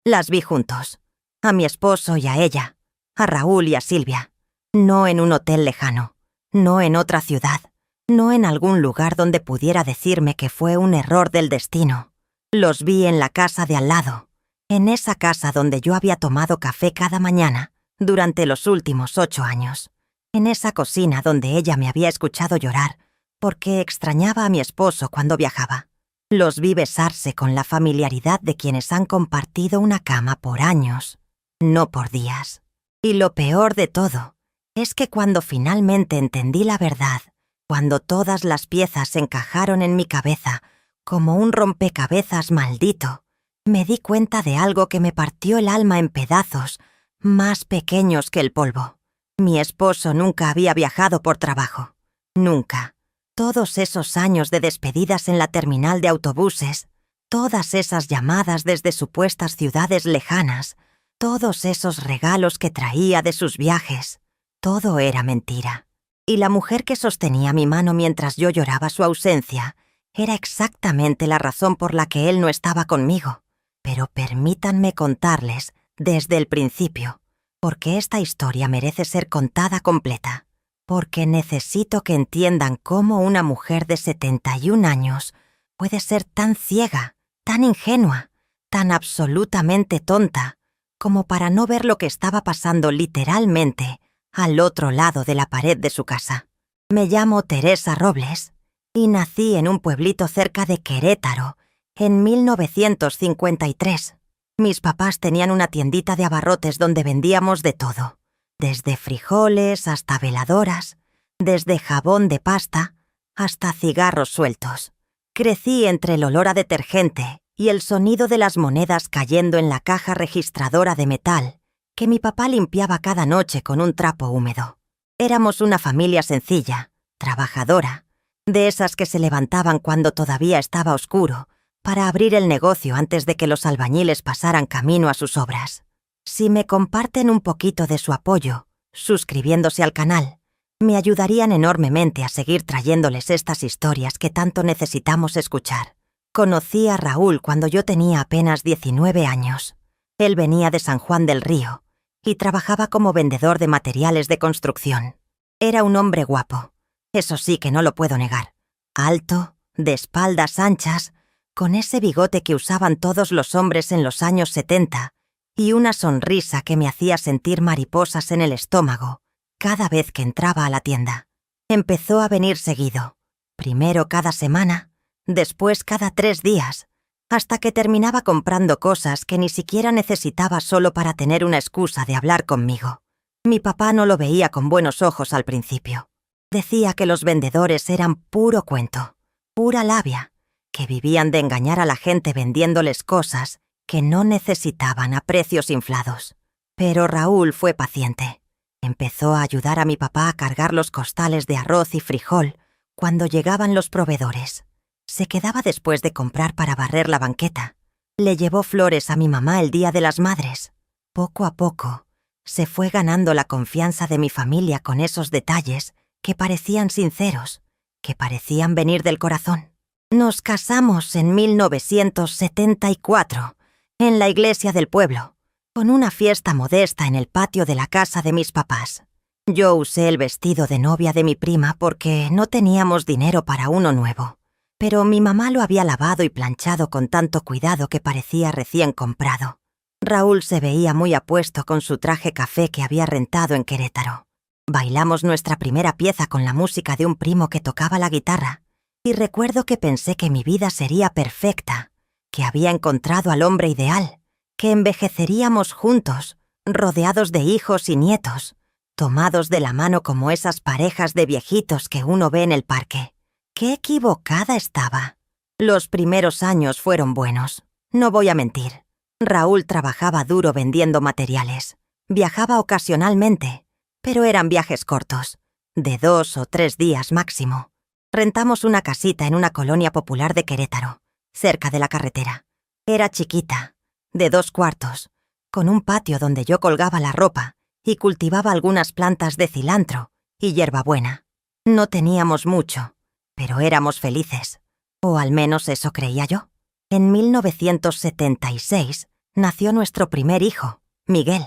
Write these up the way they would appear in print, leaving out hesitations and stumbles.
Las vi juntos, a mi esposo y a ella, a Raúl y a Silvia. No en un hotel lejano, no en otra ciudad, no en algún lugar donde pudiera decirme que fue un error del destino. Los vi en la casa de al lado, en esa casa donde yo había tomado café cada mañana durante los últimos 8 años, en esa cocina donde ella me había escuchado llorar porque extrañaba a mi esposo cuando viajaba. Los vi besarse con la familiaridad de quienes han compartido una cama por años, no por días. Y lo peor de todo es que cuando finalmente entendí la verdad, cuando todas las piezas encajaron en mi cabeza como un rompecabezas maldito, me di cuenta de algo que me partió el alma en pedazos más pequeños que el polvo. Mi esposo nunca había viajado por trabajo. Nunca. Todos esos años de despedidas en la terminal de autobuses, todas esas llamadas desde supuestas ciudades lejanas, todos esos regalos que traía de sus viajes, todo era mentira. Y la mujer que sostenía mi mano mientras yo lloraba su ausencia era exactamente la razón por la que él no estaba conmigo. Pero permítanme contarles desde el principio, porque esta historia merece ser contada completa. Porque necesito que entiendan cómo una mujer de 71 años puede ser tan ciega, tan ingenua, tan absolutamente tonta, como para no ver lo que estaba pasando literalmente al otro lado de la pared de su casa. Me llamo Teresa Robles y nací en un pueblito cerca de Querétaro en 1953. Mis papás tenían una tiendita de abarrotes donde vendíamos de todo. Desde frijoles hasta veladoras, desde jabón de pasta hasta cigarros sueltos. Crecí entre el olor a detergente y el sonido de las monedas cayendo en la caja registradora de metal que mi papá limpiaba cada noche con un trapo húmedo. Éramos una familia sencilla, trabajadora, de esas que se levantaban cuando todavía estaba oscuro para abrir el negocio antes de que los albañiles pasaran camino a sus obras. Si me comparten un poquito de su apoyo, suscribiéndose al canal, me ayudarían enormemente a seguir trayéndoles estas historias que tanto necesitamos escuchar. Conocí a Raúl cuando yo tenía apenas 19 años. Él venía de San Juan del Río y trabajaba como vendedor de materiales de construcción. Era un hombre guapo, eso sí que no lo puedo negar. Alto, de espaldas anchas, con ese bigote que usaban todos los hombres en los años 70, y una sonrisa que me hacía sentir mariposas en el estómago cada vez que entraba a la tienda. Empezó a venir seguido, primero cada semana, después cada 3 días, hasta que terminaba comprando cosas que ni siquiera necesitaba solo para tener una excusa de hablar conmigo. Mi papá no lo veía con buenos ojos al principio. Decía que los vendedores eran puro cuento, pura labia, que vivían de engañar a la gente vendiéndoles cosas que no necesitaban a precios inflados. Pero Raúl fue paciente. Empezó a ayudar a mi papá a cargar los costales de arroz y frijol cuando llegaban los proveedores. Se quedaba después de comprar para barrer la banqueta. Le llevó flores a mi mamá el Día de las Madres. Poco a poco, se fue ganando la confianza de mi familia con esos detalles que parecían sinceros, que parecían venir del corazón. Nos casamos en 1974, en la iglesia del pueblo, con una fiesta modesta en el patio de la casa de mis papás. Yo usé el vestido de novia de mi prima porque no teníamos dinero para uno nuevo, pero mi mamá lo había lavado y planchado con tanto cuidado que parecía recién comprado. Raúl se veía muy apuesto con su traje café que había rentado en Querétaro. Bailamos nuestra primera pieza con la música de un primo que tocaba la guitarra, y recuerdo que pensé que mi vida sería perfecta, que había encontrado al hombre ideal, que envejeceríamos juntos, rodeados de hijos y nietos, tomados de la mano como esas parejas de viejitos que uno ve en el parque. ¡Qué equivocada estaba! Los primeros años fueron buenos, no voy a mentir. Raúl trabajaba duro vendiendo materiales. Viajaba ocasionalmente, pero eran viajes cortos, de 2 o 3 días máximo. Rentamos una casita en una colonia popular de Querétaro, cerca de la carretera. Era chiquita, de 2 cuartos, con un patio donde yo colgaba la ropa y cultivaba algunas plantas de cilantro y hierbabuena. No teníamos mucho, pero éramos felices, o al menos eso creía yo. En 1976 nació nuestro primer hijo, Miguel.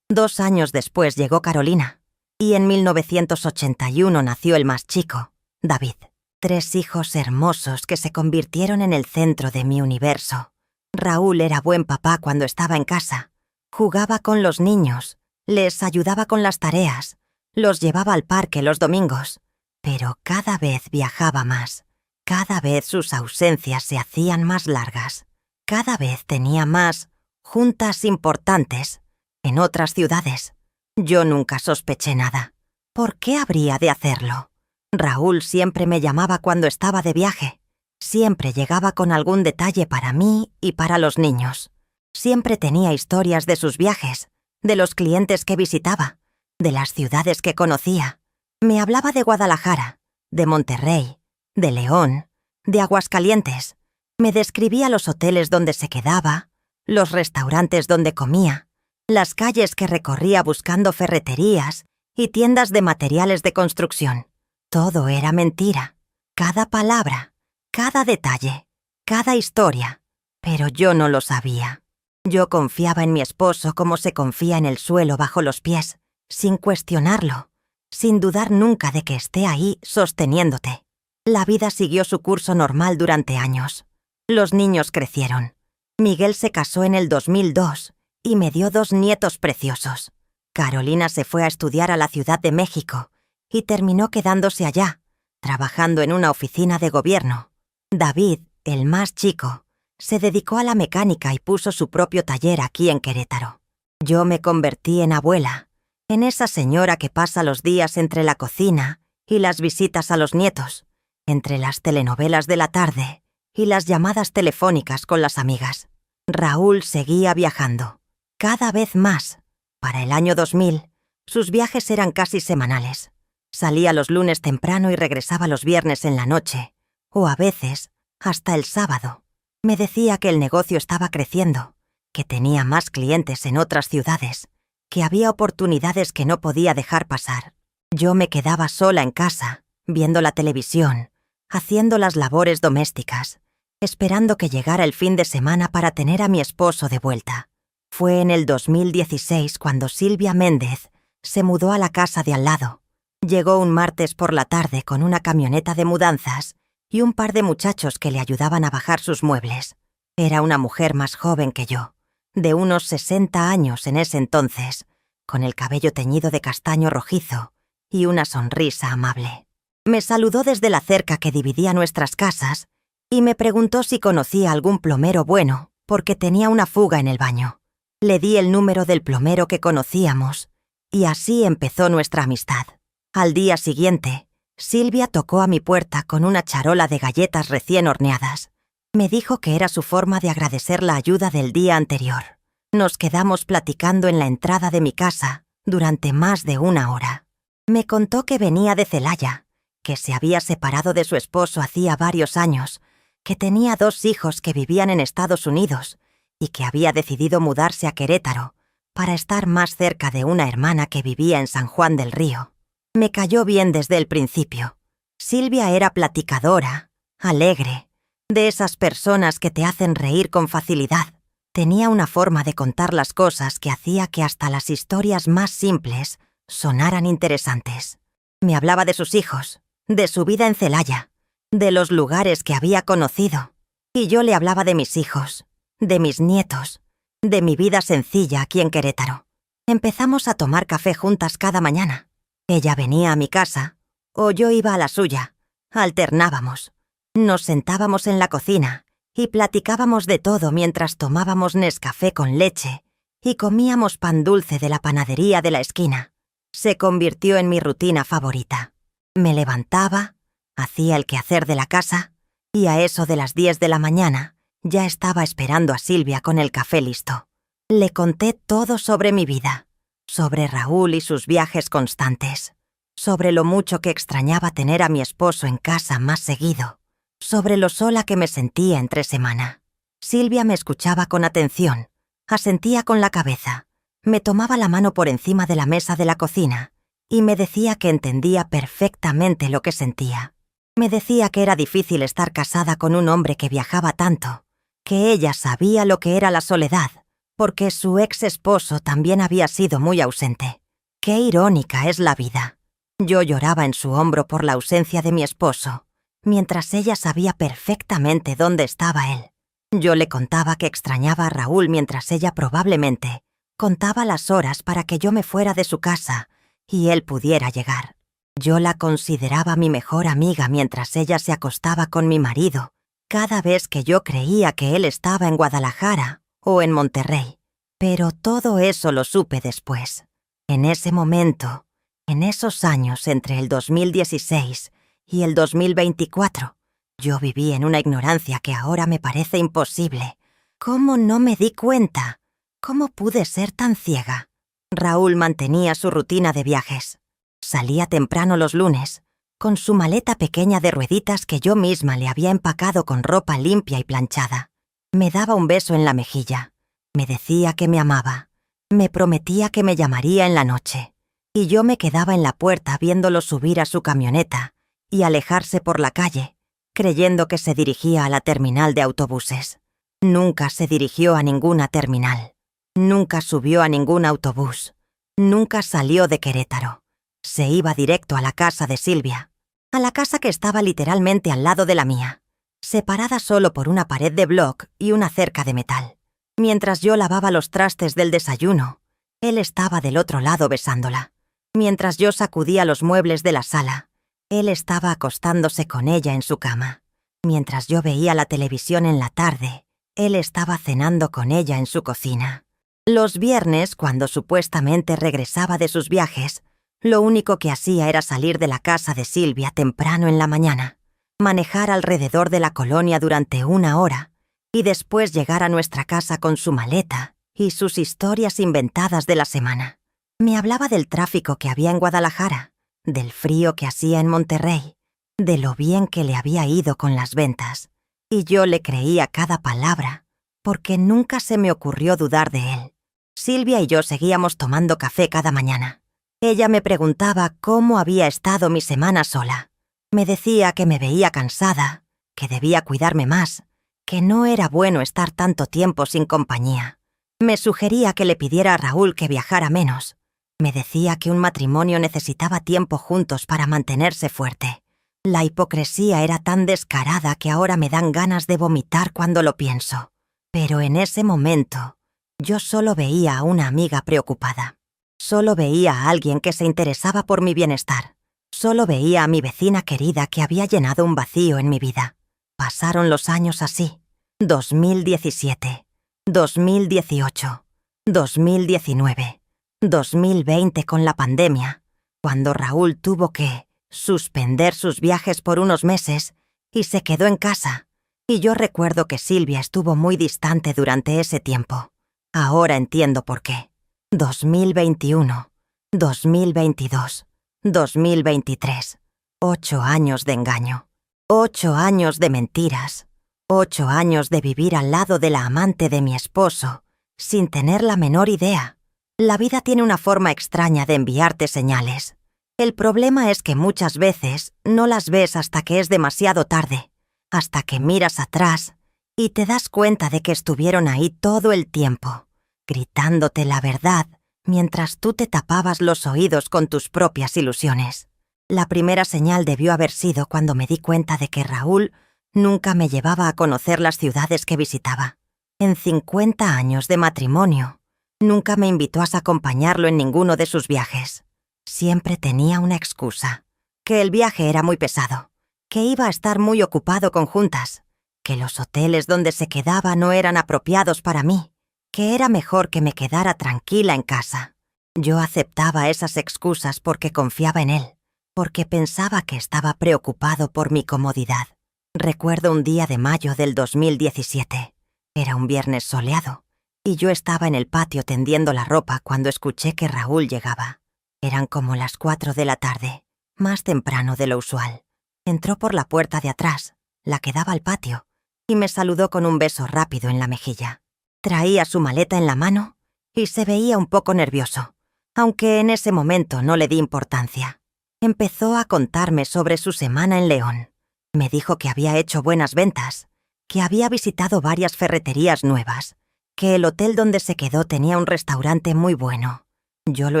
2 años después llegó Carolina. Y en 1981 nació el más chico, David. 3 hijos hermosos que se convirtieron en el centro de mi universo. Raúl era buen papá cuando estaba en casa. Jugaba con los niños, les ayudaba con las tareas, los llevaba al parque los domingos. Pero cada vez viajaba más. Cada vez sus ausencias se hacían más largas. Cada vez tenía más juntas importantes en otras ciudades. Yo nunca sospeché nada. ¿Por qué habría de hacerlo? Raúl siempre me llamaba cuando estaba de viaje. Siempre llegaba con algún detalle para mí y para los niños. Siempre tenía historias de sus viajes, de los clientes que visitaba, de las ciudades que conocía. Me hablaba de Guadalajara, de Monterrey, de León, de Aguascalientes. Me describía los hoteles donde se quedaba, los restaurantes donde comía, las calles que recorría buscando ferreterías y tiendas de materiales de construcción. Todo era mentira. Cada palabra, cada detalle, cada historia. Pero yo no lo sabía. Yo confiaba en mi esposo como se confía en el suelo bajo los pies, sin cuestionarlo, sin dudar nunca de que esté ahí sosteniéndote. La vida siguió su curso normal durante años. Los niños crecieron. Miguel se casó en el 2002 y me dio 2 nietos preciosos. Carolina se fue a estudiar a la Ciudad de México y terminó quedándose allá, trabajando en una oficina de gobierno. David, el más chico, se dedicó a la mecánica y puso su propio taller aquí en Querétaro. Yo me convertí en abuela, en esa señora que pasa los días entre la cocina y las visitas a los nietos, entre las telenovelas de la tarde y las llamadas telefónicas con las amigas. Raúl seguía viajando, cada vez más. Para el año 2000, sus viajes eran casi semanales. Salía los lunes temprano y regresaba los viernes en la noche, o a veces hasta el sábado. Me decía que el negocio estaba creciendo, que tenía más clientes en otras ciudades, que había oportunidades que no podía dejar pasar. Yo me quedaba sola en casa, viendo la televisión, haciendo las labores domésticas, esperando que llegara el fin de semana para tener a mi esposo de vuelta. Fue en el 2016 cuando Silvia Méndez se mudó a la casa de al lado. Llegó un martes por la tarde con una camioneta de mudanzas y un par de muchachos que le ayudaban a bajar sus muebles. Era una mujer más joven que yo, de unos 60 años en ese entonces, con el cabello teñido de castaño rojizo y una sonrisa amable. Me saludó desde la cerca que dividía nuestras casas y me preguntó si conocía algún plomero bueno, porque tenía una fuga en el baño. Le di el número del plomero que conocíamos y así empezó nuestra amistad. Al día siguiente, Silvia tocó a mi puerta con una charola de galletas recién horneadas. Me dijo que era su forma de agradecer la ayuda del día anterior. Nos quedamos platicando en la entrada de mi casa durante más de 1 hora. Me contó que venía de Celaya, que se había separado de su esposo hacía varios años, que tenía 2 hijos que vivían en Estados Unidos y que había decidido mudarse a Querétaro para estar más cerca de una hermana que vivía en San Juan del Río. Me cayó bien desde el principio. Silvia era platicadora, alegre, de esas personas que te hacen reír con facilidad. Tenía una forma de contar las cosas que hacía que hasta las historias más simples sonaran interesantes. Me hablaba de sus hijos, de su vida en Celaya, de los lugares que había conocido. Y yo le hablaba de mis hijos, de mis nietos, de mi vida sencilla aquí en Querétaro. Empezamos a tomar café juntas cada mañana. Ella venía a mi casa, o yo iba a la suya. Alternábamos. Nos sentábamos en la cocina y platicábamos de todo mientras tomábamos Nescafé con leche y comíamos pan dulce de la panadería de la esquina. Se convirtió en mi rutina favorita. Me levantaba, hacía el quehacer de la casa y a eso de las 10 de la mañana ya estaba esperando a Silvia con el café listo. Le conté todo sobre mi vida, sobre Raúl y sus viajes constantes, sobre lo mucho que extrañaba tener a mi esposo en casa más seguido, sobre lo sola que me sentía entre semana. Silvia me escuchaba con atención, asentía con la cabeza, me tomaba la mano por encima de la mesa de la cocina y me decía que entendía perfectamente lo que sentía. Me decía que era difícil estar casada con un hombre que viajaba tanto, que ella sabía lo que era la soledad, porque su ex esposo también había sido muy ausente. Qué irónica es la vida. Yo lloraba en su hombro por la ausencia de mi esposo, mientras ella sabía perfectamente dónde estaba él. Yo le contaba que extrañaba a Raúl mientras ella probablemente contaba las horas para que yo me fuera de su casa y él pudiera llegar. Yo la consideraba mi mejor amiga mientras ella se acostaba con mi marido, cada vez que yo creía que él estaba en Guadalajara o en Monterrey. Pero todo eso lo supe después. En ese momento, en esos años entre el 2016 y el 2024, yo viví en una ignorancia que ahora me parece imposible. ¿Cómo no me di cuenta? ¿Cómo pude ser tan ciega? Raúl mantenía su rutina de viajes. Salía temprano los lunes, con su maleta pequeña de rueditas que yo misma le había empacado con ropa limpia y planchada. Me daba un beso en la mejilla. Me decía que me amaba. Me prometía que me llamaría en la noche. Y yo me quedaba en la puerta viéndolo subir a su camioneta y alejarse por la calle, creyendo que se dirigía a la terminal de autobuses. Nunca se dirigió a ninguna terminal. Nunca subió a ningún autobús. Nunca salió de Querétaro. Se iba directo a la casa de Silvia, a la casa que estaba literalmente al lado de la mía, separada solo por una pared de bloc y una cerca de metal. Mientras yo lavaba los trastes del desayuno, él estaba del otro lado besándola. Mientras yo sacudía los muebles de la sala, él estaba acostándose con ella en su cama. Mientras yo veía la televisión en la tarde, él estaba cenando con ella en su cocina. Los viernes, cuando supuestamente regresaba de sus viajes, lo único que hacía era salir de la casa de Silvia temprano en la mañana, manejar alrededor de la colonia durante 1 hora y después llegar a nuestra casa con su maleta y sus historias inventadas de la semana. Me hablaba del tráfico que había en Guadalajara, del frío que hacía en Monterrey, de lo bien que le había ido con las ventas, y yo le creía cada palabra, porque nunca se me ocurrió dudar de él. Silvia y yo seguíamos tomando café cada mañana. Ella me preguntaba cómo había estado mi semana sola. Me decía que me veía cansada, que debía cuidarme más, que no era bueno estar tanto tiempo sin compañía. Me sugería que le pidiera a Raúl que viajara menos. Me decía que un matrimonio necesitaba tiempo juntos para mantenerse fuerte. La hipocresía era tan descarada que ahora me dan ganas de vomitar cuando lo pienso. Pero en ese momento, yo solo veía a una amiga preocupada. Solo veía a alguien que se interesaba por mi bienestar. Solo veía a mi vecina querida que había llenado un vacío en mi vida. Pasaron los años así. 2017, 2018, 2019, 2020 con la pandemia, cuando Raúl tuvo que suspender sus viajes por unos meses y se quedó en casa. Y yo recuerdo que Silvia estuvo muy distante durante ese tiempo. Ahora entiendo por qué. 2021, 2022, 2023. 8 años de engaño. 8 años de mentiras. 8 años de vivir al lado de la amante de mi esposo, sin tener la menor idea. La vida tiene una forma extraña de enviarte señales. El problema es que muchas veces no las ves hasta que es demasiado tarde, hasta que miras atrás y te das cuenta de que estuvieron ahí todo el tiempo, gritándote la verdad mientras tú te tapabas los oídos con tus propias ilusiones. La primera señal debió haber sido cuando me di cuenta de que Raúl nunca me llevaba a conocer las ciudades que visitaba. En 50 años de matrimonio, nunca me invitó a acompañarlo en ninguno de sus viajes. Siempre tenía una excusa, que el viaje era muy pesado, que iba a estar muy ocupado con juntas, que los hoteles donde se quedaba no eran apropiados para mí, que era mejor que me quedara tranquila en casa. Yo aceptaba esas excusas porque confiaba en él, porque pensaba que estaba preocupado por mi comodidad. Recuerdo un día de mayo del 2017. Era un viernes soleado, y yo estaba en el patio tendiendo la ropa cuando escuché que Raúl llegaba. Eran como las 4 de la tarde, más temprano de lo usual. Entró por la puerta de atrás, la que daba al patio, y me saludó con un beso rápido en la mejilla. Traía su maleta en la mano y se veía un poco nervioso, aunque en ese momento no le di importancia. Empezó a contarme sobre su semana en León. Me dijo que había hecho buenas ventas, que había visitado varias ferreterías nuevas, que el hotel donde se quedó tenía un restaurante muy bueno. Yo lo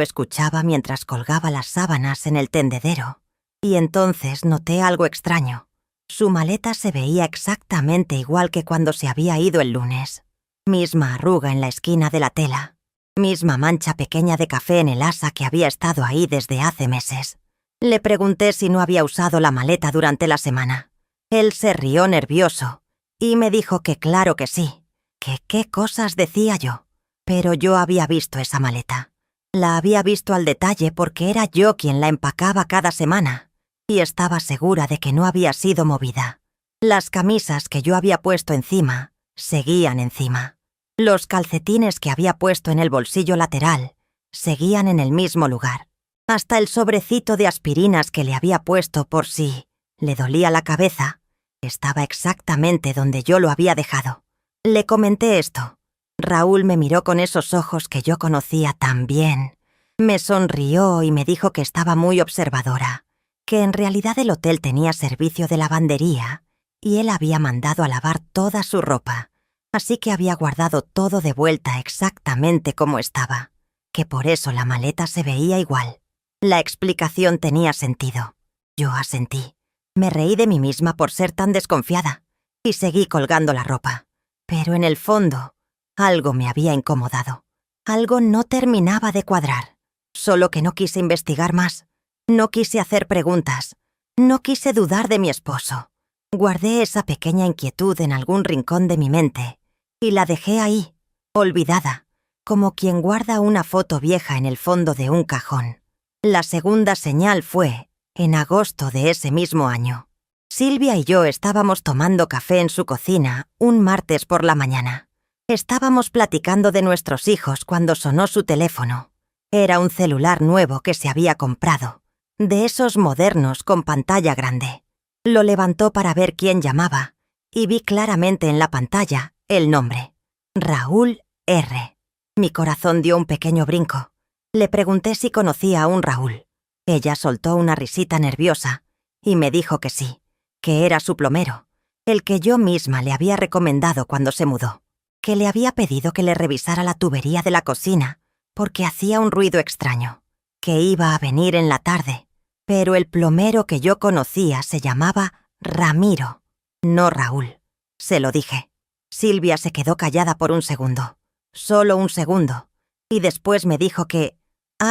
escuchaba mientras colgaba las sábanas en el tendedero, y entonces noté algo extraño. Su maleta se veía exactamente igual que cuando se había ido el lunes. Misma arruga en la esquina de la tela. Misma mancha pequeña de café en el asa que había estado ahí desde hace meses. Le pregunté si no había usado la maleta durante la semana. Él se rió nervioso y me dijo que claro que sí, que qué cosas decía yo. Pero yo había visto esa maleta. La había visto al detalle porque era yo quien la empacaba cada semana y estaba segura de que no había sido movida. Las camisas que yo había puesto encima seguían encima. Los calcetines que había puesto en el bolsillo lateral seguían en el mismo lugar. Hasta el sobrecito de aspirinas que le había puesto por si le dolía la cabeza estaba exactamente donde yo lo había dejado. Le comenté esto. Raúl me miró con esos ojos que yo conocía tan bien. Me sonrió y me dijo que estaba muy observadora, que en realidad el hotel tenía servicio de lavandería y él había mandado a lavar toda su ropa, así que había guardado todo de vuelta exactamente como estaba, que por eso la maleta se veía igual. La explicación tenía sentido. Yo asentí. Me reí de mí misma por ser tan desconfiada y seguí colgando la ropa. Pero en el fondo, algo me había incomodado. Algo no terminaba de cuadrar. Solo que no quise investigar más. No quise hacer preguntas. No quise dudar de mi esposo. Guardé esa pequeña inquietud en algún rincón de mi mente y la dejé ahí, olvidada, como quien guarda una foto vieja en el fondo de un cajón. La segunda señal fue en agosto de ese mismo año. Silvia y yo estábamos tomando café en su cocina un martes por la mañana. Estábamos platicando de nuestros hijos cuando sonó su teléfono. Era un celular nuevo que se había comprado, de esos modernos con pantalla grande. Lo levantó para ver quién llamaba y vi claramente en la pantalla el nombre: Raúl R. Mi corazón dio un pequeño brinco. Le pregunté si conocía a un Raúl. Ella soltó una risita nerviosa y me dijo que sí, que era su plomero, el que yo misma le había recomendado cuando se mudó, que le había pedido que le revisara la tubería de la cocina porque hacía un ruido extraño, que iba a venir en la tarde, pero el plomero que yo conocía se llamaba Ramiro, no Raúl. Se lo dije. Silvia se quedó callada por un segundo, solo un segundo, y después me dijo que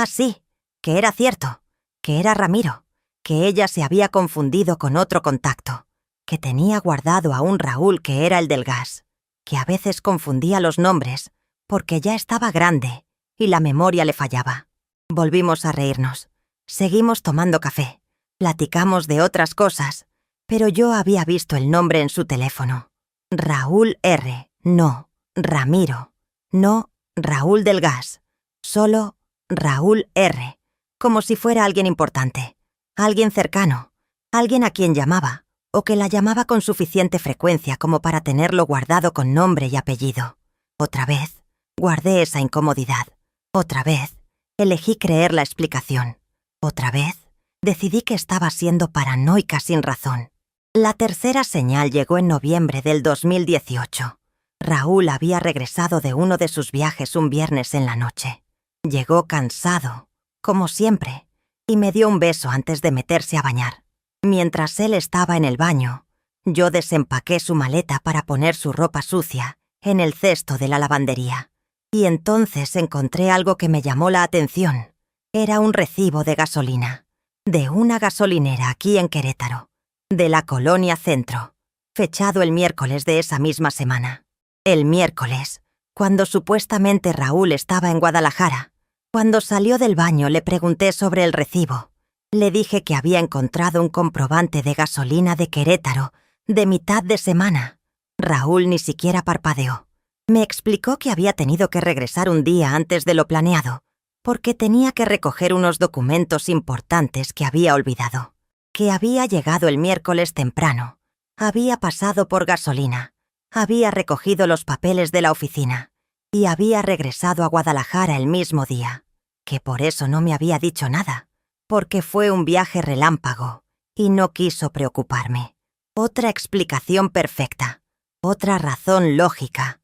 sí, que era cierto, que era Ramiro, que ella se había confundido con otro contacto, que tenía guardado a un Raúl que era el del gas, que a veces confundía los nombres porque ya estaba grande y la memoria le fallaba. Volvimos a reírnos. Seguimos tomando café. Platicamos de otras cosas, pero yo había visto el nombre en su teléfono. Raúl R. No, Ramiro. No, Raúl del gas. Solo Raúl R. Como si fuera alguien importante, alguien cercano, alguien a quien llamaba, o que la llamaba con suficiente frecuencia como para tenerlo guardado con nombre y apellido. Otra vez, guardé esa incomodidad. Otra vez, elegí creer la explicación. Otra vez, decidí que estaba siendo paranoica sin razón. La tercera señal llegó en noviembre del 2018. Raúl había regresado de uno de sus viajes un viernes en la noche. Llegó cansado, como siempre, y me dio un beso antes de meterse a bañar. Mientras él estaba en el baño, yo desempaqué su maleta para poner su ropa sucia en el cesto de la lavandería. Y entonces encontré algo que me llamó la atención. Era un recibo de gasolina, de una gasolinera aquí en Querétaro, de la Colonia Centro, fechado el miércoles de esa misma semana. El miércoles, cuando supuestamente Raúl estaba en Guadalajara. Cuando salió del baño le pregunté sobre el recibo. Le dije que había encontrado un comprobante de gasolina de Querétaro de mitad de semana. Raúl ni siquiera parpadeó. Me explicó que había tenido que regresar un día antes de lo planeado, porque tenía que recoger unos documentos importantes que había olvidado. Que había llegado el miércoles temprano. Había pasado por gasolina. Había recogido los papeles de la oficina. Y había regresado a Guadalajara el mismo día. Que por eso no me había dicho nada. Porque fue un viaje relámpago. Y no quiso preocuparme. Otra explicación perfecta. Otra razón lógica.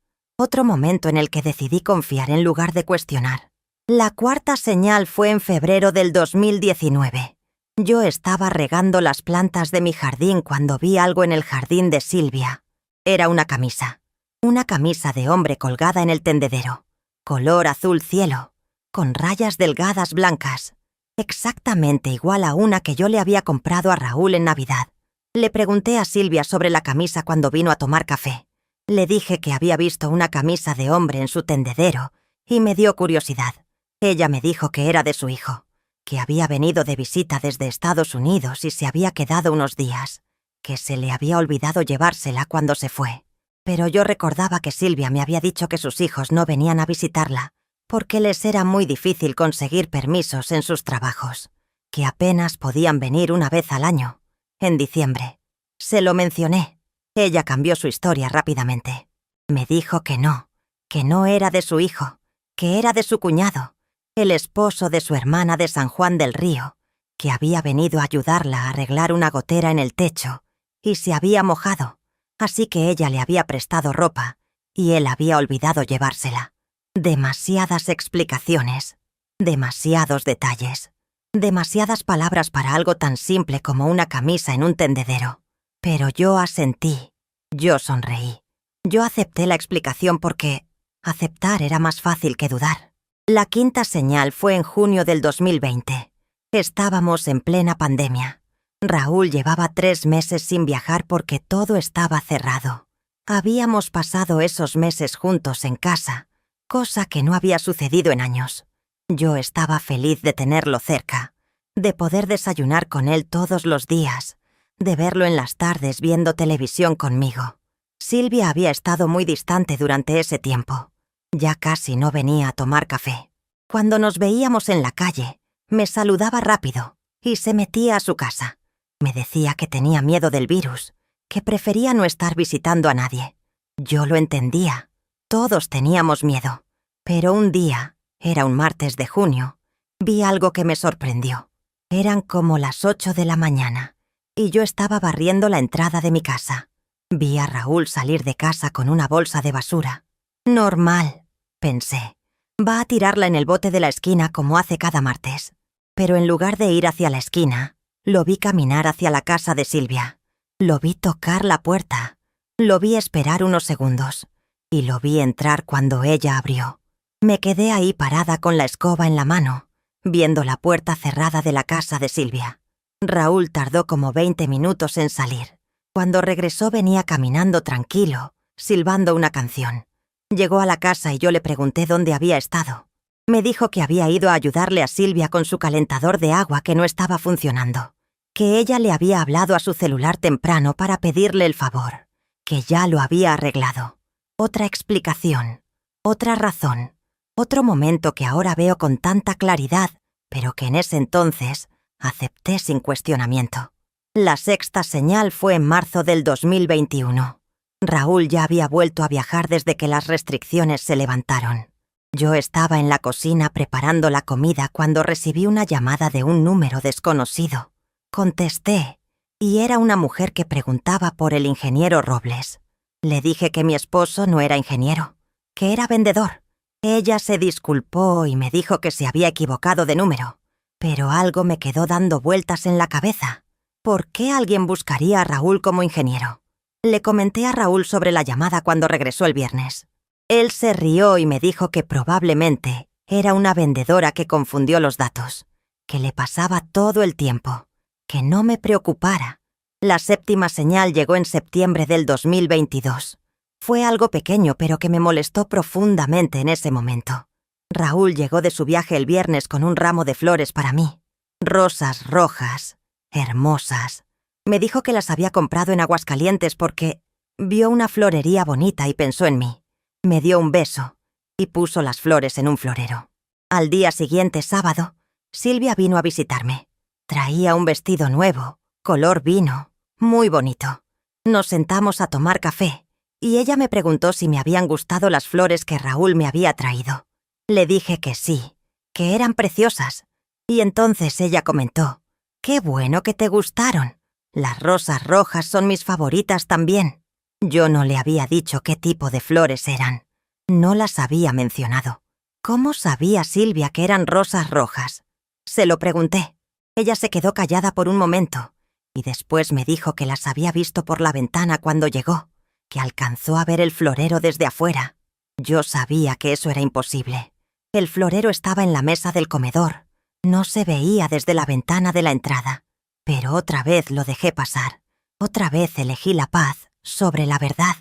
Otro momento en el que decidí confiar en lugar de cuestionar. La cuarta señal fue en febrero del 2019. Yo estaba regando las plantas de mi jardín cuando vi algo en el jardín de Silvia. Era una camisa. Una camisa de hombre colgada en el tendedero. Color azul cielo, con rayas delgadas blancas. Exactamente igual a una que yo le había comprado a Raúl en Navidad. Le pregunté a Silvia sobre la camisa cuando vino a tomar café. Le dije que había visto una camisa de hombre en su tendedero y me dio curiosidad. Ella me dijo que era de su hijo, que había venido de visita desde Estados Unidos y se había quedado unos días, que se le había olvidado llevársela cuando se fue. Pero yo recordaba que Silvia me había dicho que sus hijos no venían a visitarla porque les era muy difícil conseguir permisos en sus trabajos, que apenas podían venir una vez al año, en diciembre. Se lo mencioné. Ella cambió su historia rápidamente. Me dijo que no era de su hijo, que era de su cuñado, el esposo de su hermana de San Juan del Río, que había venido a ayudarla a arreglar una gotera en el techo y se había mojado, así que ella le había prestado ropa y él había olvidado llevársela. Demasiadas explicaciones, demasiados detalles, demasiadas palabras para algo tan simple como una camisa en un tendedero. Pero yo asentí, yo sonreí. Yo acepté la explicación porque aceptar era más fácil que dudar. La quinta señal fue en junio del 2020. Estábamos en plena pandemia. Raúl llevaba 3 meses sin viajar porque todo estaba cerrado. Habíamos pasado esos meses juntos en casa, cosa que no había sucedido en años. Yo estaba feliz de tenerlo cerca, de poder desayunar con él todos los días, de verlo en las tardes viendo televisión conmigo. Silvia había estado muy distante durante ese tiempo. Ya casi no venía a tomar café. Cuando nos veíamos en la calle, me saludaba rápido y se metía a su casa. Me decía que tenía miedo del virus, que prefería no estar visitando a nadie. Yo lo entendía. Todos teníamos miedo. Pero un día, era un martes de junio, vi algo que me sorprendió. Eran como las 8 de la mañana y yo estaba barriendo la entrada de mi casa. Vi a Raúl salir de casa con una bolsa de basura. Normal, pensé. Va a tirarla en el bote de la esquina como hace cada martes. Pero en lugar de ir hacia la esquina, lo vi caminar hacia la casa de Silvia. Lo vi tocar la puerta. Lo vi esperar unos segundos. Y lo vi entrar cuando ella abrió. Me quedé ahí parada con la escoba en la mano, viendo la puerta cerrada de la casa de Silvia. Raúl tardó como 20 minutos en salir. Cuando regresó venía caminando tranquilo, silbando una canción. Llegó a la casa y yo le pregunté dónde había estado. Me dijo que había ido a ayudarle a Silvia con su calentador de agua que no estaba funcionando, que ella le había hablado a su celular temprano para pedirle el favor, que ya lo había arreglado. Otra explicación, otra razón, otro momento que ahora veo con tanta claridad, pero que en ese entonces acepté sin cuestionamiento. La sexta señal fue en marzo del 2021. Raúl ya había vuelto a viajar desde que las restricciones se levantaron. Yo estaba en la cocina preparando la comida cuando recibí una llamada de un número desconocido. Contesté, y era una mujer que preguntaba por el ingeniero Robles. Le dije que mi esposo no era ingeniero, que era vendedor. Ella se disculpó y me dijo que se había equivocado de número. Pero algo me quedó dando vueltas en la cabeza. ¿Por qué alguien buscaría a Raúl como ingeniero? Le comenté a Raúl sobre la llamada cuando regresó el viernes. Él se rió y me dijo que probablemente era una vendedora que confundió los datos, que le pasaba todo el tiempo, que no me preocupara. La séptima señal llegó en septiembre del 2022. Fue algo pequeño, pero que me molestó profundamente en ese momento. Raúl llegó de su viaje el viernes con un ramo de flores para mí. Rosas rojas, hermosas. Me dijo que las había comprado en Aguascalientes porque vio una florería bonita y pensó en mí. Me dio un beso y puso las flores en un florero. Al día siguiente, sábado, Silvia vino a visitarme. Traía un vestido nuevo, color vino, muy bonito. Nos sentamos a tomar café y ella me preguntó si me habían gustado las flores que Raúl me había traído. Le dije que sí, que eran preciosas. Y entonces ella comentó, «Qué bueno que te gustaron. Las rosas rojas son mis favoritas también». Yo no le había dicho qué tipo de flores eran. No las había mencionado. ¿Cómo sabía Silvia que eran rosas rojas? Se lo pregunté. Ella se quedó callada por un momento y después me dijo que las había visto por la ventana cuando llegó, que alcanzó a ver el florero desde afuera. Yo sabía que eso era imposible. El florero estaba en la mesa del comedor. No se veía desde la ventana de la entrada. Pero otra vez lo dejé pasar. Otra vez elegí la paz sobre la verdad.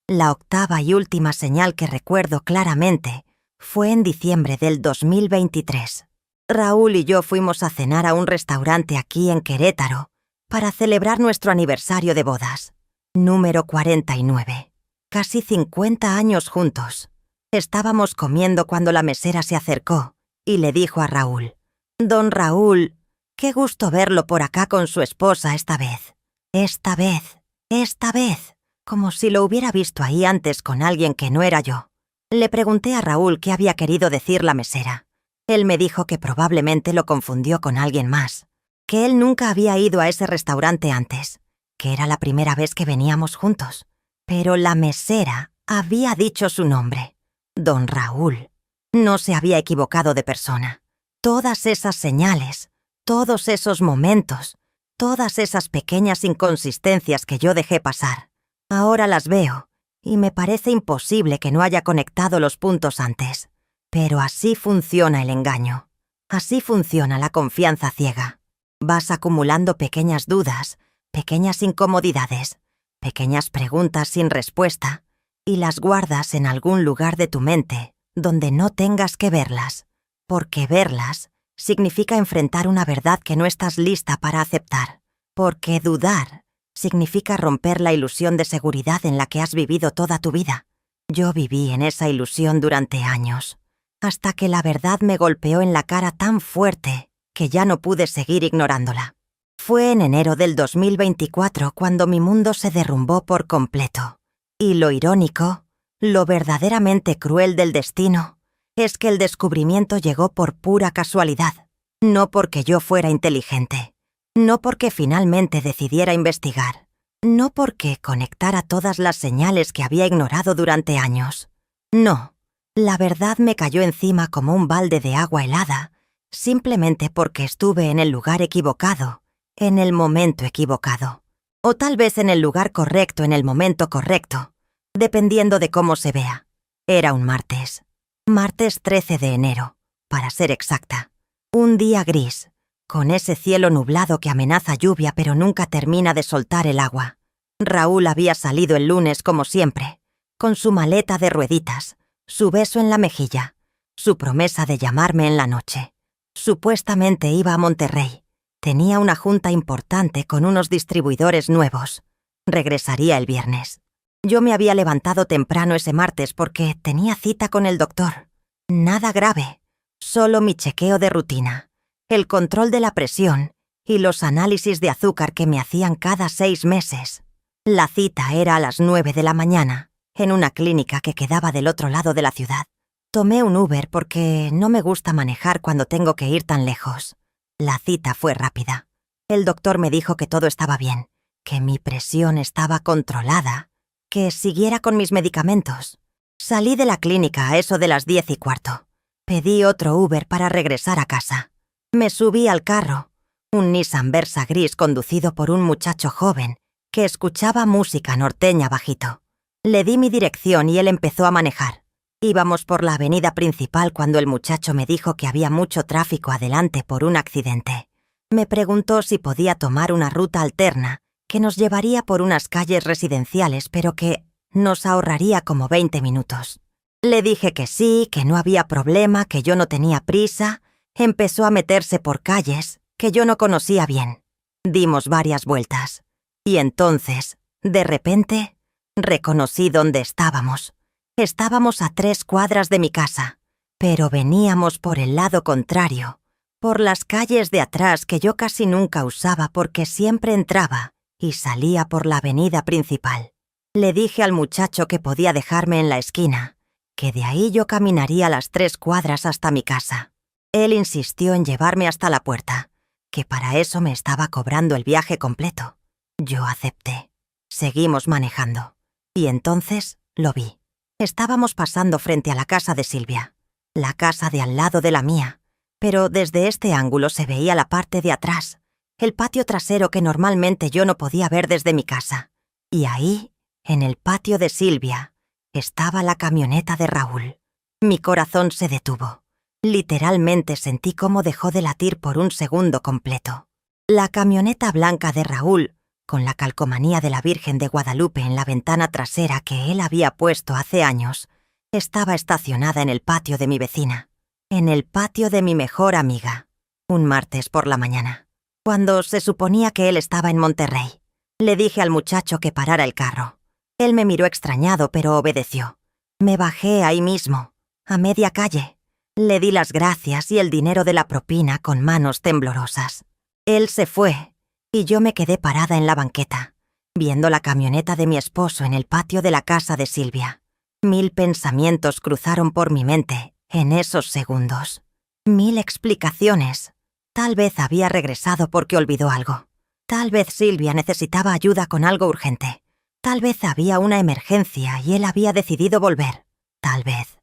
La octava y última señal que recuerdo claramente fue en diciembre del 2023. Raúl y yo fuimos a cenar a un restaurante aquí en Querétaro para celebrar nuestro aniversario de bodas. Número 49. Casi 50 años juntos. Estábamos comiendo cuando la mesera se acercó y le dijo a Raúl: «Don Raúl, qué gusto verlo por acá con su esposa esta vez. Esta vez, como si lo hubiera visto ahí antes con alguien que no era yo». Le pregunté a Raúl qué había querido decir la mesera. Él me dijo que probablemente lo confundió con alguien más, que él nunca había ido a ese restaurante antes, que era la primera vez que veníamos juntos. Pero la mesera había dicho su nombre, Don Raúl. No se había equivocado de persona. Todas esas señales, todos esos momentos, todas esas pequeñas inconsistencias que yo dejé pasar, ahora las veo y me parece imposible que no haya conectado los puntos antes. Pero así funciona el engaño. Así funciona la confianza ciega. Vas acumulando pequeñas dudas, pequeñas incomodidades, pequeñas preguntas sin respuesta, y las guardas en algún lugar de tu mente donde no tengas que verlas, porque verlas significa enfrentar una verdad que no estás lista para aceptar, porque dudar significa romper la ilusión de seguridad en la que has vivido toda tu vida. Yo viví en esa ilusión durante años, hasta que la verdad me golpeó en la cara tan fuerte que ya no pude seguir ignorándola. Fue en enero del 2024 cuando mi mundo se derrumbó por completo. Y lo irónico, lo verdaderamente cruel del destino, es que el descubrimiento llegó por pura casualidad, no porque yo fuera inteligente, no porque finalmente decidiera investigar, no porque conectara todas las señales que había ignorado durante años. No, la verdad me cayó encima como un balde de agua helada, simplemente porque estuve en el lugar equivocado, en el momento equivocado. O tal vez en el lugar correcto en el momento correcto, dependiendo de cómo se vea. Era un martes. Martes 13 de enero, para ser exacta. Un día gris, con ese cielo nublado que amenaza lluvia pero nunca termina de soltar el agua. Raúl había salido el lunes como siempre, con su maleta de rueditas, su beso en la mejilla, su promesa de llamarme en la noche. Supuestamente iba a Monterrey. Tenía una junta importante con unos distribuidores nuevos. Regresaría el viernes. Yo me había levantado temprano ese martes porque tenía cita con el doctor. Nada grave, solo mi chequeo de rutina, el control de la presión y los análisis de azúcar que me hacían cada 6 meses. La cita era a las 9 de la mañana, en una clínica que quedaba del otro lado de la ciudad. Tomé un Uber porque no me gusta manejar cuando tengo que ir tan lejos. La cita fue rápida. El doctor me dijo que todo estaba bien, que mi presión estaba controlada, que siguiera con mis medicamentos. Salí de la clínica a eso de las 10:15. Pedí otro Uber para regresar a casa. Me subí al carro, un Nissan Versa gris conducido por un muchacho joven que escuchaba música norteña bajito. Le di mi dirección y él empezó a manejar. Íbamos por la avenida principal cuando el muchacho me dijo que había mucho tráfico adelante por un accidente. Me preguntó si podía tomar una ruta alterna que nos llevaría por unas calles residenciales, pero que nos ahorraría como 20 minutos. Le dije que sí, que no había problema, que yo no tenía prisa. Empezó a meterse por calles que yo no conocía bien. Dimos varias vueltas. Y entonces, de repente, reconocí dónde estábamos. Estábamos a 3 cuadras de mi casa, pero veníamos por el lado contrario, por las calles de atrás que yo casi nunca usaba porque siempre entraba y salía por la avenida principal. Le dije al muchacho que podía dejarme en la esquina, que de ahí yo caminaría las 3 cuadras hasta mi casa. Él insistió en llevarme hasta la puerta, que para eso me estaba cobrando el viaje completo. Yo acepté. Seguimos manejando. Y entonces lo vi. Estábamos pasando frente a la casa de Silvia, la casa de al lado de la mía, pero desde este ángulo se veía la parte de atrás, el patio trasero que normalmente yo no podía ver desde mi casa. Y ahí, en el patio de Silvia, estaba la camioneta de Raúl. Mi corazón se detuvo. Literalmente sentí cómo dejó de latir por un segundo completo. La camioneta blanca de Raúl, con la calcomanía de la Virgen de Guadalupe en la ventana trasera que él había puesto hace años, estaba estacionada en el patio de mi vecina, en el patio de mi mejor amiga, un martes por la mañana, cuando se suponía que él estaba en Monterrey. Le dije al muchacho que parara el carro. Él me miró extrañado, pero obedeció. Me bajé ahí mismo, a media calle. Le di las gracias y el dinero de la propina con manos temblorosas. Él se fue, y yo me quedé parada en la banqueta, viendo la camioneta de mi esposo en el patio de la casa de Silvia. 1000 pensamientos cruzaron por mi mente en esos segundos. 1000 explicaciones. Tal vez había regresado porque olvidó algo. Tal vez Silvia necesitaba ayuda con algo urgente. Tal vez había una emergencia y él había decidido volver. Tal vez.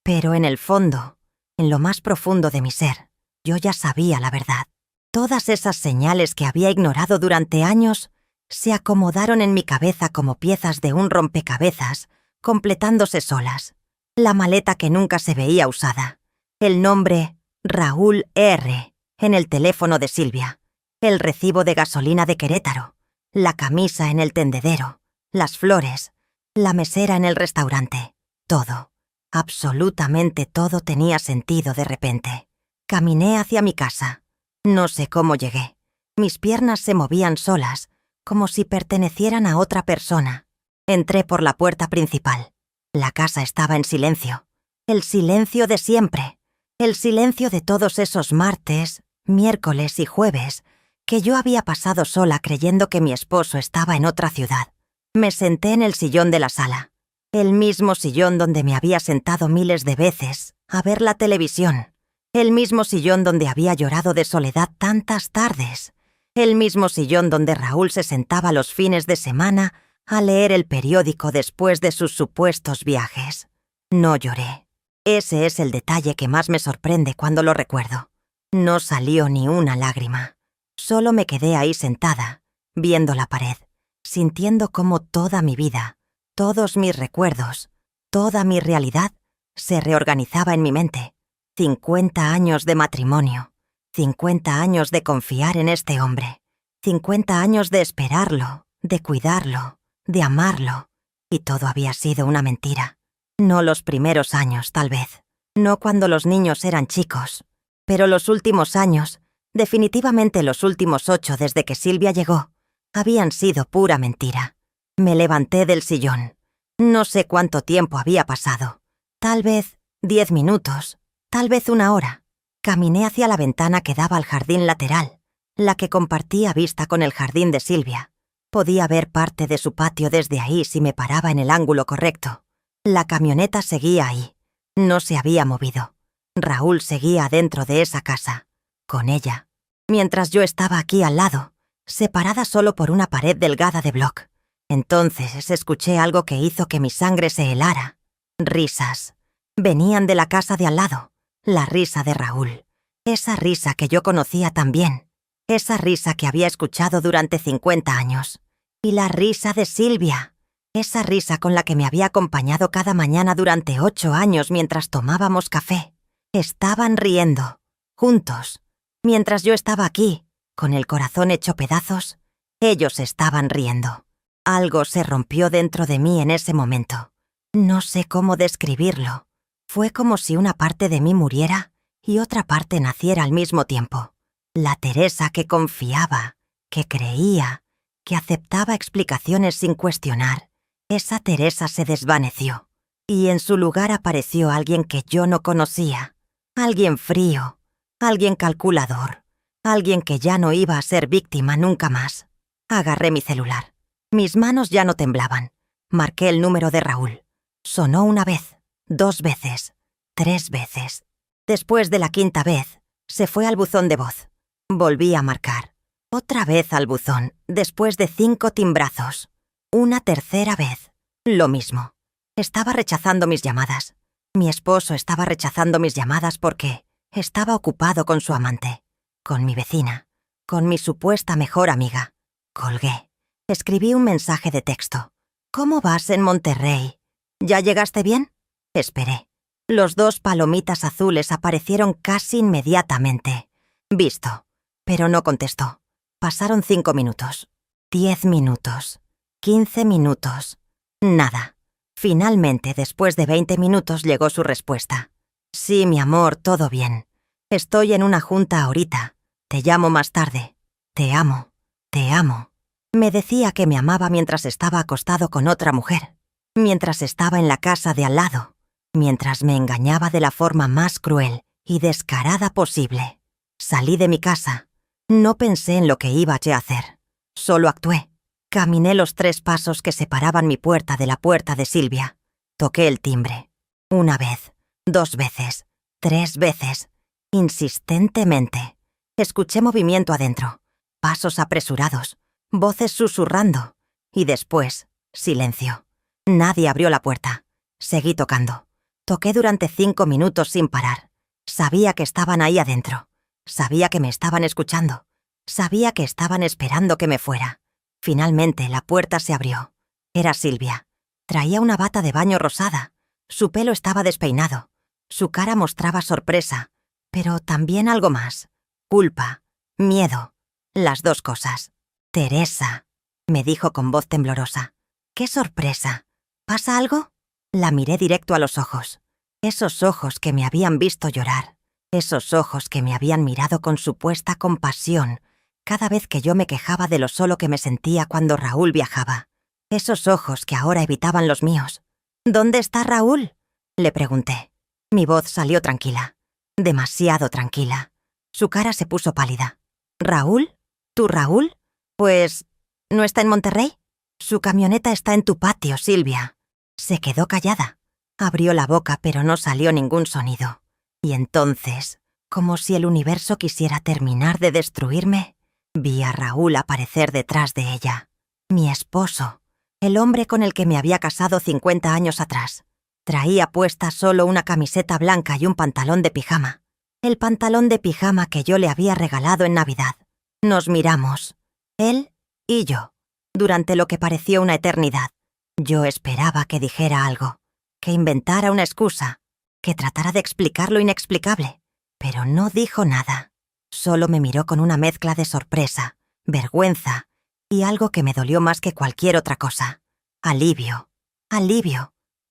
Pero en el fondo, en lo más profundo de mi ser, yo ya sabía la verdad. Todas esas señales que había ignorado durante años se acomodaron en mi cabeza como piezas de un rompecabezas, completándose solas. La maleta que nunca se veía usada. El nombre Raúl R. en el teléfono de Silvia. El recibo de gasolina de Querétaro. La camisa en el tendedero. Las flores. La mesera en el restaurante. Todo. Absolutamente todo tenía sentido de repente. Caminé hacia mi casa. No sé cómo llegué. Mis piernas se movían solas, como si pertenecieran a otra persona. Entré por la puerta principal. La casa estaba en silencio. El silencio de siempre. El silencio de todos esos martes, miércoles y jueves que yo había pasado sola creyendo que mi esposo estaba en otra ciudad. Me senté en el sillón de la sala. El mismo sillón donde me había sentado miles de veces a ver la televisión. El mismo sillón donde había llorado de soledad tantas tardes. El mismo sillón donde Raúl se sentaba los fines de semana a leer el periódico después de sus supuestos viajes. No lloré. Ese es el detalle que más me sorprende cuando lo recuerdo. No salió ni una lágrima. Solo me quedé ahí sentada, viendo la pared, sintiendo cómo toda mi vida, todos mis recuerdos, toda mi realidad se reorganizaba en mi mente. 50 años de matrimonio, 50 años de confiar en este hombre, 50 años de esperarlo, de cuidarlo, de amarlo, y todo había sido una mentira. No los primeros años, tal vez, no cuando los niños eran chicos, pero los últimos años, definitivamente los últimos 8 desde que Silvia llegó, habían sido pura mentira. Me levanté del sillón. No sé cuánto tiempo había pasado. Tal vez 10 minutos, tal vez 1 hora. Caminé hacia la ventana que daba al jardín lateral, la que compartía vista con el jardín de Silvia. Podía ver parte de su patio desde ahí si me paraba en el ángulo correcto. La camioneta seguía ahí. No se había movido. Raúl seguía dentro de esa casa, con ella, mientras yo estaba aquí al lado, separada solo por una pared delgada de bloc. Entonces escuché algo que hizo que mi sangre se helara. Risas. Venían de la casa de al lado. La risa de Raúl. Esa risa que yo conocía tan bien. Esa risa que había escuchado durante 50 años. Y la risa de Silvia. Esa risa con la que me había acompañado cada mañana durante 8 años mientras tomábamos café. Estaban riendo, juntos. Mientras yo estaba aquí, con el corazón hecho pedazos, ellos estaban riendo. Algo se rompió dentro de mí en ese momento. No sé cómo describirlo. Fue como si una parte de mí muriera y otra parte naciera al mismo tiempo. La Teresa que confiaba, que creía, que aceptaba explicaciones sin cuestionar. Esa Teresa se desvaneció, y en su lugar apareció alguien que yo no conocía. Alguien frío, alguien calculador, alguien que ya no iba a ser víctima nunca más. Agarré mi celular. Mis manos ya no temblaban. Marqué el número de Raúl. Sonó 1 vez, 2 veces, 3 veces. Después de la 5ª vez, se fue al buzón de voz. Volví a marcar. Otra vez al buzón, después de 5 timbrazos. Una tercera vez. Lo mismo. Estaba rechazando mis llamadas. Mi esposo estaba rechazando mis llamadas porque estaba ocupado con su amante, con mi vecina, con mi supuesta mejor amiga. Colgué. Escribí un mensaje de texto. ¿Cómo vas en Monterrey? ¿Ya llegaste bien? Esperé. Los 2 palomitas azules aparecieron casi inmediatamente. Visto. Pero no contestó. Pasaron 5 minutos. 10 minutos. 15 minutos. Nada. Finalmente, después de 20 minutos, llegó su respuesta. Sí, mi amor, todo bien. Estoy en una junta ahorita. Te llamo más tarde. Te amo. Te amo. Me decía que me amaba mientras estaba acostado con otra mujer, mientras estaba en la casa de al lado, mientras me engañaba de la forma más cruel y descarada posible. Salí de mi casa. No pensé en lo que iba a hacer. Solo actué. Caminé los 3 pasos que separaban mi puerta de la puerta de Silvia. Toqué el timbre. 1 vez, 2 veces, 3 veces. Insistentemente. Escuché movimiento adentro. Pasos apresurados. Voces susurrando. Y después, silencio. Nadie abrió la puerta. Seguí tocando. Toqué durante 5 minutos sin parar. Sabía que estaban ahí adentro. Sabía que me estaban escuchando. Sabía que estaban esperando que me fuera. Finalmente, la puerta se abrió. Era Silvia. Traía una bata de baño rosada. Su pelo estaba despeinado. Su cara mostraba sorpresa, pero también algo más. Culpa. Miedo. Las 2 cosas. «Teresa», me dijo con voz temblorosa. «¡Qué sorpresa! ¿Pasa algo?» La miré directo a los ojos. Esos ojos que me habían visto llorar. Esos ojos que me habían mirado con supuesta compasión cada vez que yo me quejaba de lo solo que me sentía cuando Raúl viajaba. Esos ojos que ahora evitaban los míos. «¿Dónde está Raúl?», le pregunté. Mi voz salió tranquila. Demasiado tranquila. Su cara se puso pálida. «¿Raúl? ¿Tu Raúl? Pues, ¿no está en Monterrey? Su camioneta está en tu patio, Silvia». Se quedó callada. Abrió la boca, pero no salió ningún sonido. Y entonces, como si el universo quisiera terminar de destruirme, vi a Raúl aparecer detrás de ella. Mi esposo, el hombre con el que me había casado 50 años atrás. Traía puesta solo una camiseta blanca y un pantalón de pijama. El pantalón de pijama que yo le había regalado en Navidad. Nos miramos. Él y yo, durante lo que pareció una eternidad. Yo esperaba que dijera algo, que inventara una excusa, que tratara de explicar lo inexplicable, pero no dijo nada. Solo me miró con una mezcla de sorpresa, vergüenza y algo que me dolió más que cualquier otra cosa. Alivio,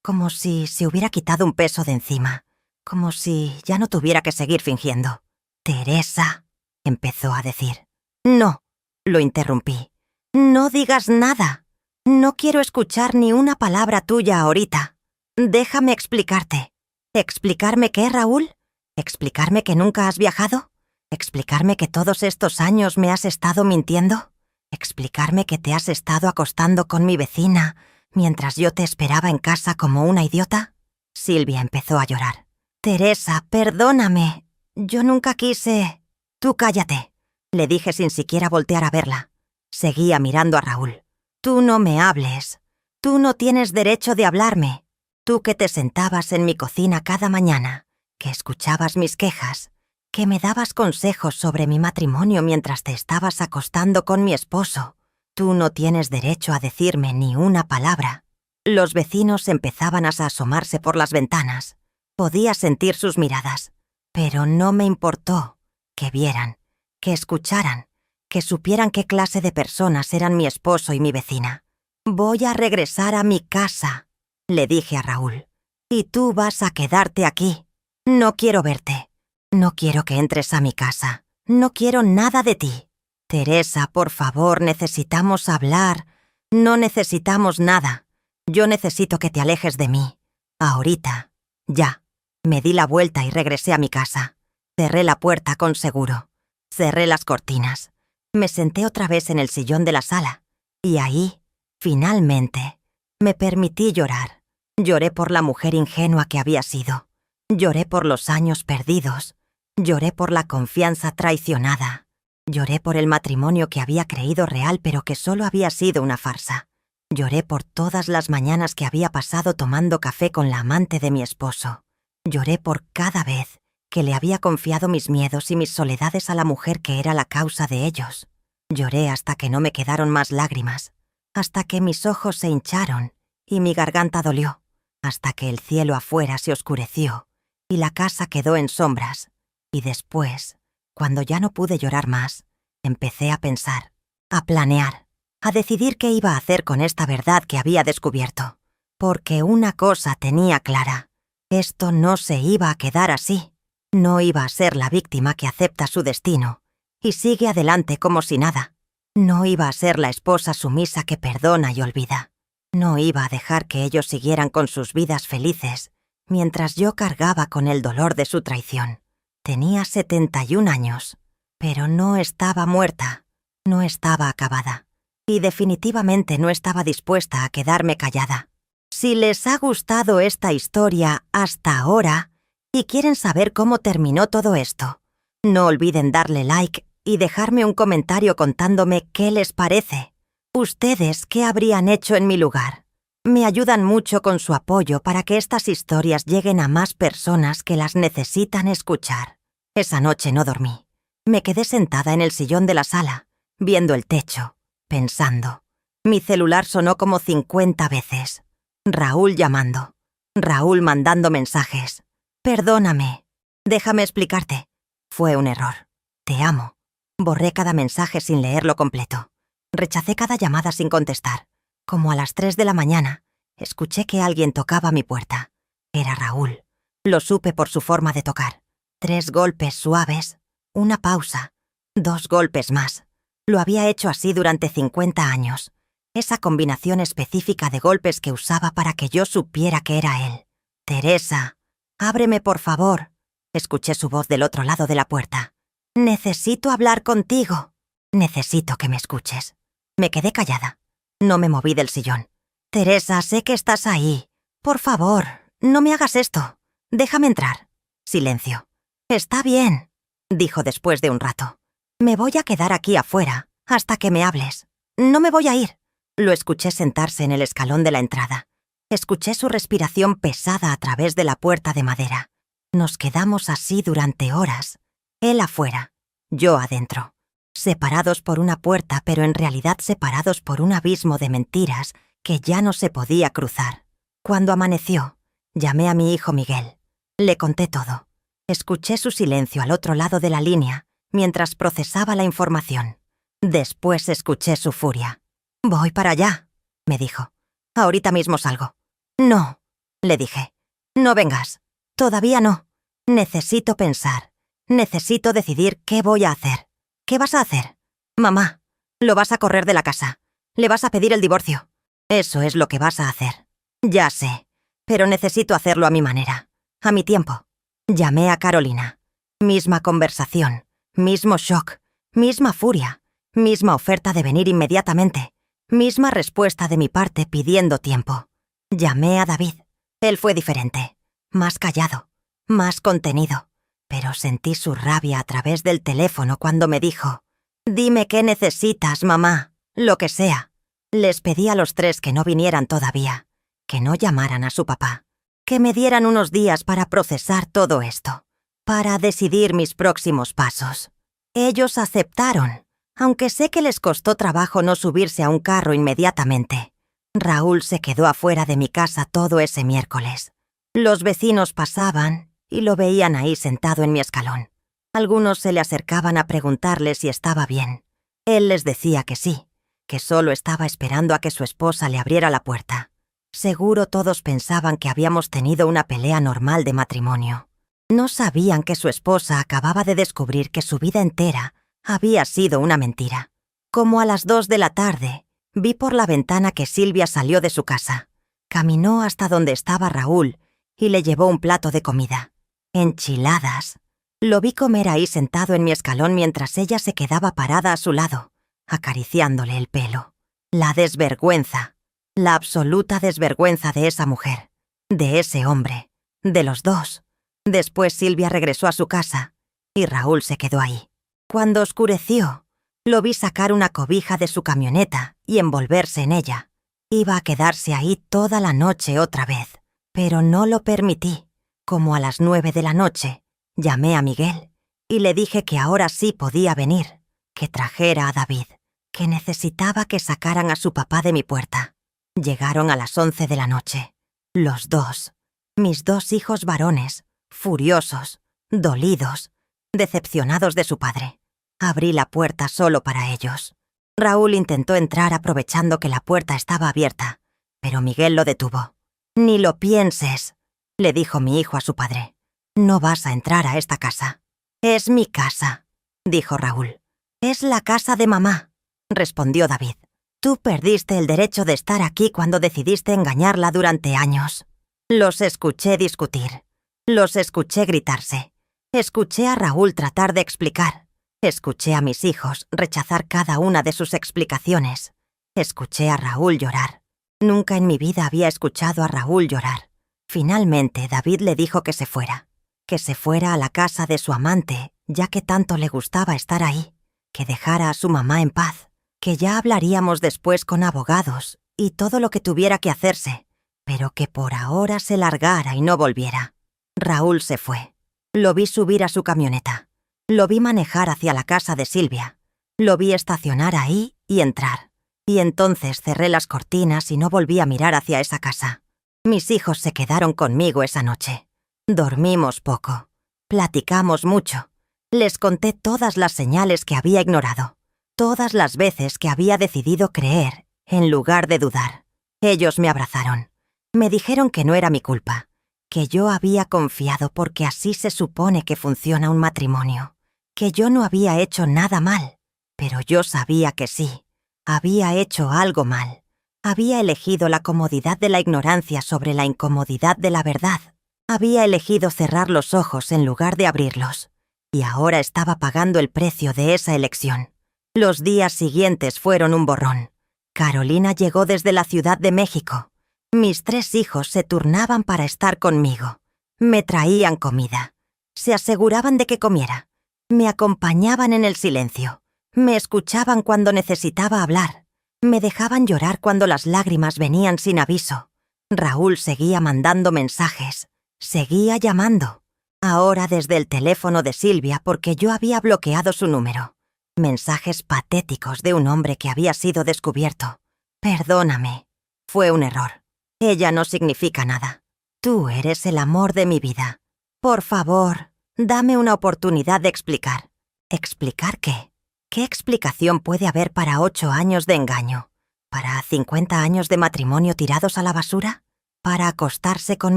como si se hubiera quitado un peso de encima, como si ya no tuviera que seguir fingiendo. «Teresa», empezó a decir. «No», lo interrumpí. «No digas nada. No quiero escuchar ni una palabra tuya ahorita. Déjame explicarte. ¿Explicarme qué, Raúl? ¿Explicarme que nunca has viajado? ¿Explicarme que todos estos años me has estado mintiendo? ¿Explicarme que te has estado acostando con mi vecina mientras yo te esperaba en casa como una idiota?» Silvia empezó a llorar. «Teresa, perdóname. Yo nunca quise...» «Tú cállate», le dije sin siquiera voltear a verla. Seguía mirando a Raúl. «Tú no me hables. Tú no tienes derecho de hablarme. Tú que te sentabas en mi cocina cada mañana, que escuchabas mis quejas, que me dabas consejos sobre mi matrimonio mientras te estabas acostando con mi esposo. Tú no tienes derecho a decirme ni una palabra». Los vecinos empezaban a asomarse por las ventanas. Podía sentir sus miradas, pero no me importó que vieran, que escucharan, que supieran qué clase de personas eran mi esposo y mi vecina. «Voy a regresar a mi casa», le dije a Raúl. «Y tú vas a quedarte aquí. No quiero verte. No quiero que entres a mi casa. No quiero nada de ti. Teresa, por favor, necesitamos hablar. No necesitamos nada. Yo necesito que te alejes de mí. Ahorita. Ya». Me di la vuelta y regresé a mi casa. Cerré la puerta con seguro. Cerré las cortinas. Me senté otra vez en el sillón de la sala. Y ahí, finalmente, me permití llorar. Lloré por la mujer ingenua que había sido. Lloré por los años perdidos. Lloré por la confianza traicionada. Lloré por el matrimonio que había creído real pero que solo había sido una farsa. Lloré por todas las mañanas que había pasado tomando café con la amante de mi esposo. Lloré por cada vez que le había confiado mis miedos y mis soledades a la mujer que era la causa de ellos. Lloré hasta que no me quedaron más lágrimas, hasta que mis ojos se hincharon y mi garganta dolió, hasta que el cielo afuera se oscureció y la casa quedó en sombras. Y después, cuando ya no pude llorar más, empecé a pensar, a planear, a decidir qué iba a hacer con esta verdad que había descubierto. Porque una cosa tenía clara: esto no se iba a quedar así. No iba a ser la víctima que acepta su destino y sigue adelante como si nada. No iba a ser la esposa sumisa que perdona y olvida. No iba a dejar que ellos siguieran con sus vidas felices mientras yo cargaba con el dolor de su traición. Tenía 71 años, pero no estaba muerta, no estaba acabada, y definitivamente no estaba dispuesta a quedarme callada. Si les ha gustado esta historia hasta ahora y quieren saber cómo terminó todo esto, no olviden darle like y dejarme un comentario contándome qué les parece. ¿Ustedes qué habrían hecho en mi lugar? Me ayudan mucho con su apoyo para que estas historias lleguen a más personas que las necesitan escuchar. Esa noche no dormí. Me quedé sentada en el sillón de la sala, viendo el techo, pensando. Mi celular sonó como 50 veces. Raúl llamando. Raúl mandando mensajes. Perdóname. Déjame explicarte. Fue un error. Te amo. Borré cada mensaje sin leerlo completo. Rechacé cada llamada sin contestar. Como a las 3 de la mañana, escuché que alguien tocaba mi puerta. Era Raúl. Lo supe por su forma de tocar. 3 golpes suaves, una pausa, 2 golpes más. Lo había hecho así durante 50 años. Esa combinación específica de golpes que usaba para que yo supiera que era él. «Teresa, ábreme por favor», escuché su voz del otro lado de la puerta. «Necesito hablar contigo». «Necesito que me escuches». Me quedé callada. No me moví del sillón. «Teresa, sé que estás ahí. Por favor, no me hagas esto. Déjame entrar». Silencio. «Está bien», dijo después de un rato. «Me voy a quedar aquí afuera hasta que me hables. No me voy a ir». Lo escuché sentarse en el escalón de la entrada. Escuché su respiración pesada a través de la puerta de madera. Nos quedamos así durante horas. Él afuera, yo adentro. Separados por una puerta, pero en realidad separados por un abismo de mentiras que ya no se podía cruzar. Cuando amaneció, llamé a mi hijo Miguel. Le conté todo. Escuché su silencio al otro lado de la línea mientras procesaba la información. Después escuché su furia. «Voy para allá», me dijo. «Ahorita mismo salgo». «No», le dije. «No vengas. Todavía no. Necesito pensar. Necesito decidir qué voy a hacer». «¿Qué vas a hacer?» «Mamá, lo vas a correr de la casa. Le vas a pedir el divorcio». «Eso es lo que vas a hacer». «Ya sé, pero necesito hacerlo a mi manera, a mi tiempo». Llamé a Carolina. Misma conversación, mismo shock, misma furia, misma oferta de venir inmediatamente. Misma respuesta de mi parte pidiendo tiempo. Llamé a David. Él fue diferente, más callado, más contenido, pero sentí su rabia a través del teléfono cuando me dijo: «Dime qué necesitas, mamá, lo que sea». Les pedí a los 3 que no vinieran todavía, que no llamaran a su papá, que me dieran unos días para procesar todo esto, para decidir mis próximos pasos. Ellos aceptaron. Aunque sé que les costó trabajo no subirse a un carro inmediatamente. Raúl se quedó afuera de mi casa todo ese miércoles. Los vecinos pasaban y lo veían ahí sentado en mi escalón. Algunos se le acercaban a preguntarle si estaba bien. Él les decía que sí, que solo estaba esperando a que su esposa le abriera la puerta. Seguro todos pensaban que habíamos tenido una pelea normal de matrimonio. No sabían que su esposa acababa de descubrir que su vida entera había sido una mentira. Como a las 2 de la tarde, vi por la ventana que Silvia salió de su casa. Caminó hasta donde estaba Raúl y le llevó un plato de comida. Enchiladas. Lo vi comer ahí sentado en mi escalón mientras ella se quedaba parada a su lado, acariciándole el pelo. La desvergüenza, la absoluta desvergüenza de esa mujer, de ese hombre, de los dos. Después Silvia regresó a su casa y Raúl se quedó ahí. Cuando oscureció, lo vi sacar una cobija de su camioneta y envolverse en ella. Iba a quedarse ahí toda la noche otra vez, pero no lo permití. Como a las 9 de la noche, llamé a Miguel y le dije que ahora sí podía venir, que trajera a David, que necesitaba que sacaran a su papá de mi puerta. Llegaron a las 11 de la noche. Los dos, mis 2 hijos varones, furiosos, dolidos, decepcionados de su padre. Abrí la puerta solo para ellos. Raúl intentó entrar aprovechando que la puerta estaba abierta, pero Miguel lo detuvo. «Ni lo pienses», le dijo mi hijo a su padre. «No vas a entrar a esta casa». «Es mi casa», dijo Raúl. «Es la casa de mamá», respondió David. «Tú perdiste el derecho de estar aquí cuando decidiste engañarla durante años». Los escuché discutir. Los escuché gritarse. Escuché a Raúl tratar de explicar. Escuché a mis hijos rechazar cada una de sus explicaciones. Escuché a Raúl llorar. Nunca en mi vida había escuchado a Raúl llorar. Finalmente, David le dijo que se fuera a la casa de su amante, ya que tanto le gustaba estar ahí, que dejara a su mamá en paz, que ya hablaríamos después con abogados y todo lo que tuviera que hacerse, pero que por ahora se largara y no volviera. Raúl se fue. Lo vi subir a su camioneta. Lo vi manejar hacia la casa de Silvia. Lo vi estacionar ahí y entrar. Y entonces cerré las cortinas y no volví a mirar hacia esa casa. Mis hijos se quedaron conmigo esa noche. Dormimos poco. Platicamos mucho. Les conté todas las señales que había ignorado. Todas las veces que había decidido creer en lugar de dudar. Ellos me abrazaron. Me dijeron que no era mi culpa, que yo había confiado porque así se supone que funciona un matrimonio, que yo no había hecho nada mal, pero yo sabía que sí. Había hecho algo mal. Había elegido la comodidad de la ignorancia sobre la incomodidad de la verdad. Había elegido cerrar los ojos en lugar de abrirlos. Y ahora estaba pagando el precio de esa elección. Los días siguientes fueron un borrón. Carolina llegó desde la Ciudad de México. Mis 3 hijos se turnaban para estar conmigo. Me traían comida. Se aseguraban de que comiera. Me acompañaban en el silencio. Me escuchaban cuando necesitaba hablar. Me dejaban llorar cuando las lágrimas venían sin aviso. Raúl seguía mandando mensajes. Seguía llamando. Ahora desde el teléfono de Silvia porque yo había bloqueado su número. Mensajes patéticos de un hombre que había sido descubierto. Perdóname. Fue un error. Ella no significa nada. Tú eres el amor de mi vida. Por favor, dame una oportunidad de explicar. ¿Explicar qué? ¿Qué explicación puede haber para 8 años de engaño? ¿Para 50 años de matrimonio tirados a la basura? ¿Para acostarse con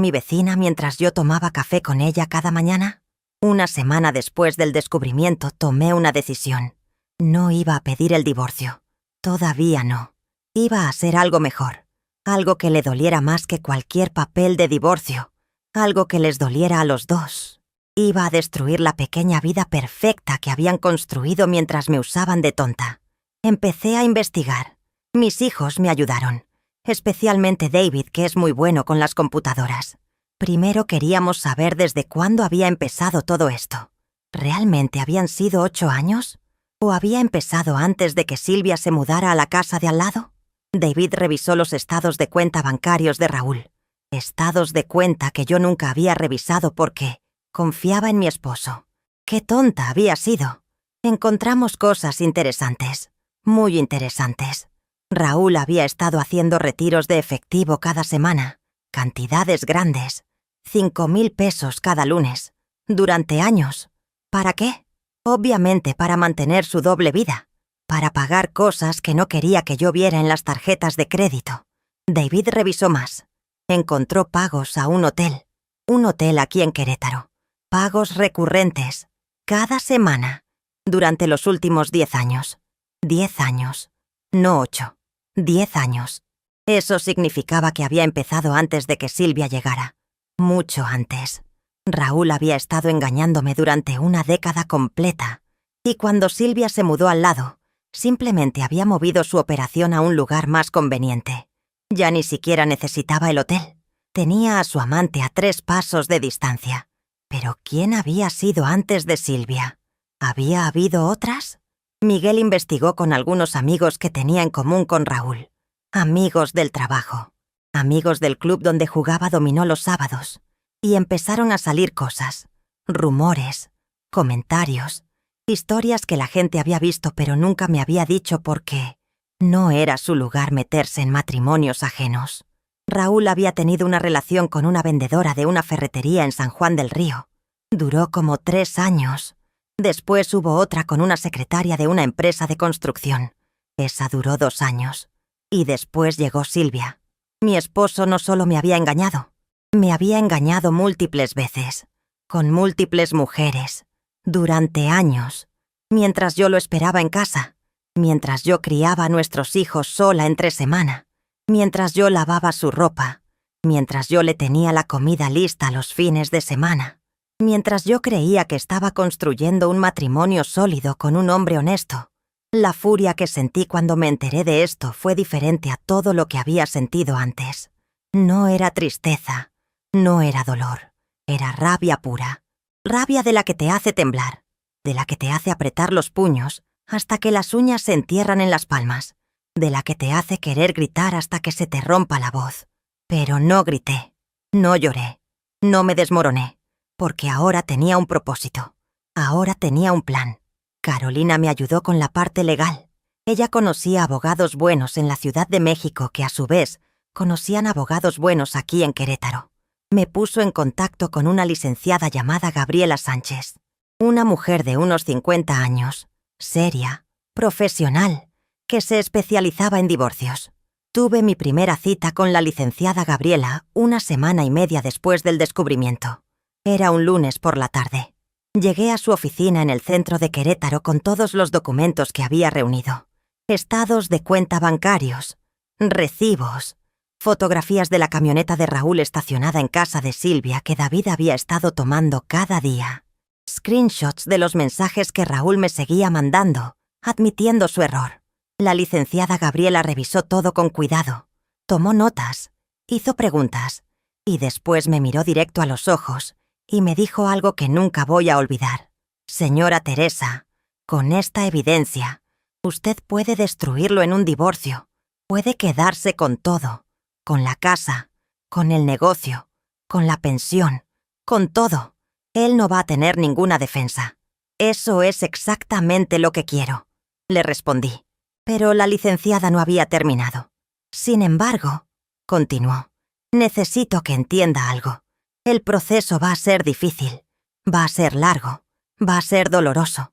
mi vecina mientras yo tomaba café con ella cada mañana? Una semana después del descubrimiento tomé una decisión. No iba a pedir el divorcio. Todavía no. Iba a hacer algo mejor. Algo que le doliera más que cualquier papel de divorcio. Algo que les doliera a los dos. Iba a destruir la pequeña vida perfecta que habían construido mientras me usaban de tonta. Empecé a investigar. Mis hijos me ayudaron. Especialmente David, que es muy bueno con las computadoras. Primero queríamos saber desde cuándo había empezado todo esto. ¿Realmente habían sido 8 años? ¿O había empezado antes de que Silvia se mudara a la casa de al lado? David revisó los estados de cuenta bancarios de Raúl. Estados de cuenta que yo nunca había revisado porque confiaba en mi esposo. ¡Qué tonta había sido! Encontramos cosas interesantes, muy interesantes. Raúl había estado haciendo retiros de efectivo cada semana, cantidades grandes, 5,000 pesos cada lunes, durante años. ¿Para qué? Obviamente para mantener su doble vida, para pagar cosas que no quería que yo viera en las tarjetas de crédito. David revisó más. Encontró pagos a un hotel aquí en Querétaro. Pagos recurrentes, cada semana, durante los últimos 10 años. 10 años, no 8, 10 años. Eso significaba que había empezado antes de que Silvia llegara. Mucho antes. Raúl había estado engañándome durante una década completa, y cuando Silvia se mudó al lado, simplemente había movido su operación a un lugar más conveniente. Ya ni siquiera necesitaba el hotel. Tenía a su amante a 3 pasos de distancia. ¿Pero quién había sido antes de Silvia? ¿Había habido otras? Miguel investigó con algunos amigos que tenía en común con Raúl. amigos del trabajo, amigos del club donde jugaba dominó los sábados, y empezaron a salir cosas, rumores, comentarios, historias que la gente había visto pero nunca me había dicho porque no era su lugar meterse en matrimonios ajenos. Raúl había tenido una relación con una vendedora de una ferretería en San Juan del Río. Duró como 3 años. Después hubo otra con una secretaria de una empresa de construcción. Esa duró 2 años. Y después llegó Silvia. Mi esposo no solo me había engañado, me había engañado múltiples veces, con múltiples mujeres, durante años, mientras yo lo esperaba en casa, mientras yo criaba a nuestros hijos sola entre semana, mientras yo lavaba su ropa, mientras yo le tenía la comida lista los fines de semana, mientras yo creía que estaba construyendo un matrimonio sólido con un hombre honesto. La furia que sentí cuando me enteré de esto fue diferente a todo lo que había sentido antes. No era tristeza, no era dolor, era rabia pura. Rabia de la que te hace temblar, de la que te hace apretar los puños hasta que las uñas se entierran en las palmas, de la que te hace querer gritar hasta que se te rompa la voz. Pero no grité, no lloré, no me desmoroné, porque ahora tenía un propósito, ahora tenía un plan. Carolina me ayudó con la parte legal. Ella conocía abogados buenos en la Ciudad de México que a su vez conocían abogados buenos aquí en Querétaro. Me puso en contacto con una licenciada llamada Gabriela Sánchez, una mujer de unos 50 años, seria, profesional, que se especializaba en divorcios. Tuve mi primera cita con la licenciada Gabriela 1 semana y media después del descubrimiento. Era un lunes por la tarde. Llegué a su oficina en el centro de Querétaro con todos los documentos que había reunido. Estados de cuenta bancarios, recibos, fotografías de la camioneta de Raúl estacionada en casa de Silvia que David había estado tomando cada día, screenshots de los mensajes que Raúl me seguía mandando, admitiendo su error. La licenciada Gabriela revisó todo con cuidado, tomó notas, hizo preguntas, y después me miró directo a los ojos y me dijo algo que nunca voy a olvidar. Señora Teresa, con esta evidencia, usted puede destruirlo en un divorcio, puede quedarse con todo, con la casa, con el negocio, con la pensión, con todo. Él no va a tener ninguna defensa. Eso es exactamente lo que quiero, le respondí. Pero la licenciada no había terminado. Sin embargo, continuó, necesito que entienda algo. El proceso va a ser difícil, va a ser largo, va a ser doloroso,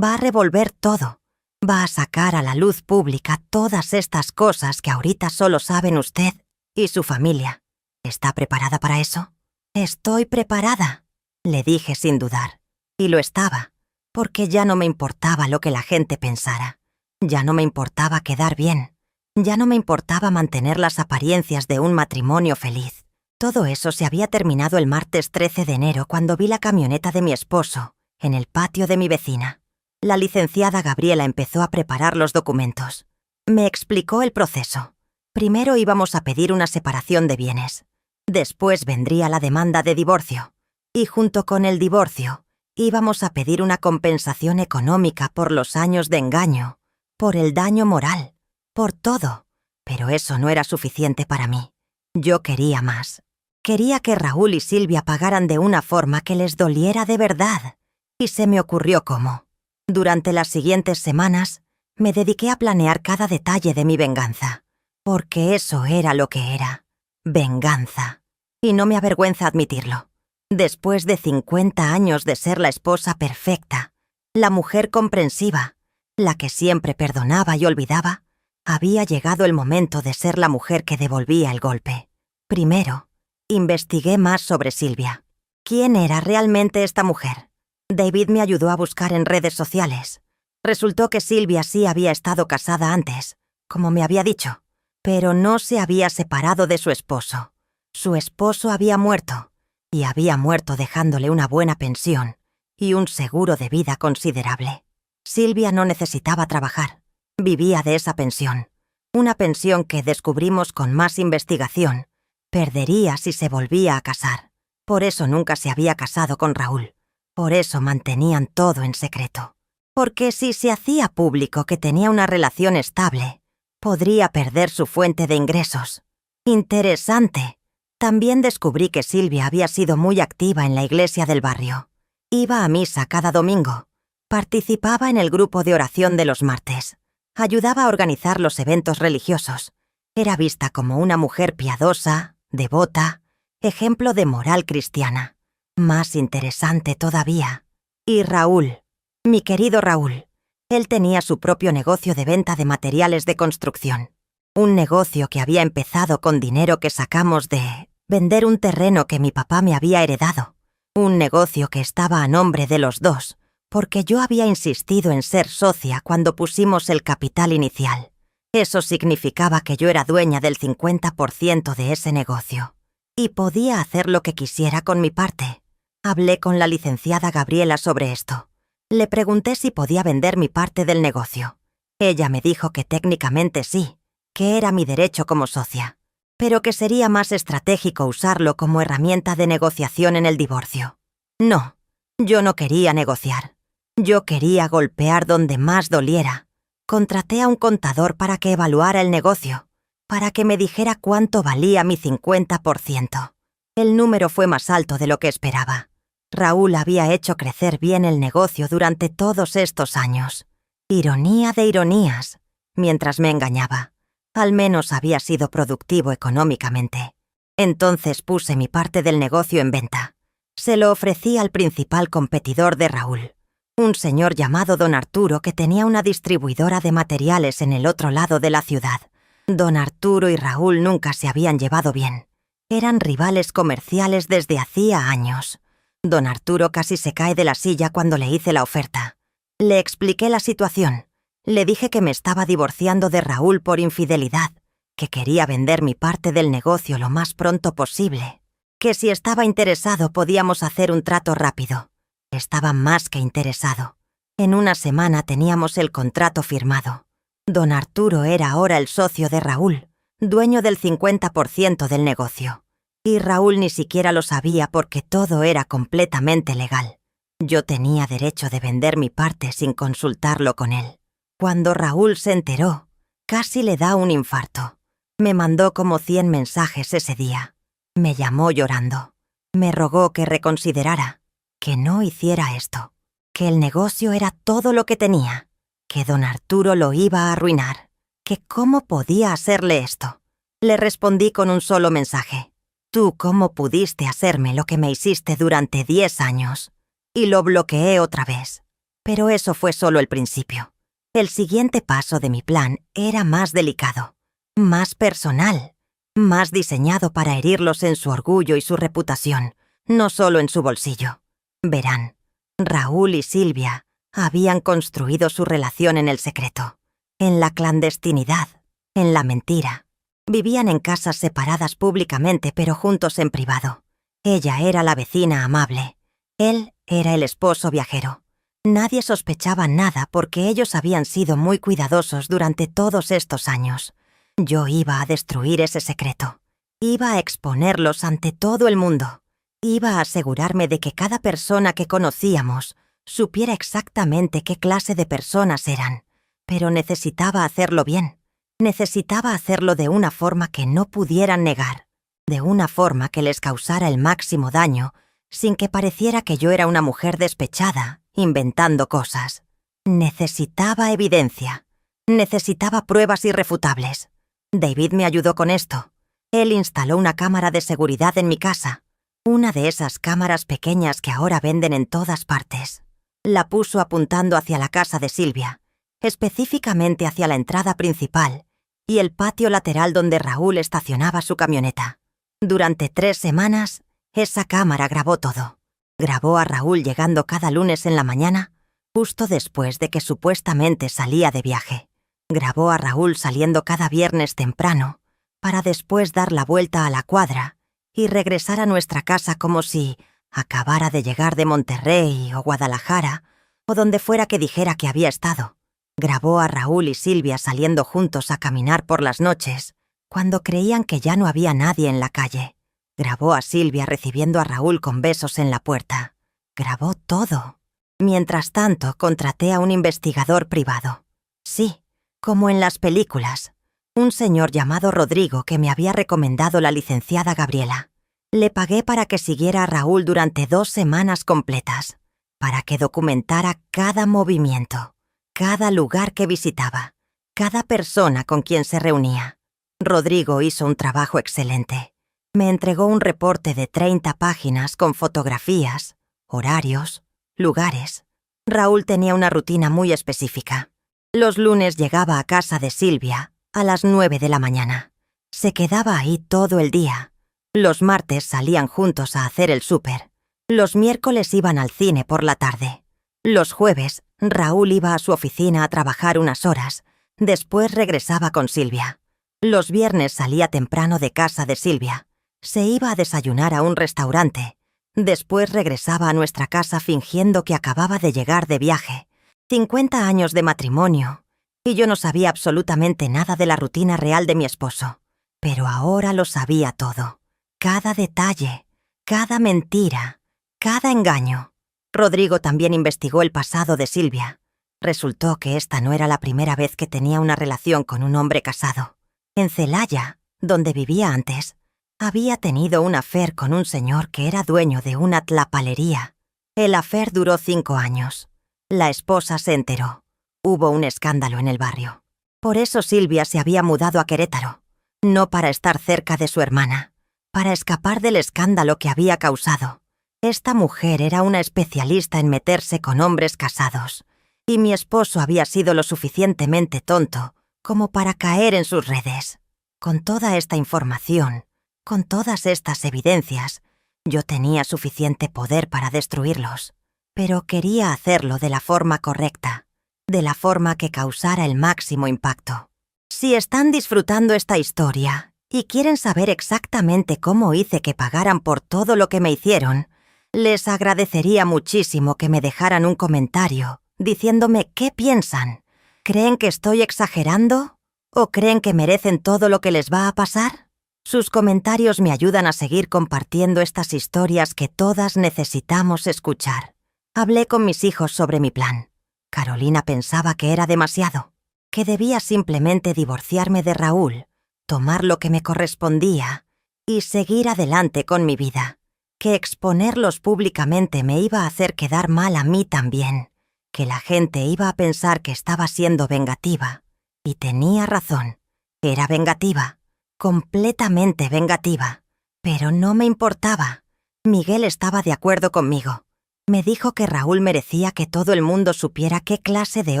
va a revolver todo, va a sacar a la luz pública todas estas cosas que ahorita solo saben usted y su familia. ¿Está preparada para eso? Estoy preparada, le dije sin dudar. Y lo estaba, porque ya no me importaba lo que la gente pensara. Ya no me importaba quedar bien. Ya no me importaba mantener las apariencias de un matrimonio feliz. Todo eso se había terminado el martes 13 de enero cuando vi la camioneta de mi esposo en el patio de mi vecina. La licenciada Gabriela empezó a preparar los documentos. Me explicó el proceso. Primero íbamos a pedir una separación de bienes. Después vendría la demanda de divorcio. Y junto con el divorcio, íbamos a pedir una compensación económica por los años de engaño, por el daño moral, por todo. Pero eso no era suficiente para mí. Yo quería más. Quería que Raúl y Silvia pagaran de una forma que les doliera de verdad. Y se me ocurrió cómo. Durante las siguientes semanas, me dediqué a planear cada detalle de mi venganza. Porque eso era lo que era. Venganza. Y no me avergüenza admitirlo. Después de 50 años de ser la esposa perfecta, la mujer comprensiva, la que siempre perdonaba y olvidaba, había llegado el momento de ser la mujer que devolvía el golpe. Primero, investigué más sobre Silvia. ¿Quién era realmente esta mujer? David me ayudó a buscar en redes sociales. Resultó que Silvia sí había estado casada antes, como me había dicho, pero no se había separado de su esposo. Su esposo había muerto, y había muerto dejándole una buena pensión y un seguro de vida considerable. Silvia no necesitaba trabajar, vivía de esa pensión, una pensión que descubrimos con más investigación perdería si se volvía a casar. Por eso nunca se había casado con Raúl, por eso mantenían todo en secreto. Porque si se hacía público que tenía una relación estable, Podría perder su fuente de ingresos. Interesante. También descubrí que Silvia había sido muy activa en la iglesia del barrio. Iba a misa cada domingo. Participaba en el grupo de oración de los martes. Ayudaba a organizar los eventos religiosos. Era vista como una mujer piadosa, devota, ejemplo de moral cristiana. Más interesante todavía. Y Raúl, mi querido Raúl. Él tenía su propio negocio de venta de materiales de construcción. Un negocio que había empezado con dinero que sacamos de vender un terreno que mi papá me había heredado. Un negocio que estaba a nombre de los dos, porque yo había insistido en ser socia cuando pusimos el capital inicial. Eso significaba que yo era dueña del 50% de ese negocio. Y podía hacer lo que quisiera con mi parte. Hablé con la licenciada Gabriela sobre esto. Le pregunté si podía vender mi parte del negocio. Ella me dijo que técnicamente sí, que era mi derecho como socia, pero que sería más estratégico usarlo como herramienta de negociación en el divorcio. No, yo no quería negociar. Yo quería golpear donde más doliera. Contraté a un contador para que evaluara el negocio, para que me dijera cuánto valía mi 50%. El número fue más alto de lo que esperaba. Raúl había hecho crecer bien el negocio durante todos estos años. Ironía de ironías, mientras me engañaba. Al menos había sido productivo económicamente. Entonces puse mi parte del negocio en venta. Se lo ofrecí al principal competidor de Raúl, un señor llamado Don Arturo que tenía una distribuidora de materiales en el otro lado de la ciudad. Don Arturo y Raúl nunca se habían llevado bien. Eran rivales comerciales desde hacía años. Don Arturo casi se cae de la silla cuando le hice la oferta. Le expliqué la situación. Le dije que me estaba divorciando de Raúl por infidelidad, que quería vender mi parte del negocio lo más pronto posible, que si estaba interesado podíamos hacer un trato rápido. Estaba más que interesado. En una semana teníamos el contrato firmado. Don Arturo era ahora el socio de Raúl, dueño del 50% del negocio. Y Raúl ni siquiera lo sabía porque todo era completamente legal. Yo tenía derecho de vender mi parte sin consultarlo con él. Cuando Raúl se enteró, casi le da un infarto. Me mandó como 100 mensajes ese día. Me llamó llorando. Me rogó que reconsiderara, que no hiciera esto, que el negocio era todo lo que tenía, que don Arturo lo iba a arruinar, que cómo podía hacerle esto. Le respondí con un solo mensaje. ¿Tú cómo pudiste hacerme lo que me hiciste durante 10 años? Y lo bloqueé otra vez. Pero eso fue solo el principio. El siguiente paso de mi plan era más delicado, más personal, más diseñado para herirlos en su orgullo y su reputación, no solo en su bolsillo. Verán, Raúl y Silvia habían construido su relación en el secreto, en la clandestinidad, en la mentira. Vivían en casas separadas públicamente pero juntos en privado. Ella era la vecina amable. Él era el esposo viajero. Nadie sospechaba nada porque ellos habían sido muy cuidadosos durante todos estos años. Yo iba a destruir ese secreto. Iba a exponerlos ante todo el mundo. Iba a asegurarme de que cada persona que conocíamos supiera exactamente qué clase de personas eran. Pero necesitaba hacerlo bien. Necesitaba hacerlo de una forma que no pudieran negar, de una forma que les causara el máximo daño, sin que pareciera que yo era una mujer despechada, inventando cosas. Necesitaba evidencia. Necesitaba pruebas irrefutables. David me ayudó con esto. Él instaló una cámara de seguridad en mi casa, una de esas cámaras pequeñas que ahora venden en todas partes. La puso apuntando hacia la casa de Silvia, específicamente hacia la entrada principal, y el patio lateral donde Raúl estacionaba su camioneta. Durante 3 semanas, esa cámara grabó todo. Grabó a Raúl llegando cada lunes en la mañana, justo después de que supuestamente salía de viaje. Grabó a Raúl saliendo cada viernes temprano, para después dar la vuelta a la cuadra y regresar a nuestra casa como si acabara de llegar de Monterrey o Guadalajara, o donde fuera que dijera que había estado. Grabó a Raúl y Silvia saliendo juntos a caminar por las noches, cuando creían que ya no había nadie en la calle. Grabó a Silvia recibiendo a Raúl con besos en la puerta. Grabó todo. Mientras tanto, contraté a un investigador privado. Sí, como en las películas. Un señor llamado Rodrigo que me había recomendado la licenciada Gabriela. Le pagué para que siguiera a Raúl durante 2 semanas completas, para que documentara cada movimiento, cada lugar que visitaba, cada persona con quien se reunía. Rodrigo hizo un trabajo excelente. Me entregó un reporte de 30 páginas con fotografías, horarios, lugares. Raúl tenía una rutina muy específica. Los lunes llegaba a casa de Silvia a las 9 de la mañana. Se quedaba ahí todo el día. Los martes salían juntos a hacer el súper. Los miércoles iban al cine por la tarde. Los jueves, Raúl iba a su oficina a trabajar unas horas. Después regresaba con Silvia. Los viernes salía temprano de casa de Silvia. Se iba a desayunar a un restaurante. Después regresaba a nuestra casa fingiendo que acababa de llegar de viaje. 50 años de matrimonio. Y yo no sabía absolutamente nada de la rutina real de mi esposo. Pero ahora lo sabía todo. Cada detalle, cada mentira, cada engaño. Rodrigo también investigó el pasado de Silvia. Resultó que esta no era la primera vez que tenía una relación con un hombre casado. En Celaya, donde vivía antes, había tenido un affair con un señor que era dueño de una tlapalería. El affair duró 5 años. La esposa se enteró. Hubo un escándalo en el barrio. Por eso Silvia se había mudado a Querétaro. No para estar cerca de su hermana, para escapar del escándalo que había causado. Esta mujer era una especialista en meterse con hombres casados, y mi esposo había sido lo suficientemente tonto como para caer en sus redes. Con toda esta información, con todas estas evidencias, yo tenía suficiente poder para destruirlos, pero quería hacerlo de la forma correcta, de la forma que causara el máximo impacto. Si están disfrutando esta historia y quieren saber exactamente cómo hice que pagaran por todo lo que me hicieron, les agradecería muchísimo que me dejaran un comentario diciéndome qué piensan. ¿Creen que estoy exagerando? ¿O creen que merecen todo lo que les va a pasar? Sus comentarios me ayudan a seguir compartiendo estas historias que todas necesitamos escuchar. Hablé con mis hijos sobre mi plan. Carolina pensaba que era demasiado, que debía simplemente divorciarme de Raúl, tomar lo que me correspondía y seguir adelante con mi vida, que exponerlos públicamente me iba a hacer quedar mal a mí también, que la gente iba a pensar que estaba siendo vengativa. Y tenía razón, era vengativa, completamente vengativa. Pero no me importaba. Miguel estaba de acuerdo conmigo. Me dijo que Raúl merecía que todo el mundo supiera qué clase de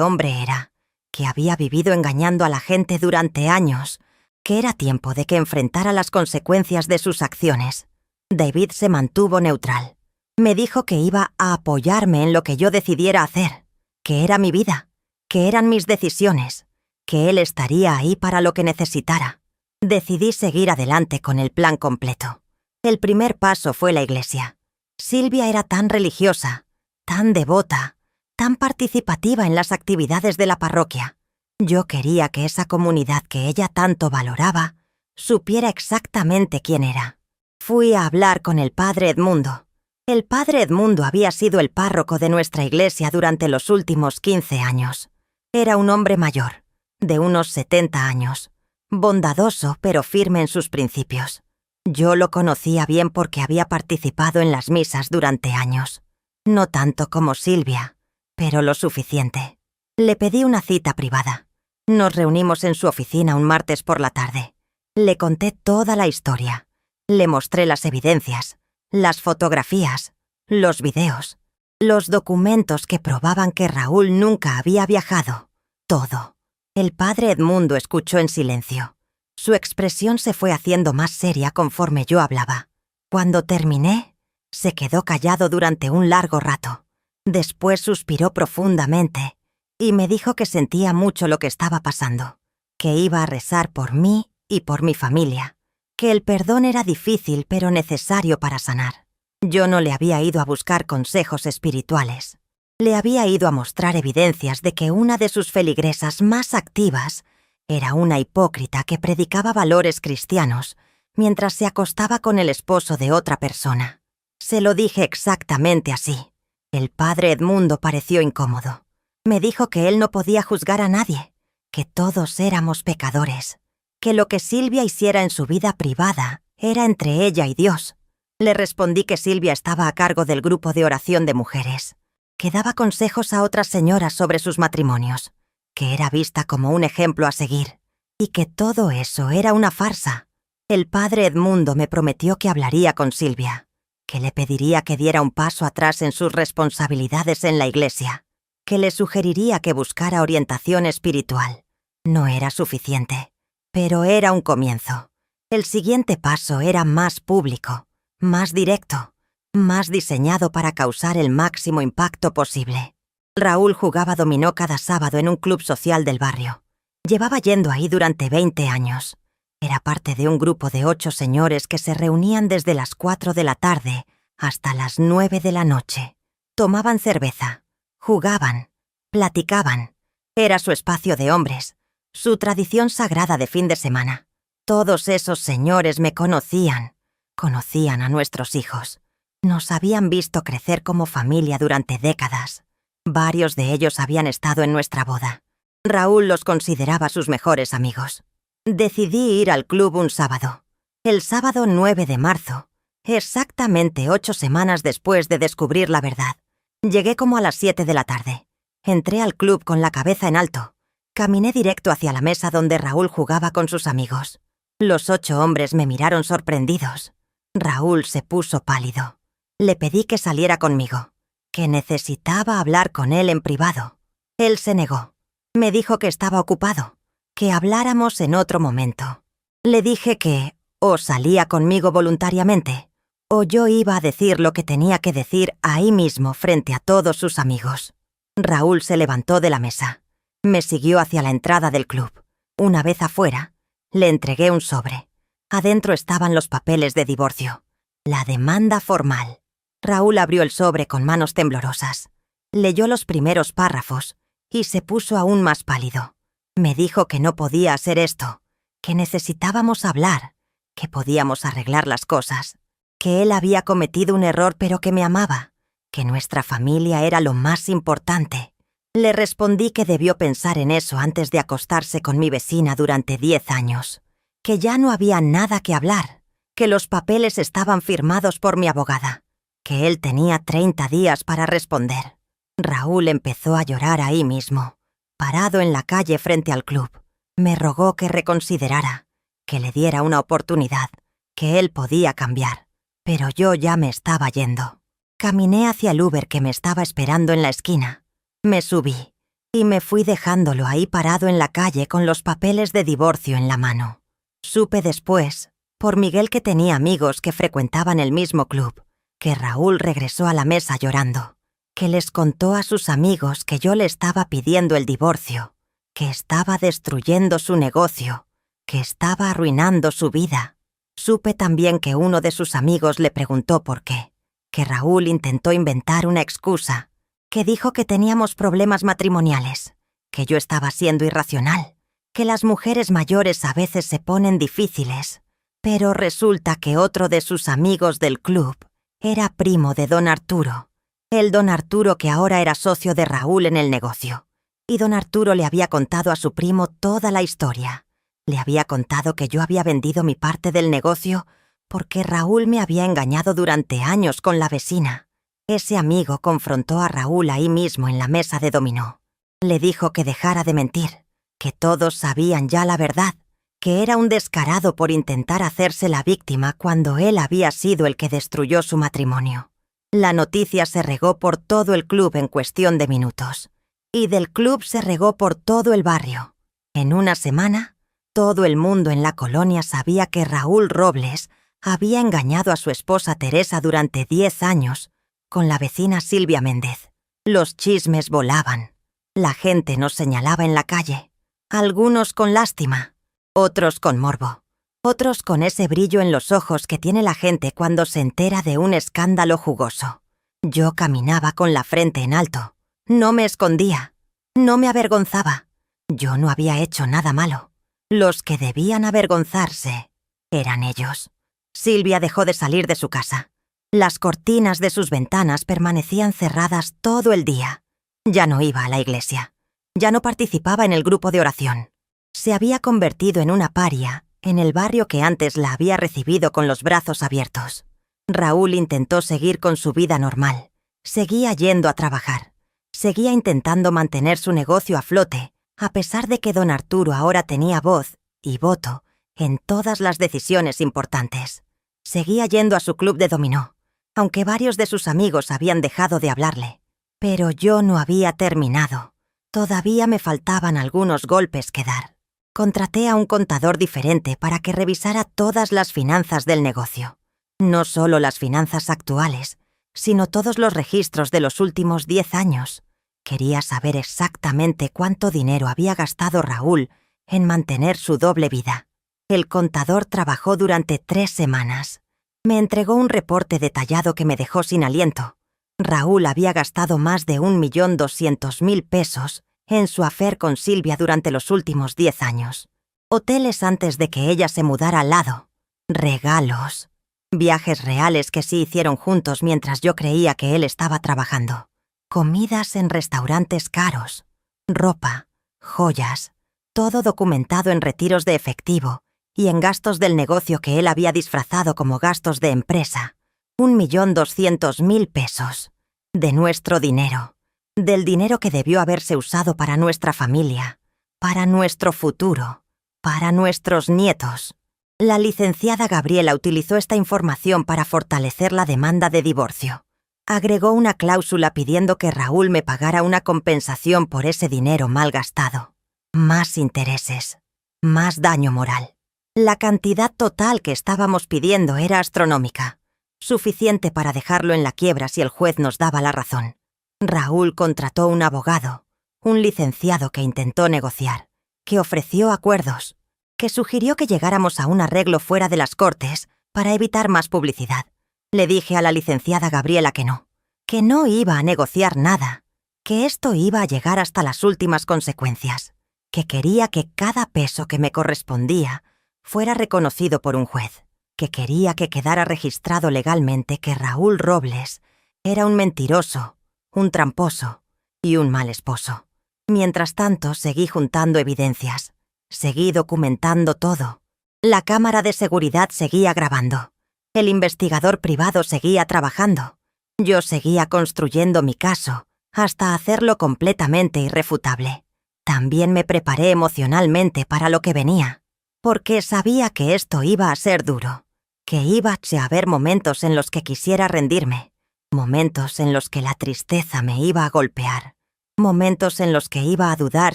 hombre era, que había vivido engañando a la gente durante años, que era tiempo de que enfrentara las consecuencias de sus acciones. David se mantuvo neutral. Me dijo que iba a apoyarme en lo que yo decidiera hacer, que era mi vida, que eran mis decisiones, que él estaría ahí para lo que necesitara. Decidí seguir adelante con el plan completo. El primer paso fue la iglesia. Silvia era tan religiosa, tan devota, tan participativa en las actividades de la parroquia. Yo quería que esa comunidad que ella tanto valoraba supiera exactamente quién era. Fui a hablar con el padre Edmundo. El padre Edmundo había sido el párroco de nuestra iglesia durante los últimos 15 años. Era un hombre mayor, de unos 70 años, bondadoso pero firme en sus principios. Yo lo conocía bien porque había participado en las misas durante años. No tanto como Silvia, pero lo suficiente. Le pedí una cita privada. Nos reunimos en su oficina un martes por la tarde. Le conté toda la historia. Le mostré las evidencias, las fotografías, los videos, los documentos que probaban que Raúl nunca había viajado. Todo. El padre Edmundo escuchó en silencio. Su expresión se fue haciendo más seria conforme yo hablaba. Cuando terminé, se quedó callado durante un largo rato. Después suspiró profundamente y me dijo que sentía mucho lo que estaba pasando, que iba a rezar por mí y por mi familia, que el perdón era difícil pero necesario para sanar. Yo no le había ido a buscar consejos espirituales. Le había ido a mostrar evidencias de que una de sus feligresas más activas era una hipócrita que predicaba valores cristianos mientras se acostaba con el esposo de otra persona. Se lo dije exactamente así. El padre Edmundo pareció incómodo. Me dijo que él no podía juzgar a nadie, que todos éramos pecadores, que lo que Silvia hiciera en su vida privada era entre ella y Dios. Le respondí que Silvia estaba a cargo del grupo de oración de mujeres, que daba consejos a otras señoras sobre sus matrimonios, que era vista como un ejemplo a seguir, y que todo eso era una farsa. El padre Edmundo me prometió que hablaría con Silvia, que le pediría que diera un paso atrás en sus responsabilidades en la iglesia, que le sugeriría que buscara orientación espiritual. No era suficiente, pero era un comienzo. El siguiente paso era más público, más directo, más diseñado para causar el máximo impacto posible. Raúl jugaba dominó cada sábado en un club social del barrio. Llevaba yendo ahí durante 20 años. Era parte de un grupo de 8 señores que se reunían desde las 4 de la tarde hasta las 9 de la noche. Tomaban cerveza, jugaban, platicaban. Era su espacio de hombres, su tradición sagrada de fin de semana. Todos esos señores me conocían a nuestros hijos. Nos habían visto crecer como familia durante décadas. Varios de ellos habían estado en nuestra boda. Raúl los consideraba sus mejores amigos. Decidí ir al club un sábado, el sábado 9 de marzo, exactamente 8 semanas después de descubrir la verdad. Llegué como a las 7 de la tarde. Entré al club con la cabeza en alto. Caminé directo hacia la mesa donde Raúl jugaba con sus amigos. Los 8 hombres me miraron sorprendidos. Raúl se puso pálido. Le pedí que saliera conmigo, que necesitaba hablar con él en privado. Él se negó. Me dijo que estaba ocupado, que habláramos en otro momento. Le dije que o salía conmigo voluntariamente, o yo iba a decir lo que tenía que decir ahí mismo frente a todos sus amigos. Raúl se levantó de la mesa. Me siguió hacia la entrada del club. Una vez afuera, le entregué un sobre. Adentro estaban los papeles de divorcio, la demanda formal. Raúl abrió el sobre con manos temblorosas. Leyó los primeros párrafos y se puso aún más pálido. Me dijo que no podía hacer esto, que necesitábamos hablar, que podíamos arreglar las cosas, que él había cometido un error pero que me amaba, que nuestra familia era lo más importante. Le respondí que debió pensar en eso antes de acostarse con mi vecina durante 10 años, que ya no había nada que hablar, que los papeles estaban firmados por mi abogada, que él tenía 30 días para responder. Raúl empezó a llorar ahí mismo, parado en la calle frente al club. Me rogó que reconsiderara, que le diera una oportunidad, que él podía cambiar. Pero yo ya me estaba yendo. Caminé hacia el Uber que me estaba esperando en la esquina. Me subí y me fui dejándolo ahí parado en la calle con los papeles de divorcio en la mano. Supe después, por Miguel que tenía amigos que frecuentaban el mismo club, que Raúl regresó a la mesa llorando, que les contó a sus amigos que yo le estaba pidiendo el divorcio, que estaba destruyendo su negocio, que estaba arruinando su vida. Supe también que uno de sus amigos le preguntó por qué, que Raúl intentó inventar una excusa, que dijo que teníamos problemas matrimoniales, que yo estaba siendo irracional, que las mujeres mayores a veces se ponen difíciles, pero resulta que otro de sus amigos del club era primo de don Arturo, el don Arturo que ahora era socio de Raúl en el negocio. Y don Arturo le había contado a su primo toda la historia. Le había contado que yo había vendido mi parte del negocio porque Raúl me había engañado durante años con la vecina. Ese amigo confrontó a Raúl ahí mismo en la mesa de dominó. Le dijo que dejara de mentir, que todos sabían ya la verdad, que era un descarado por intentar hacerse la víctima cuando él había sido el que destruyó su matrimonio. La noticia se regó por todo el club en cuestión de minutos, y del club se regó por todo el barrio. En una semana, todo el mundo en la colonia sabía que Raúl Robles había engañado a su esposa Teresa durante 10 años con la vecina Silvia Méndez. Los chismes volaban. La gente nos señalaba en la calle, algunos con lástima, otros con morbo, otros con ese brillo en los ojos que tiene la gente cuando se entera de un escándalo jugoso. Yo caminaba con la frente en alto. No me escondía, no me avergonzaba. Yo no había hecho nada malo. Los que debían avergonzarse eran ellos. Silvia dejó de salir de su casa. Las cortinas de sus ventanas permanecían cerradas todo el día. Ya no iba a la iglesia. Ya no participaba en el grupo de oración. Se había convertido en una paria en el barrio que antes la había recibido con los brazos abiertos. Raúl intentó seguir con su vida normal. Seguía yendo a trabajar. Seguía intentando mantener su negocio a flote, a pesar de que don Arturo ahora tenía voz y voto en todas las decisiones importantes. Seguía yendo a su club de dominó, aunque varios de sus amigos habían dejado de hablarle. Pero yo no había terminado. Todavía me faltaban algunos golpes que dar. Contraté a un contador diferente para que revisara todas las finanzas del negocio. No solo las finanzas actuales, sino todos los registros de los últimos 10 años. Quería saber exactamente cuánto dinero había gastado Raúl en mantener su doble vida. El contador trabajó durante 3 semanas. Me entregó un reporte detallado que me dejó sin aliento. Raúl había gastado más de 1.200.000 pesos en su affair con Silvia durante los últimos 10 años. Hoteles antes de que ella se mudara al lado. Regalos. Viajes reales que sí hicieron juntos mientras yo creía que él estaba trabajando. Comidas en restaurantes caros. Ropa. Joyas. Todo documentado en retiros de efectivo y en gastos del negocio que él había disfrazado como gastos de empresa. 1.200.000 pesos. De nuestro dinero. Del dinero que debió haberse usado para nuestra familia, para nuestro futuro, para nuestros nietos. La licenciada Gabriela utilizó esta información para fortalecer la demanda de divorcio. Agregó una cláusula pidiendo que Raúl me pagara una compensación por ese dinero mal gastado. Más intereses, más daño moral. La cantidad total que estábamos pidiendo era astronómica, suficiente para dejarlo en la quiebra si el juez nos daba la razón. Raúl contrató un abogado, un licenciado que intentó negociar, que ofreció acuerdos, que sugirió que llegáramos a un arreglo fuera de las cortes para evitar más publicidad. Le dije a la licenciada Gabriela que no iba a negociar nada, que esto iba a llegar hasta las últimas consecuencias, que quería que cada peso que me correspondía fuera reconocido por un juez, que quería que quedara registrado legalmente que Raúl Robles era un mentiroso, un tramposo y un mal esposo. Mientras tanto, seguí juntando evidencias. Seguí documentando todo. La cámara de seguridad seguía grabando. El investigador privado seguía trabajando. Yo seguía construyendo mi caso hasta hacerlo completamente irrefutable. También me preparé emocionalmente para lo que venía, porque sabía que esto iba a ser duro, que iba a haber momentos en los que quisiera rendirme. Momentos en los que la tristeza me iba a golpear. Momentos en los que iba a dudar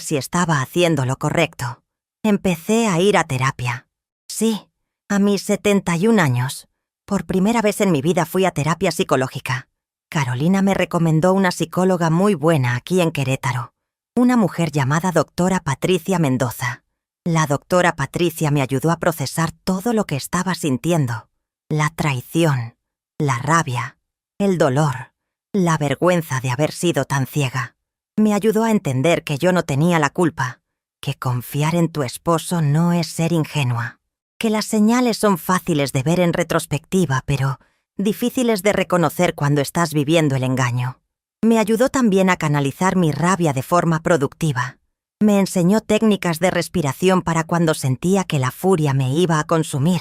si estaba haciendo lo correcto. Empecé a ir a terapia. Sí, a mis 71 años. Por primera vez en mi vida fui a terapia psicológica. Carolina me recomendó una psicóloga muy buena aquí en Querétaro. Una mujer llamada doctora Patricia Mendoza. La doctora Patricia me ayudó a procesar todo lo que estaba sintiendo. La traición, la rabia, el dolor, la vergüenza de haber sido tan ciega. Me ayudó a entender que yo no tenía la culpa, que confiar en tu esposo no es ser ingenua, que las señales son fáciles de ver en retrospectiva, pero difíciles de reconocer cuando estás viviendo el engaño. Me ayudó también a canalizar mi rabia de forma productiva. Me enseñó técnicas de respiración para cuando sentía que la furia me iba a consumir.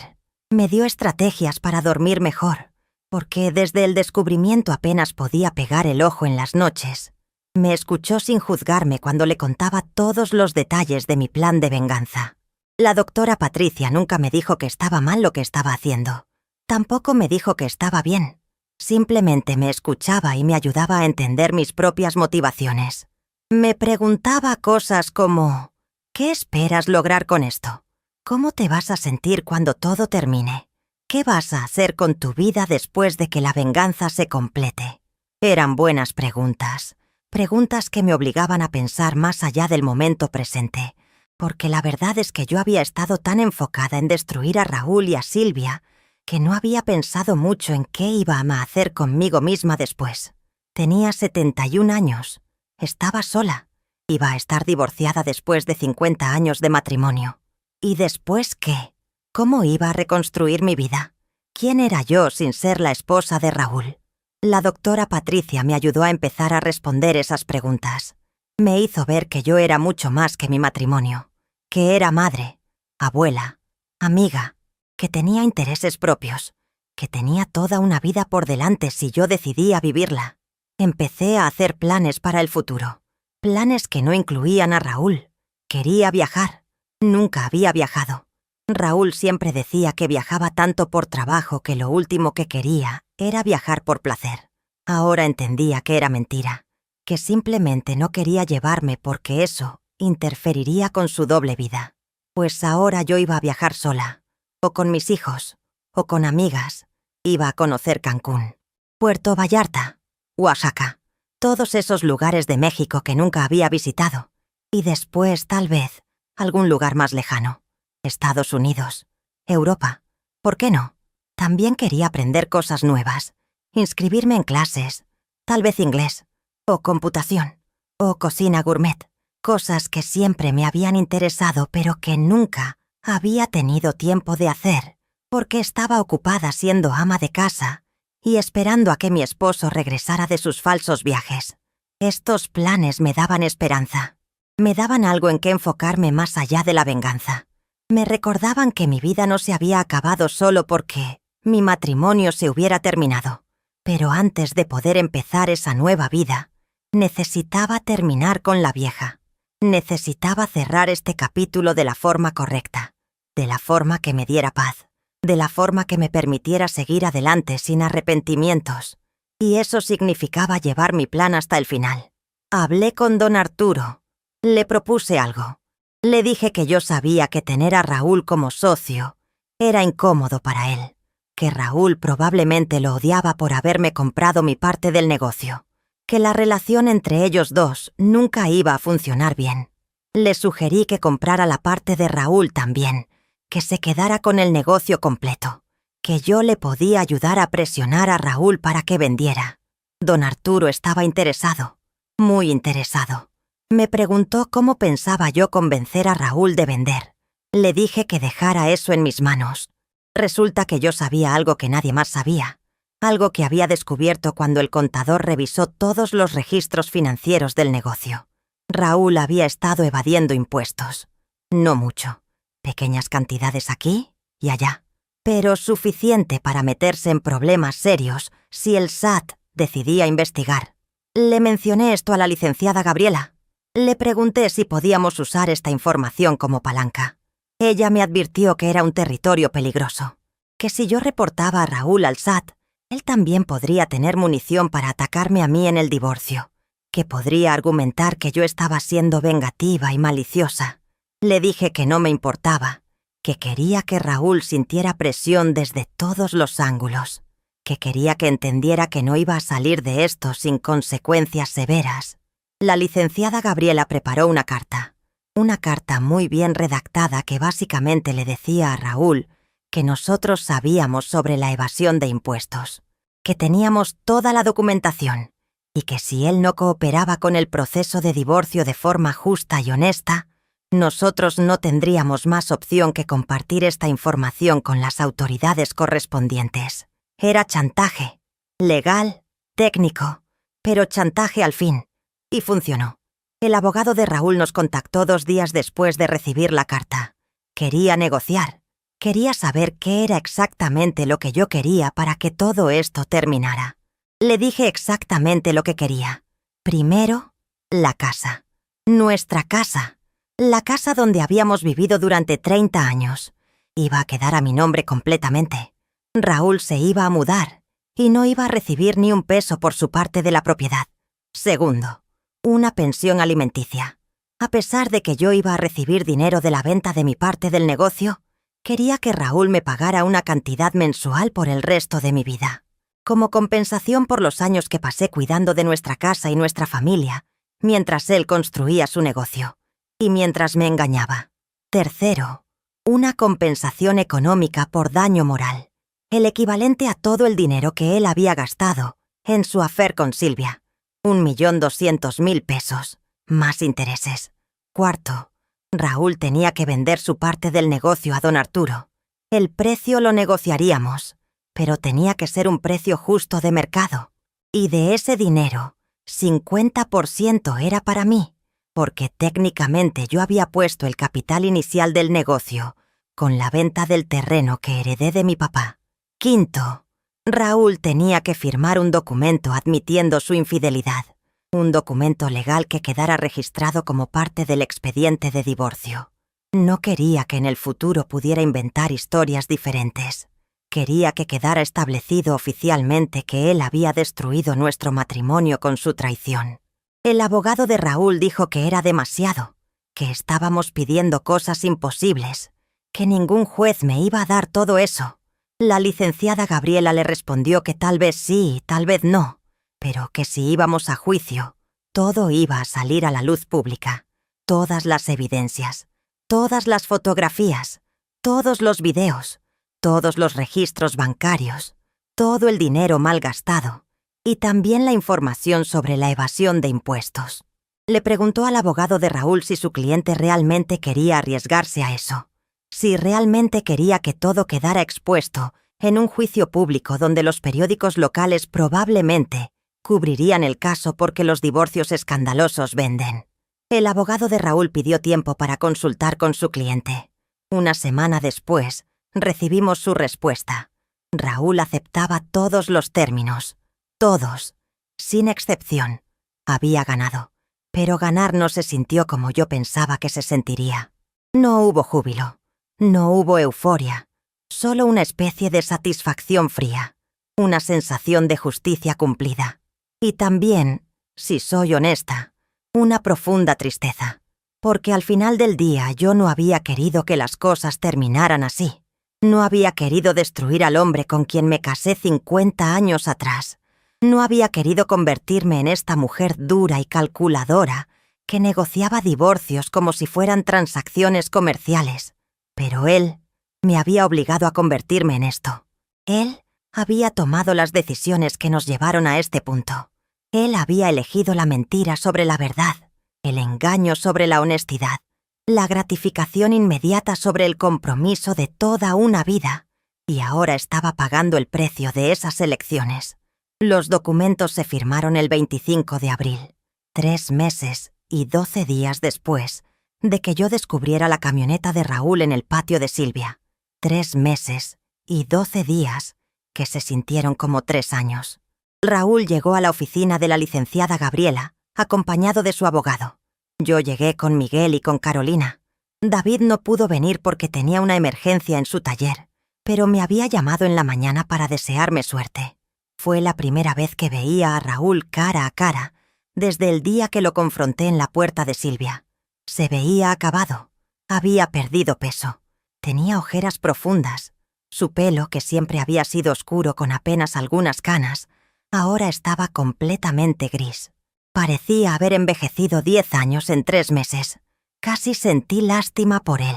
Me dio estrategias para dormir mejor, porque desde el descubrimiento apenas podía pegar el ojo en las noches. Me escuchó sin juzgarme cuando le contaba todos los detalles de mi plan de venganza. La doctora Patricia nunca me dijo que estaba mal lo que estaba haciendo. Tampoco me dijo que estaba bien. Simplemente me escuchaba y me ayudaba a entender mis propias motivaciones. Me preguntaba cosas como: ¿qué esperas lograr con esto? ¿Cómo te vas a sentir cuando todo termine? ¿Qué vas a hacer con tu vida después de que la venganza se complete? Eran buenas preguntas. Preguntas que me obligaban a pensar más allá del momento presente, porque la verdad es que yo había estado tan enfocada en destruir a Raúl y a Silvia que no había pensado mucho en qué iba a hacer conmigo misma después. Tenía 71 años. Estaba sola. Iba a estar divorciada después de 50 años de matrimonio. ¿Y después qué? ¿Cómo iba a reconstruir mi vida? ¿Quién era yo sin ser la esposa de Raúl? La doctora Patricia me ayudó a empezar a responder esas preguntas. Me hizo ver que yo era mucho más que mi matrimonio, que era madre, abuela, amiga, que tenía intereses propios, que tenía toda una vida por delante si yo decidía vivirla. Empecé a hacer planes para el futuro, planes que no incluían a Raúl. Quería viajar. Nunca había viajado. Raúl siempre decía que viajaba tanto por trabajo que lo último que quería era viajar por placer. Ahora entendía que era mentira, que simplemente no quería llevarme porque eso interferiría con su doble vida. Pues ahora yo iba a viajar sola, o con mis hijos, o con amigas. Iba a conocer Cancún, Puerto Vallarta, Oaxaca, todos esos lugares de México que nunca había visitado. Y después, tal vez, algún lugar más lejano. Estados Unidos, Europa. ¿Por qué no? También quería aprender cosas nuevas, inscribirme en clases, tal vez inglés, o computación, o cocina gourmet, cosas que siempre me habían interesado pero que nunca había tenido tiempo de hacer, porque estaba ocupada siendo ama de casa y esperando a que mi esposo regresara de sus falsos viajes. Estos planes me daban esperanza. Me daban algo en que enfocarme más allá de la venganza. Me recordaban que mi vida no se había acabado solo porque mi matrimonio se hubiera terminado. Pero antes de poder empezar esa nueva vida, necesitaba terminar con la vieja. Necesitaba cerrar este capítulo de la forma correcta, de la forma que me diera paz, de la forma que me permitiera seguir adelante sin arrepentimientos. Y eso significaba llevar mi plan hasta el final. Hablé con don Arturo. Le propuse algo. Le dije que yo sabía que tener a Raúl como socio era incómodo para él, que Raúl probablemente lo odiaba por haberme comprado mi parte del negocio, que la relación entre ellos dos nunca iba a funcionar bien. Le sugerí que comprara la parte de Raúl también, que se quedara con el negocio completo, que yo le podía ayudar a presionar a Raúl para que vendiera. Don Arturo estaba interesado, muy interesado. Me preguntó cómo pensaba yo convencer a Raúl de vender. Le dije que dejara eso en mis manos. Resulta que yo sabía algo que nadie más sabía, algo que había descubierto cuando el contador revisó todos los registros financieros del negocio. Raúl había estado evadiendo impuestos. No mucho, pequeñas cantidades aquí y allá, pero suficiente para meterse en problemas serios si el SAT decidía investigar. Le mencioné esto a la licenciada Gabriela. Le pregunté si podíamos usar esta información como palanca. Ella me advirtió que era un territorio peligroso, que si yo reportaba a Raúl al SAT, él también podría tener munición para atacarme a mí en el divorcio, que podría argumentar que yo estaba siendo vengativa y maliciosa. Le dije que no me importaba, que quería que Raúl sintiera presión desde todos los ángulos, que quería que entendiera que no iba a salir de esto sin consecuencias severas. La licenciada Gabriela preparó una carta muy bien redactada que básicamente le decía a Raúl que nosotros sabíamos sobre la evasión de impuestos, que teníamos toda la documentación y que si él no cooperaba con el proceso de divorcio de forma justa y honesta, nosotros no tendríamos más opción que compartir esta información con las autoridades correspondientes. Era chantaje, legal, técnico, pero chantaje al fin. Y funcionó. El abogado de Raúl nos contactó 2 días después de recibir la carta. Quería negociar. Quería saber qué era exactamente lo que yo quería para que todo esto terminara. Le dije exactamente lo que quería. Primero, la casa. Nuestra casa. La casa donde habíamos vivido durante 30 años. Iba a quedar a mi nombre completamente. Raúl se iba a mudar y no iba a recibir ni un peso por su parte de la propiedad. Segundo, una pensión alimenticia. A pesar de que yo iba a recibir dinero de la venta de mi parte del negocio, quería que Raúl me pagara una cantidad mensual por el resto de mi vida, como compensación por los años que pasé cuidando de nuestra casa y nuestra familia, mientras él construía su negocio, y mientras me engañaba. Tercero, una compensación económica por daño moral, el equivalente a todo el dinero que él había gastado en su affair con Silvia. 1.200.000 pesos, más intereses. Cuarto, Raúl tenía que vender su parte del negocio a don Arturo. El precio lo negociaríamos, pero tenía que ser un precio justo de mercado. Y de ese dinero, 50% era para mí, porque técnicamente yo había puesto el capital inicial del negocio con la venta del terreno que heredé de mi papá. Quinto, Raúl tenía que firmar un documento admitiendo su infidelidad, un documento legal que quedara registrado como parte del expediente de divorcio. No quería que en el futuro pudiera inventar historias diferentes. Quería que quedara establecido oficialmente que él había destruido nuestro matrimonio con su traición. El abogado de Raúl dijo que era demasiado, que estábamos pidiendo cosas imposibles, que ningún juez me iba a dar todo eso. La licenciada Gabriela le respondió que tal vez sí y tal vez no, pero que si íbamos a juicio, todo iba a salir a la luz pública. Todas las evidencias, todas las fotografías, todos los videos, todos los registros bancarios, todo el dinero mal gastado y también la información sobre la evasión de impuestos. Le preguntó al abogado de Raúl si su cliente realmente quería arriesgarse a eso, si realmente quería que todo quedara expuesto en un juicio público donde los periódicos locales probablemente cubrirían el caso porque los divorcios escandalosos venden. El abogado de Raúl pidió tiempo para consultar con su cliente. Una semana después, recibimos su respuesta. Raúl aceptaba todos los términos. Todos, sin excepción. Había ganado. Pero ganar no se sintió como yo pensaba que se sentiría. No hubo júbilo. No hubo euforia. Solo una especie de satisfacción fría. Una sensación de justicia cumplida. Y también, si soy honesta, una profunda tristeza. Porque al final del día yo no había querido que las cosas terminaran así. No había querido destruir al hombre con quien me casé 50 años atrás. No había querido convertirme en esta mujer dura y calculadora que negociaba divorcios como si fueran transacciones comerciales. Pero él me había obligado a convertirme en esto. Él había tomado las decisiones que nos llevaron a este punto. Él había elegido la mentira sobre la verdad, el engaño sobre la honestidad, la gratificación inmediata sobre el compromiso de toda una vida, y ahora estaba pagando el precio de esas elecciones. Los documentos se firmaron el 25 de abril, 3 meses y 12 días después de que yo descubriera la camioneta de Raúl en el patio de Silvia. 3 meses y 12 días que se sintieron como 3 años. Raúl llegó a la oficina de la licenciada Gabriela, acompañado de su abogado. Yo llegué con Miguel y con Carolina. David no pudo venir porque tenía una emergencia en su taller, pero me había llamado en la mañana para desearme suerte. Fue la primera vez que veía a Raúl cara a cara, desde el día que lo confronté en la puerta de Silvia. Se veía acabado. Había perdido peso. Tenía ojeras profundas. Su pelo, que siempre había sido oscuro con apenas algunas canas, ahora estaba completamente gris. Parecía haber envejecido 10 años en 3 meses. Casi sentí lástima por él.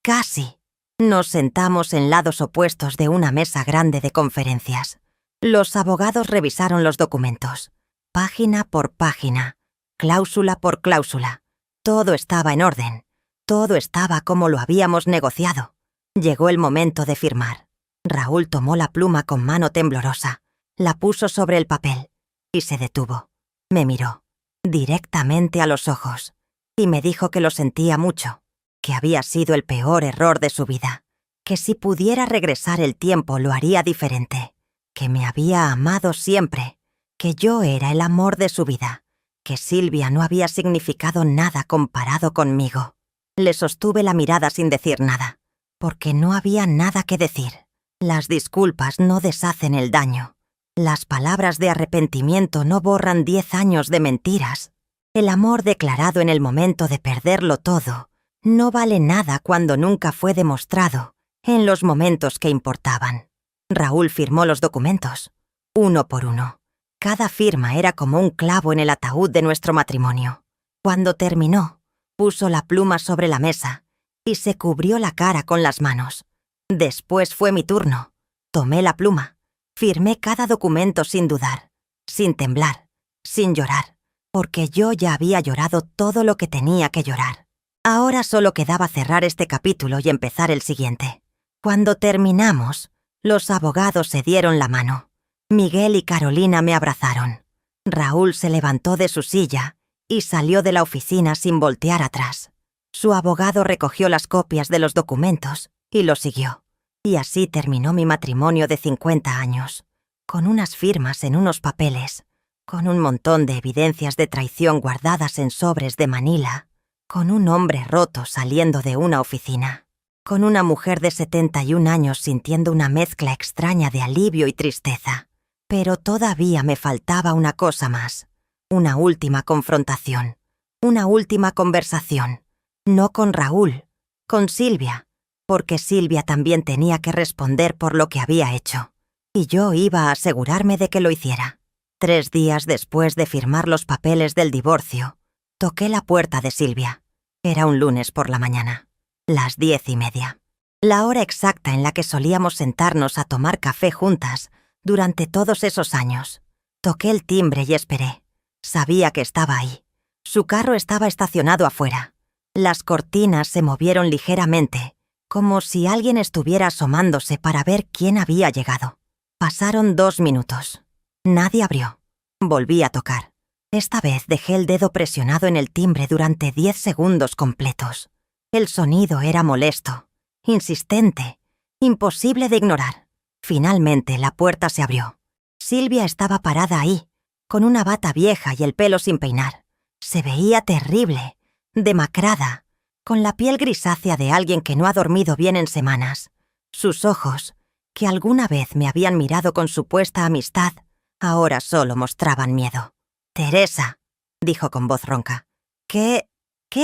Casi. Nos sentamos en lados opuestos de una mesa grande de conferencias. Los abogados revisaron los documentos, página por página, cláusula por cláusula. Todo estaba en orden. Todo estaba como lo habíamos negociado. Llegó el momento de firmar. Raúl tomó la pluma con mano temblorosa, la puso sobre el papel y se detuvo. Me miró directamente a los ojos y me dijo que lo sentía mucho, que había sido el peor error de su vida, que si pudiera regresar el tiempo lo haría diferente, que me había amado siempre, que yo era el amor de su vida, que Silvia no había significado nada comparado conmigo. Le sostuve la mirada sin decir nada, porque no había nada que decir. Las disculpas no deshacen el daño. Las palabras de arrepentimiento no borran 10 años de mentiras. El amor declarado en el momento de perderlo todo no vale nada cuando nunca fue demostrado en los momentos que importaban. Raúl firmó los documentos, uno por uno. Cada firma era como un clavo en el ataúd de nuestro matrimonio. Cuando terminó, puso la pluma sobre la mesa y se cubrió la cara con las manos. Después fue mi turno. Tomé la pluma. Firmé cada documento sin dudar, sin temblar, sin llorar, porque yo ya había llorado todo lo que tenía que llorar. Ahora solo quedaba cerrar este capítulo y empezar el siguiente. Cuando terminamos, los abogados se dieron la mano. Miguel y Carolina me abrazaron. Raúl se levantó de su silla y salió de la oficina sin voltear atrás. Su abogado recogió las copias de los documentos y lo siguió. Y así terminó mi matrimonio de 50 años, con unas firmas en unos papeles, con un montón de evidencias de traición guardadas en sobres de Manila, con un hombre roto saliendo de una oficina, con una mujer de 71 años sintiendo una mezcla extraña de alivio y tristeza. Pero todavía me faltaba una cosa más, una última confrontación, una última conversación, no con Raúl, con Silvia, porque Silvia también tenía que responder por lo que había hecho, y yo iba a asegurarme de que lo hiciera. 3 días después de firmar los papeles del divorcio, toqué la puerta de Silvia. Era un lunes por la mañana, las 10:30, la hora exacta en la que solíamos sentarnos a tomar café juntas durante todos esos años. Toqué el timbre y esperé. Sabía que estaba ahí. Su carro estaba estacionado afuera. Las cortinas se movieron ligeramente, como si alguien estuviera asomándose para ver quién había llegado. Pasaron 2 minutos. Nadie abrió. Volví a tocar. Esta vez dejé el dedo presionado en el timbre durante 10 segundos completos. El sonido era molesto, insistente, imposible de ignorar. Finalmente la puerta se abrió. Silvia estaba parada ahí, con una bata vieja y el pelo sin peinar. Se veía terrible, demacrada, con la piel grisácea de alguien que no ha dormido bien en semanas. Sus ojos, que alguna vez me habían mirado con supuesta amistad, ahora solo mostraban miedo. «Teresa», dijo con voz ronca. ¿Qué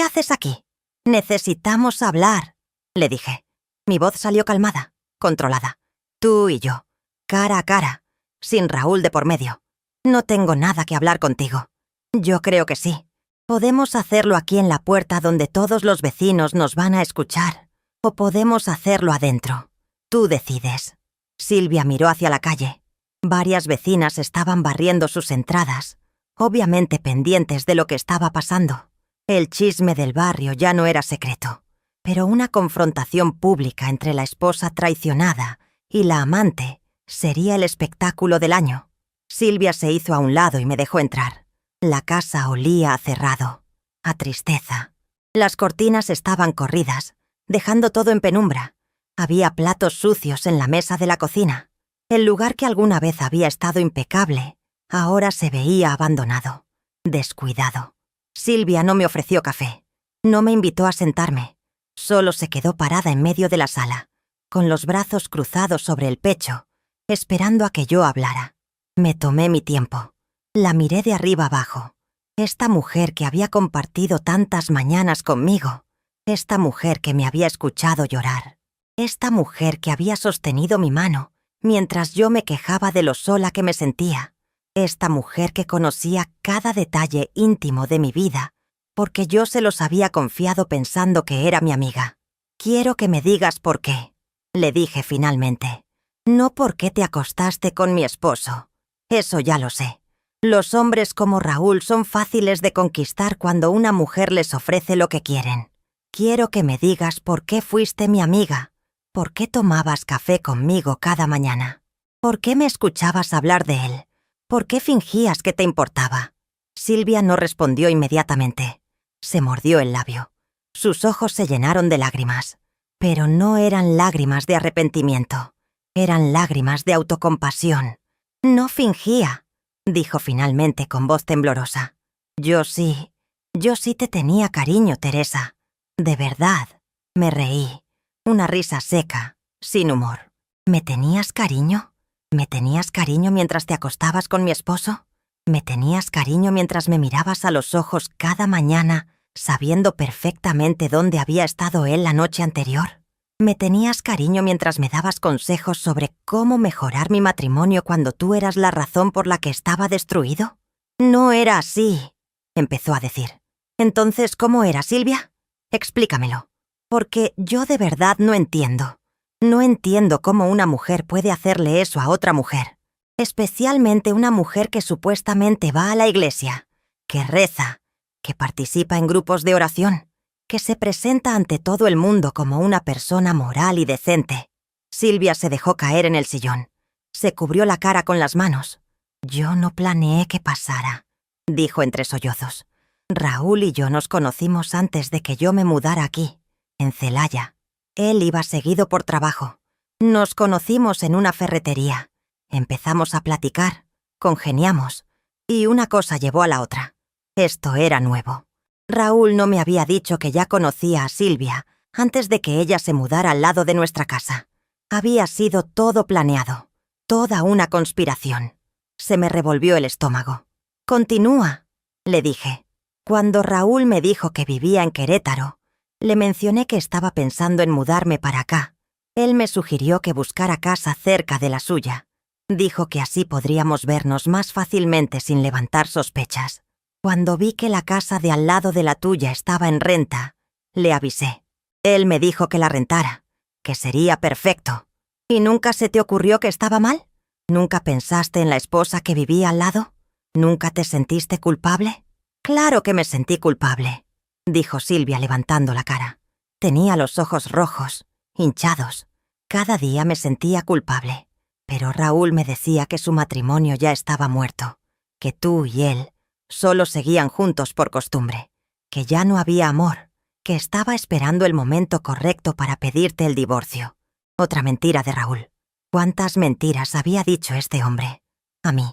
haces aquí? «Necesitamos hablar», le dije. Mi voz salió calmada, controlada. «Tú y yo, cara a cara, sin Raúl de por medio. No tengo nada que hablar contigo». «Yo creo que sí. Podemos hacerlo aquí en la puerta donde todos los vecinos nos van a escuchar, o podemos hacerlo adentro. Tú decides». Silvia miró hacia la calle. Varias vecinas estaban barriendo sus entradas, obviamente pendientes de lo que estaba pasando. El chisme del barrio ya no era secreto, pero una confrontación pública entre la esposa traicionada y la amante sería el espectáculo del año. Silvia se hizo a un lado y me dejó entrar. La casa olía a cerrado, a tristeza. Las cortinas estaban corridas, dejando todo en penumbra. Había platos sucios en la mesa de la cocina. El lugar que alguna vez había estado impecable, ahora se veía abandonado, descuidado. Silvia no me ofreció café, no me invitó a sentarme. Solo se quedó parada en medio de la sala, con los brazos cruzados sobre el pecho, esperando a que yo hablara. Me tomé mi tiempo. La miré de arriba abajo. Esta mujer que había compartido tantas mañanas conmigo, esta mujer que me había escuchado llorar, esta mujer que había sostenido mi mano mientras yo me quejaba de lo sola que me sentía, esta mujer que conocía cada detalle íntimo de mi vida, porque yo se los había confiado pensando que era mi amiga. «Quiero que me digas por qué», le dije finalmente. «No por qué te acostaste con mi esposo. Eso ya lo sé. Los hombres como Raúl son fáciles de conquistar cuando una mujer les ofrece lo que quieren. Quiero que me digas por qué fuiste mi amiga, por qué tomabas café conmigo cada mañana, por qué me escuchabas hablar de él, por qué fingías que te importaba». Silvia no respondió inmediatamente. Se mordió el labio. Sus ojos se llenaron de lágrimas, pero no eran lágrimas de arrepentimiento, eran lágrimas de autocompasión. «No fingía», dijo finalmente con voz temblorosa. Yo sí te tenía cariño, Teresa. De verdad». Me reí. Una risa seca, sin humor. «¿Me tenías cariño? ¿Me tenías cariño mientras te acostabas con mi esposo? ¿Me tenías cariño mientras me mirabas a los ojos cada mañana, sabiendo perfectamente dónde había estado él la noche anterior? ¿Me tenías cariño mientras me dabas consejos sobre cómo mejorar mi matrimonio cuando tú eras la razón por la que estaba destruido?» «No era así», empezó a decir. «Entonces, ¿cómo era, Silvia? Explícamelo. Porque yo de verdad no entiendo. No entiendo cómo una mujer puede hacerle eso a otra mujer. Especialmente una mujer que supuestamente va a la iglesia, que reza, que participa en grupos de oración, que se presenta ante todo el mundo como una persona moral y decente». Silvia se dejó caer en el sillón. Se cubrió la cara con las manos. «Yo no planeé que pasara», dijo entre sollozos. Raúl y yo nos conocimos antes de que yo me mudara aquí, en Celaya. Él iba seguido por trabajo. Nos conocimos en una ferretería. Empezamos a platicar, congeniamos, y una cosa llevó a la otra. Esto era nuevo. Raúl no me había dicho que ya conocía a Silvia antes de que ella se mudara al lado de nuestra casa. Había sido todo planeado, toda una conspiración. Se me revolvió el estómago. «Continúa», le dije. Cuando Raúl me dijo que vivía en Querétaro, le mencioné que estaba pensando en mudarme para acá. Él me sugirió que buscara casa cerca de la suya. Dijo que así podríamos vernos más fácilmente sin levantar sospechas. Cuando vi que la casa de al lado de la tuya estaba en renta, le avisé. Él me dijo que la rentara, que sería perfecto. ¿Y nunca se te ocurrió que estaba mal? ¿Nunca pensaste en la esposa que vivía al lado? ¿Nunca te sentiste culpable? Claro que me sentí culpable, dijo Silvia levantando la cara. Tenía los ojos rojos, hinchados. Cada día me sentía culpable. Pero Raúl me decía que su matrimonio ya estaba muerto, que tú y él solo seguían juntos por costumbre, que ya no había amor, que estaba esperando el momento correcto para pedirte el divorcio. Otra mentira de Raúl. ¿Cuántas mentiras había dicho este hombre? A mí,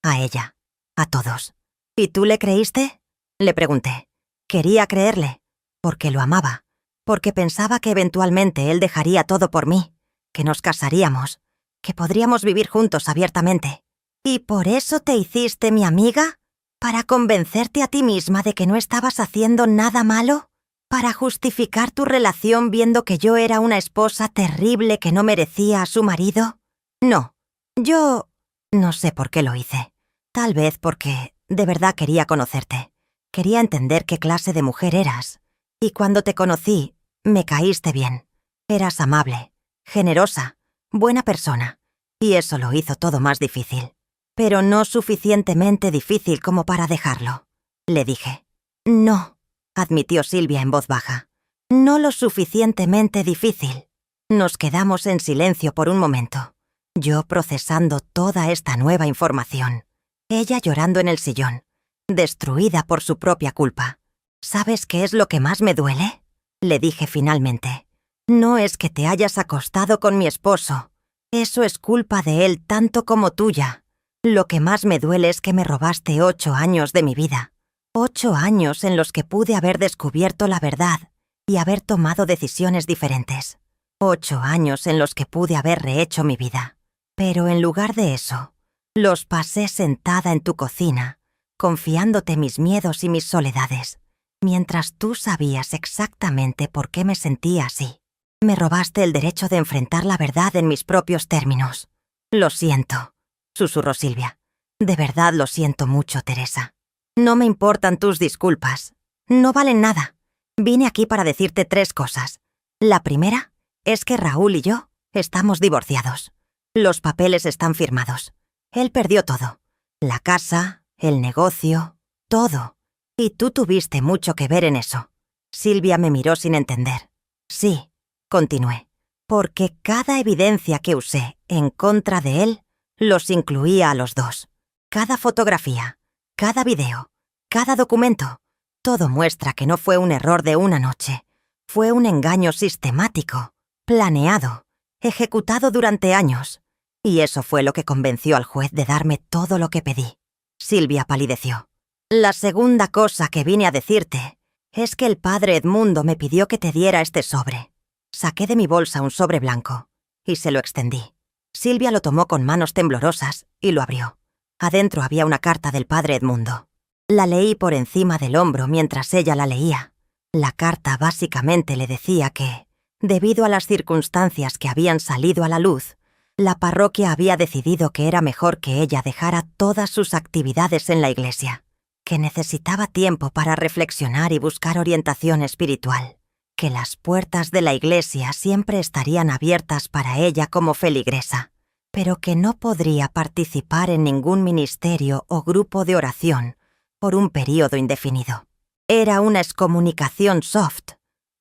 a ella, a todos. ¿Y tú le creíste? Le pregunté. Quería creerle, porque lo amaba, porque pensaba que eventualmente él dejaría todo por mí, que nos casaríamos, que podríamos vivir juntos abiertamente. ¿Y por eso te hiciste mi amiga? ¿Para convencerte a ti misma de que no estabas haciendo nada malo? ¿Para justificar tu relación viendo que yo era una esposa terrible que no merecía a su marido? No, yo no sé por qué lo hice. Tal vez porque de verdad quería conocerte. Quería entender qué clase de mujer eras. Y cuando te conocí, me caíste bien. Eras amable, generosa, buena persona. Y eso lo hizo todo más difícil. Pero no suficientemente difícil como para dejarlo, le dije. No, admitió Silvia en voz baja. No lo suficientemente difícil. Nos quedamos en silencio por un momento, yo procesando toda esta nueva información. Ella llorando en el sillón, destruida por su propia culpa. ¿Sabes qué es lo que más me duele?, le dije finalmente. No es que te hayas acostado con mi esposo. Eso es culpa de él tanto como tuya. Lo que más me duele es que me robaste 8 años de mi vida. 8 años en los que pude haber descubierto la verdad y haber tomado decisiones diferentes. 8 años en los que pude haber rehecho mi vida. Pero en lugar de eso, los pasé sentada en tu cocina, confiándote mis miedos y mis soledades, mientras tú sabías exactamente por qué me sentía así. Me robaste el derecho de enfrentar la verdad en mis propios términos. Lo siento, susurró Silvia. De verdad lo siento mucho, Teresa. No me importan tus disculpas. No valen nada. Vine aquí para decirte 3 cosas. La primera es que Raúl y yo estamos divorciados. Los papeles están firmados. Él perdió todo. La casa, el negocio, todo. Y tú tuviste mucho que ver en eso. Silvia me miró sin entender. Sí, continué, porque cada evidencia que usé en contra de él los incluía a los dos. Cada fotografía, cada video, cada documento, todo muestra que no fue un error de una noche. Fue un engaño sistemático, planeado, ejecutado durante años. Y eso fue lo que convenció al juez de darme todo lo que pedí. Silvia palideció. La segunda cosa que vine a decirte es que el padre Edmundo me pidió que te diera este sobre. Saqué de mi bolsa un sobre blanco y se lo extendí. Silvia lo tomó con manos temblorosas y lo abrió. Adentro había una carta del padre Edmundo. La leí por encima del hombro mientras ella la leía. La carta básicamente le decía que, debido a las circunstancias que habían salido a la luz, la parroquia había decidido que era mejor que ella dejara todas sus actividades en la iglesia, que necesitaba tiempo para reflexionar y buscar orientación espiritual, que las puertas de la iglesia siempre estarían abiertas para ella como feligresa, pero que no podría participar en ningún ministerio o grupo de oración por un período indefinido. Era una excomunicación soft,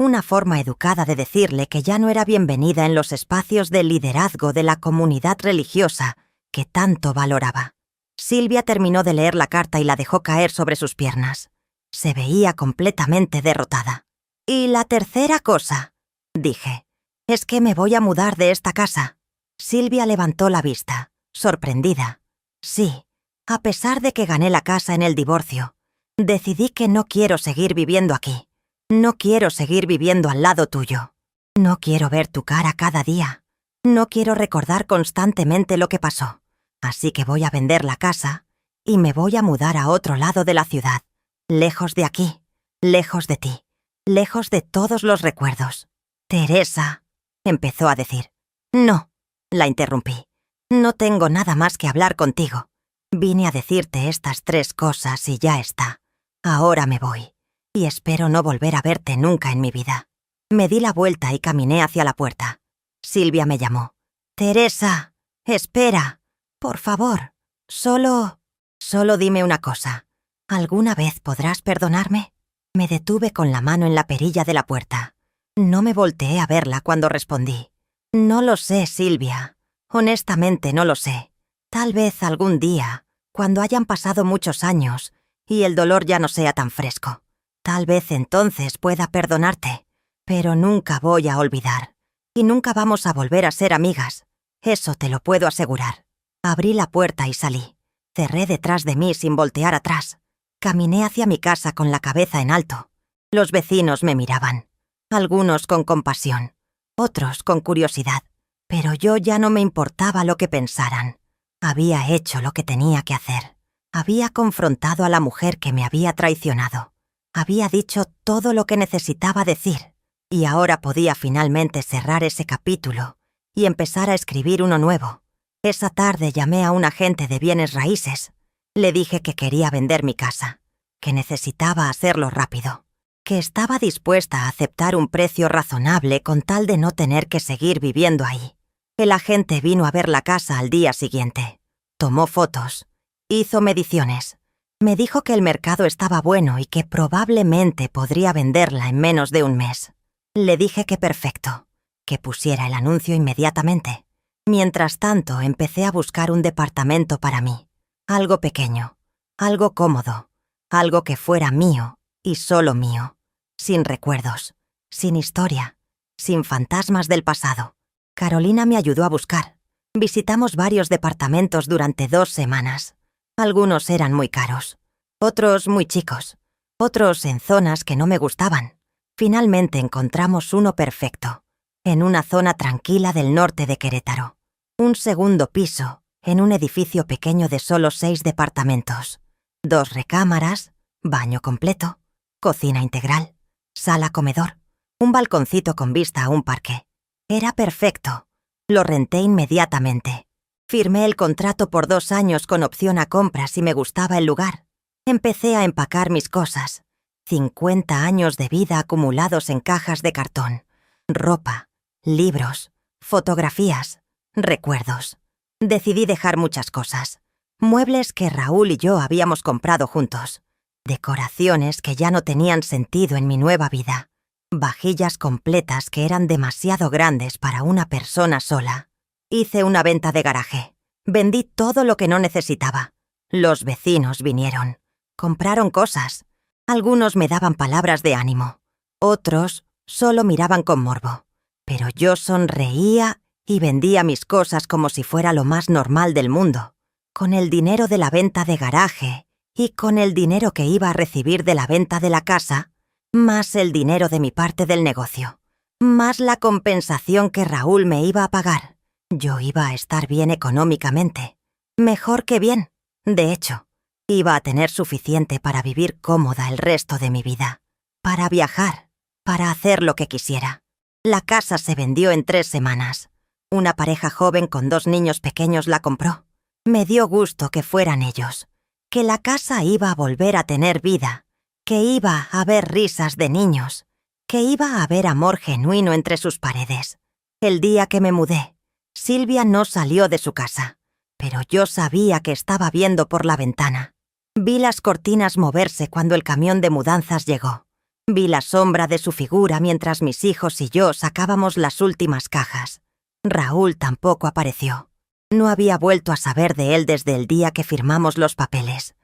una forma educada de decirle que ya no era bienvenida en los espacios de liderazgo de la comunidad religiosa que tanto valoraba. Silvia terminó de leer la carta y la dejó caer sobre sus piernas. Se veía completamente derrotada. «Y la tercera cosa», dije, «es que me voy a mudar de esta casa». Silvia levantó la vista, sorprendida. «Sí, a pesar de que gané la casa en el divorcio, decidí que no quiero seguir viviendo aquí. No quiero seguir viviendo al lado tuyo. No quiero ver tu cara cada día. No quiero recordar constantemente lo que pasó. Así que voy a vender la casa y me voy a mudar a otro lado de la ciudad, lejos de aquí, lejos de ti, lejos de todos los recuerdos». «Teresa», empezó a decir. «No», la interrumpí. «No tengo nada más que hablar contigo. Vine a decirte estas 3 cosas y ya está. Ahora me voy, y espero no volver a verte nunca en mi vida». Me di la vuelta y caminé hacia la puerta. Silvia me llamó. «Teresa, espera, por favor, solo dime una cosa. ¿Alguna vez podrás perdonarme?» Me detuve con la mano en la perilla de la puerta. No me volteé a verla cuando respondí. «No lo sé, Silvia. Honestamente no lo sé. Tal vez algún día, cuando hayan pasado muchos años y el dolor ya no sea tan fresco. Tal vez entonces pueda perdonarte, pero nunca voy a olvidar. Y nunca vamos a volver a ser amigas. Eso te lo puedo asegurar». Abrí la puerta y salí. Cerré detrás de mí sin voltear atrás. Caminé hacia mi casa con la cabeza en alto. Los vecinos me miraban. Algunos con compasión, otros con curiosidad. Pero yo ya no me importaba lo que pensaran. Había hecho lo que tenía que hacer. Había confrontado a la mujer que me había traicionado. Había dicho todo lo que necesitaba decir. Y ahora podía finalmente cerrar ese capítulo y empezar a escribir uno nuevo. Esa tarde llamé a un agente de bienes raíces. Le dije que quería vender mi casa, que necesitaba hacerlo rápido, que estaba dispuesta a aceptar un precio razonable con tal de no tener que seguir viviendo ahí. El agente vino a ver la casa al día siguiente. Tomó fotos, hizo mediciones. Me dijo que el mercado estaba bueno y que probablemente podría venderla en menos de un mes. Le dije que perfecto, que pusiera el anuncio inmediatamente. Mientras tanto, empecé a buscar un departamento para mí. Algo pequeño, algo cómodo, algo que fuera mío y solo mío. Sin recuerdos, sin historia, sin fantasmas del pasado. Carolina me ayudó a buscar. Visitamos varios departamentos durante 2 semanas. Algunos eran muy caros, otros muy chicos, otros en zonas que no me gustaban. Finalmente encontramos uno perfecto, en una zona tranquila del norte de Querétaro. Un segundo piso, en un edificio pequeño de solo 6 departamentos. 2 recámaras, baño completo, cocina integral, sala-comedor, un balconcito con vista a un parque. Era perfecto. Lo renté inmediatamente. Firmé el contrato por 2 años con opción a compra si me gustaba el lugar. Empecé a empacar mis cosas. 50 años de vida acumulados en cajas de cartón. Ropa, libros, fotografías, recuerdos. Decidí dejar muchas cosas. Muebles que Raúl y yo habíamos comprado juntos. Decoraciones que ya no tenían sentido en mi nueva vida. Vajillas completas que eran demasiado grandes para una persona sola. Hice una venta de garaje. Vendí todo lo que no necesitaba. Los vecinos vinieron. Compraron cosas. Algunos me daban palabras de ánimo. Otros solo miraban con morbo. Pero yo sonreía y vendía mis cosas como si fuera lo más normal del mundo. Con el dinero de la venta de garaje y con el dinero que iba a recibir de la venta de la casa, más el dinero de mi parte del negocio, más la compensación que Raúl me iba a pagar, yo iba a estar bien económicamente. Mejor que bien. De hecho, iba a tener suficiente para vivir cómoda el resto de mi vida. Para viajar, para hacer lo que quisiera. La casa se vendió en 3 semanas. Una pareja joven con 2 niños pequeños la compró. Me dio gusto que fueran ellos. Que la casa iba a volver a tener vida. Que iba a haber risas de niños. Que iba a haber amor genuino entre sus paredes. El día que me mudé, Silvia no salió de su casa. Pero yo sabía que estaba viendo por la ventana. Vi las cortinas moverse cuando el camión de mudanzas llegó. Vi la sombra de su figura mientras mis hijos y yo sacábamos las últimas cajas. Raúl tampoco apareció. No había vuelto a saber de él desde el día que firmamos los papeles.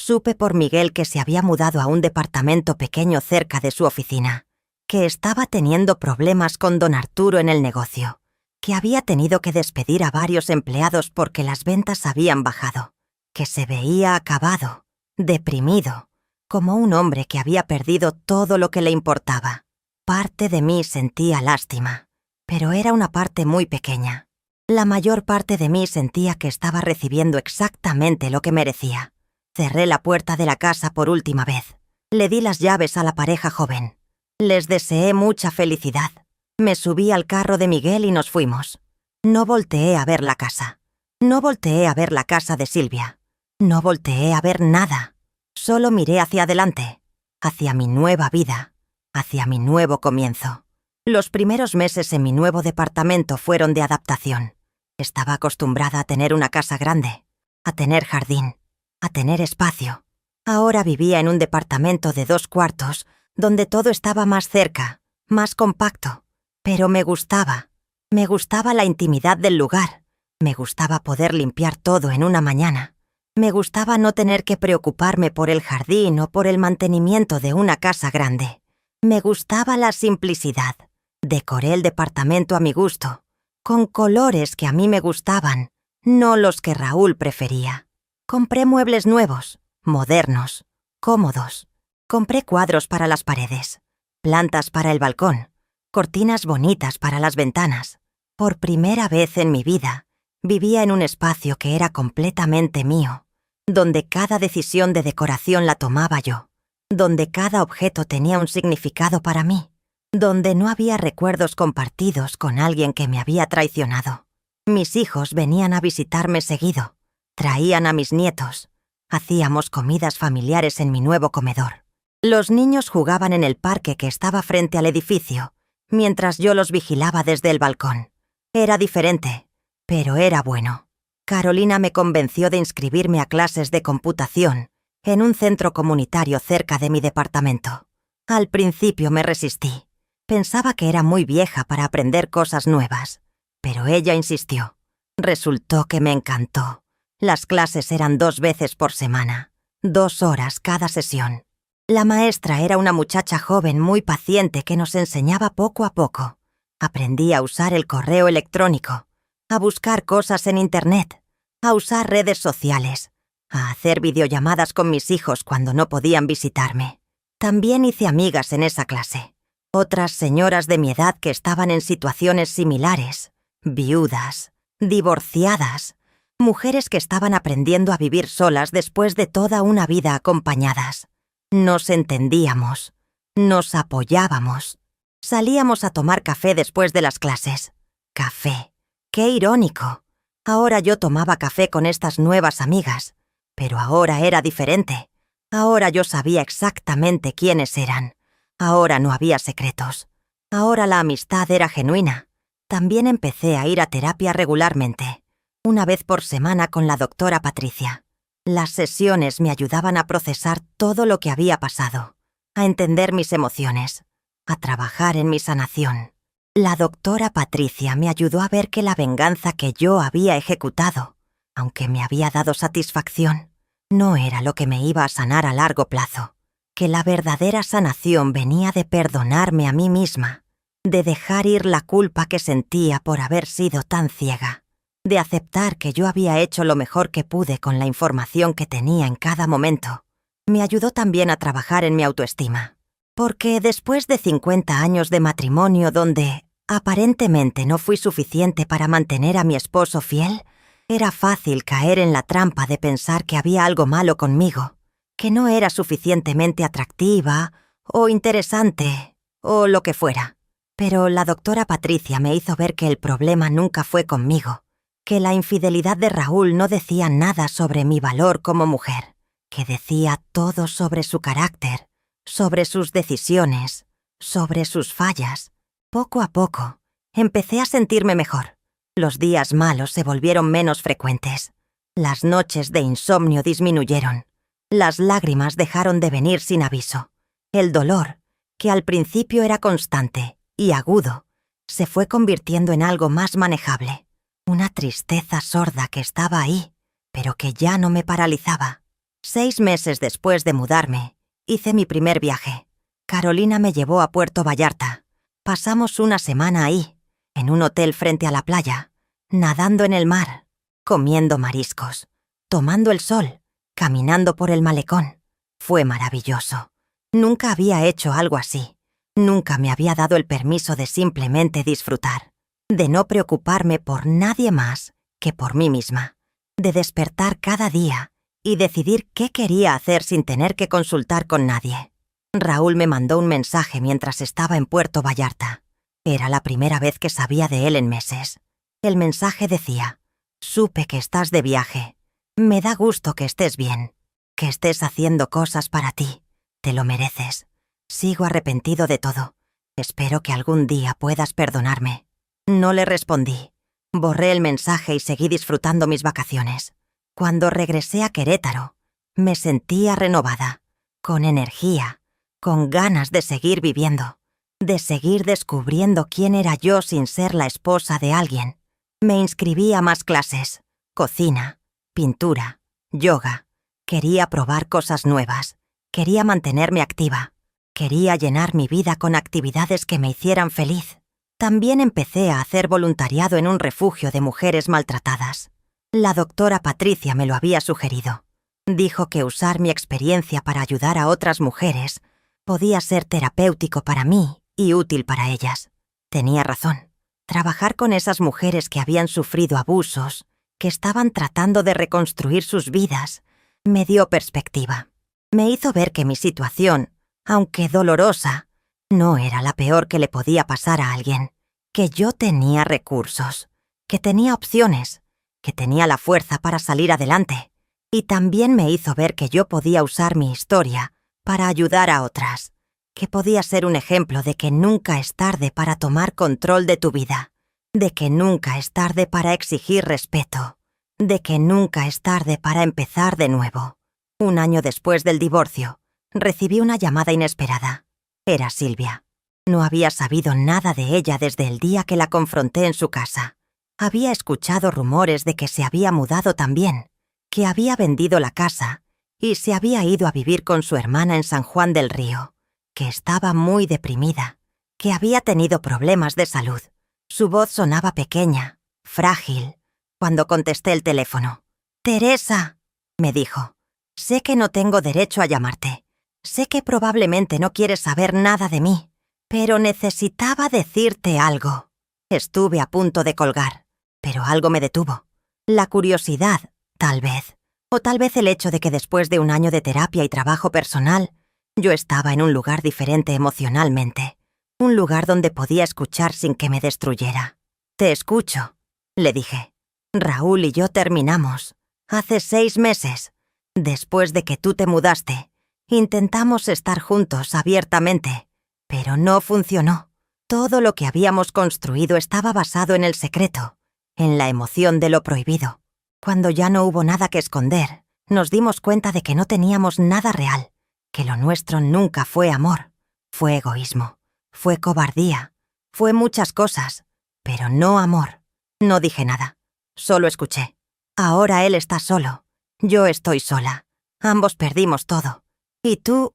Supe por Miguel que se había mudado a un departamento pequeño cerca de su oficina, que estaba teniendo problemas con don Arturo en el negocio, que había tenido que despedir a varios empleados porque las ventas habían bajado, que se veía acabado, deprimido, como un hombre que había perdido todo lo que le importaba. Parte de mí sentía lástima, pero era una parte muy pequeña. La mayor parte de mí sentía que estaba recibiendo exactamente lo que merecía. Cerré la puerta de la casa por última vez. Le di las llaves a la pareja joven. Les deseé mucha felicidad. Me subí al carro de Miguel y nos fuimos. No volteé a ver la casa. No volteé a ver la casa de Silvia. No volteé a ver nada. Solo miré hacia adelante, hacia mi nueva vida, hacia mi nuevo comienzo. Los primeros meses en mi nuevo departamento fueron de adaptación. Estaba acostumbrada a tener una casa grande, a tener jardín, a tener espacio. Ahora vivía en un departamento de 2 cuartos, donde todo estaba más cerca, más compacto. Pero me gustaba la intimidad del lugar. Me gustaba poder limpiar todo en una mañana. Me gustaba no tener que preocuparme por el jardín o por el mantenimiento de una casa grande. Me gustaba la simplicidad. Decoré el departamento a mi gusto, con colores que a mí me gustaban, no los que Raúl prefería. Compré muebles nuevos, modernos, cómodos. Compré cuadros para las paredes, plantas para el balcón, cortinas bonitas para las ventanas. Por primera vez en mi vida, vivía en un espacio que era completamente mío, donde cada decisión de decoración la tomaba yo, donde cada objeto tenía un significado para mí, donde no había recuerdos compartidos con alguien que me había traicionado. Mis hijos venían a visitarme seguido, traían a mis nietos, hacíamos comidas familiares en mi nuevo comedor. Los niños jugaban en el parque que estaba frente al edificio, mientras yo los vigilaba desde el balcón. Era diferente, pero era bueno. Carolina me convenció de inscribirme a clases de computación en un centro comunitario cerca de mi departamento. Al principio me resistí. Pensaba que era muy vieja para aprender cosas nuevas, pero ella insistió. Resultó que me encantó. Las clases eran 2 veces por semana, 2 horas cada sesión. La maestra era una muchacha joven muy paciente que nos enseñaba poco a poco. Aprendí a usar el correo electrónico, a buscar cosas en Internet, a usar redes sociales, a hacer videollamadas con mis hijos cuando no podían visitarme. También hice amigas en esa clase. Otras señoras de mi edad que estaban en situaciones similares, viudas, divorciadas, mujeres que estaban aprendiendo a vivir solas después de toda una vida acompañadas. Nos entendíamos, nos apoyábamos. Salíamos a tomar café después de las clases. Café. ¡Qué irónico! Ahora yo tomaba café con estas nuevas amigas, pero ahora era diferente. Ahora yo sabía exactamente quiénes eran. Ahora no había secretos. Ahora la amistad era genuina. También empecé a ir a terapia regularmente, 1 vez por semana con la doctora Patricia. Las sesiones me ayudaban a procesar todo lo que había pasado, a entender mis emociones, a trabajar en mi sanación. La doctora Patricia me ayudó a ver que la venganza que yo había ejecutado, aunque me había dado satisfacción, no era lo que me iba a sanar a largo plazo, que la verdadera sanación venía de perdonarme a mí misma, de dejar ir la culpa que sentía por haber sido tan ciega, de aceptar que yo había hecho lo mejor que pude con la información que tenía en cada momento. Me ayudó también a trabajar en mi autoestima, porque después de 50 años de matrimonio donde aparentemente no fui suficiente para mantener a mi esposo fiel, era fácil caer en la trampa de pensar que había algo malo conmigo, que no era suficientemente atractiva o interesante o lo que fuera. Pero la doctora Patricia me hizo ver que el problema nunca fue conmigo, que la infidelidad de Raúl no decía nada sobre mi valor como mujer, que decía todo sobre su carácter, sobre sus decisiones, sobre sus fallas. Poco a poco, empecé a sentirme mejor. Los días malos se volvieron menos frecuentes. Las noches de insomnio disminuyeron. Las lágrimas dejaron de venir sin aviso. El dolor, que al principio era constante y agudo, se fue convirtiendo en algo más manejable. Una tristeza sorda que estaba ahí, pero que ya no me paralizaba. 6 meses después de mudarme, hice mi primer viaje. Carolina me llevó a Puerto Vallarta. Pasamos una semana ahí, en un hotel frente a la playa, nadando en el mar, comiendo mariscos, tomando el sol, caminando por el malecón. Fue maravilloso. Nunca había hecho algo así. Nunca me había dado el permiso de simplemente disfrutar, de no preocuparme por nadie más que por mí misma, de despertar cada día y decidir qué quería hacer sin tener que consultar con nadie. Raúl me mandó un mensaje mientras estaba en Puerto Vallarta. Era la primera vez que sabía de él en meses. El mensaje decía: «Supe que estás de viaje. Me da gusto que estés bien, que estés haciendo cosas para ti. Te lo mereces. Sigo arrepentido de todo. Espero que algún día puedas perdonarme». No le respondí. Borré el mensaje y seguí disfrutando mis vacaciones. Cuando regresé a Querétaro, me sentía renovada, con energía, con ganas de seguir viviendo, de seguir descubriendo quién era yo sin ser la esposa de alguien. Me inscribí a más clases: cocina, pintura, yoga. Quería probar cosas nuevas. Quería mantenerme activa. Quería llenar mi vida con actividades que me hicieran feliz. También empecé a hacer voluntariado en un refugio de mujeres maltratadas. La doctora Patricia me lo había sugerido. Dijo que usar mi experiencia para ayudar a otras mujeres podía ser terapéutico para mí y útil para ellas. Tenía razón. Trabajar con esas mujeres que habían sufrido abusos, que estaban tratando de reconstruir sus vidas, me dio perspectiva. Me hizo ver que mi situación, aunque dolorosa, no era la peor que le podía pasar a alguien, que yo tenía recursos, que tenía opciones, que tenía la fuerza para salir adelante, y también me hizo ver que yo podía usar mi historia para ayudar a otras, que podía ser un ejemplo de que nunca es tarde para tomar control de tu vida, de que nunca es tarde para exigir respeto, de que nunca es tarde para empezar de nuevo. Un año después del divorcio, recibí una llamada inesperada. Era Silvia. No había sabido nada de ella desde el día que la confronté en su casa. Había escuchado rumores de que se había mudado también, que había vendido la casa y se había ido a vivir con su hermana en San Juan del Río, que estaba muy deprimida, que había tenido problemas de salud. Su voz sonaba pequeña, frágil, cuando contesté el teléfono. «Teresa», me dijo, «sé que no tengo derecho a llamarte. Sé que probablemente no quieres saber nada de mí, pero necesitaba decirte algo». Estuve a punto de colgar, pero algo me detuvo. La curiosidad, tal vez, o tal vez el hecho de que después de un año de terapia y trabajo personal, yo estaba en un lugar diferente emocionalmente, un lugar donde podía escuchar sin que me destruyera. «Te escucho», le dije. «Raúl y yo terminamos. Hace 6 meses. Después de que tú te mudaste, intentamos estar juntos abiertamente, pero no funcionó. Todo lo que habíamos construido estaba basado en el secreto, en la emoción de lo prohibido. Cuando ya no hubo nada que esconder, nos dimos cuenta de que no teníamos nada real, que lo nuestro nunca fue amor, fue egoísmo, fue cobardía, fue muchas cosas, pero no amor». No dije nada, solo escuché. Ahora él está solo, yo estoy sola, ambos perdimos todo. Y tú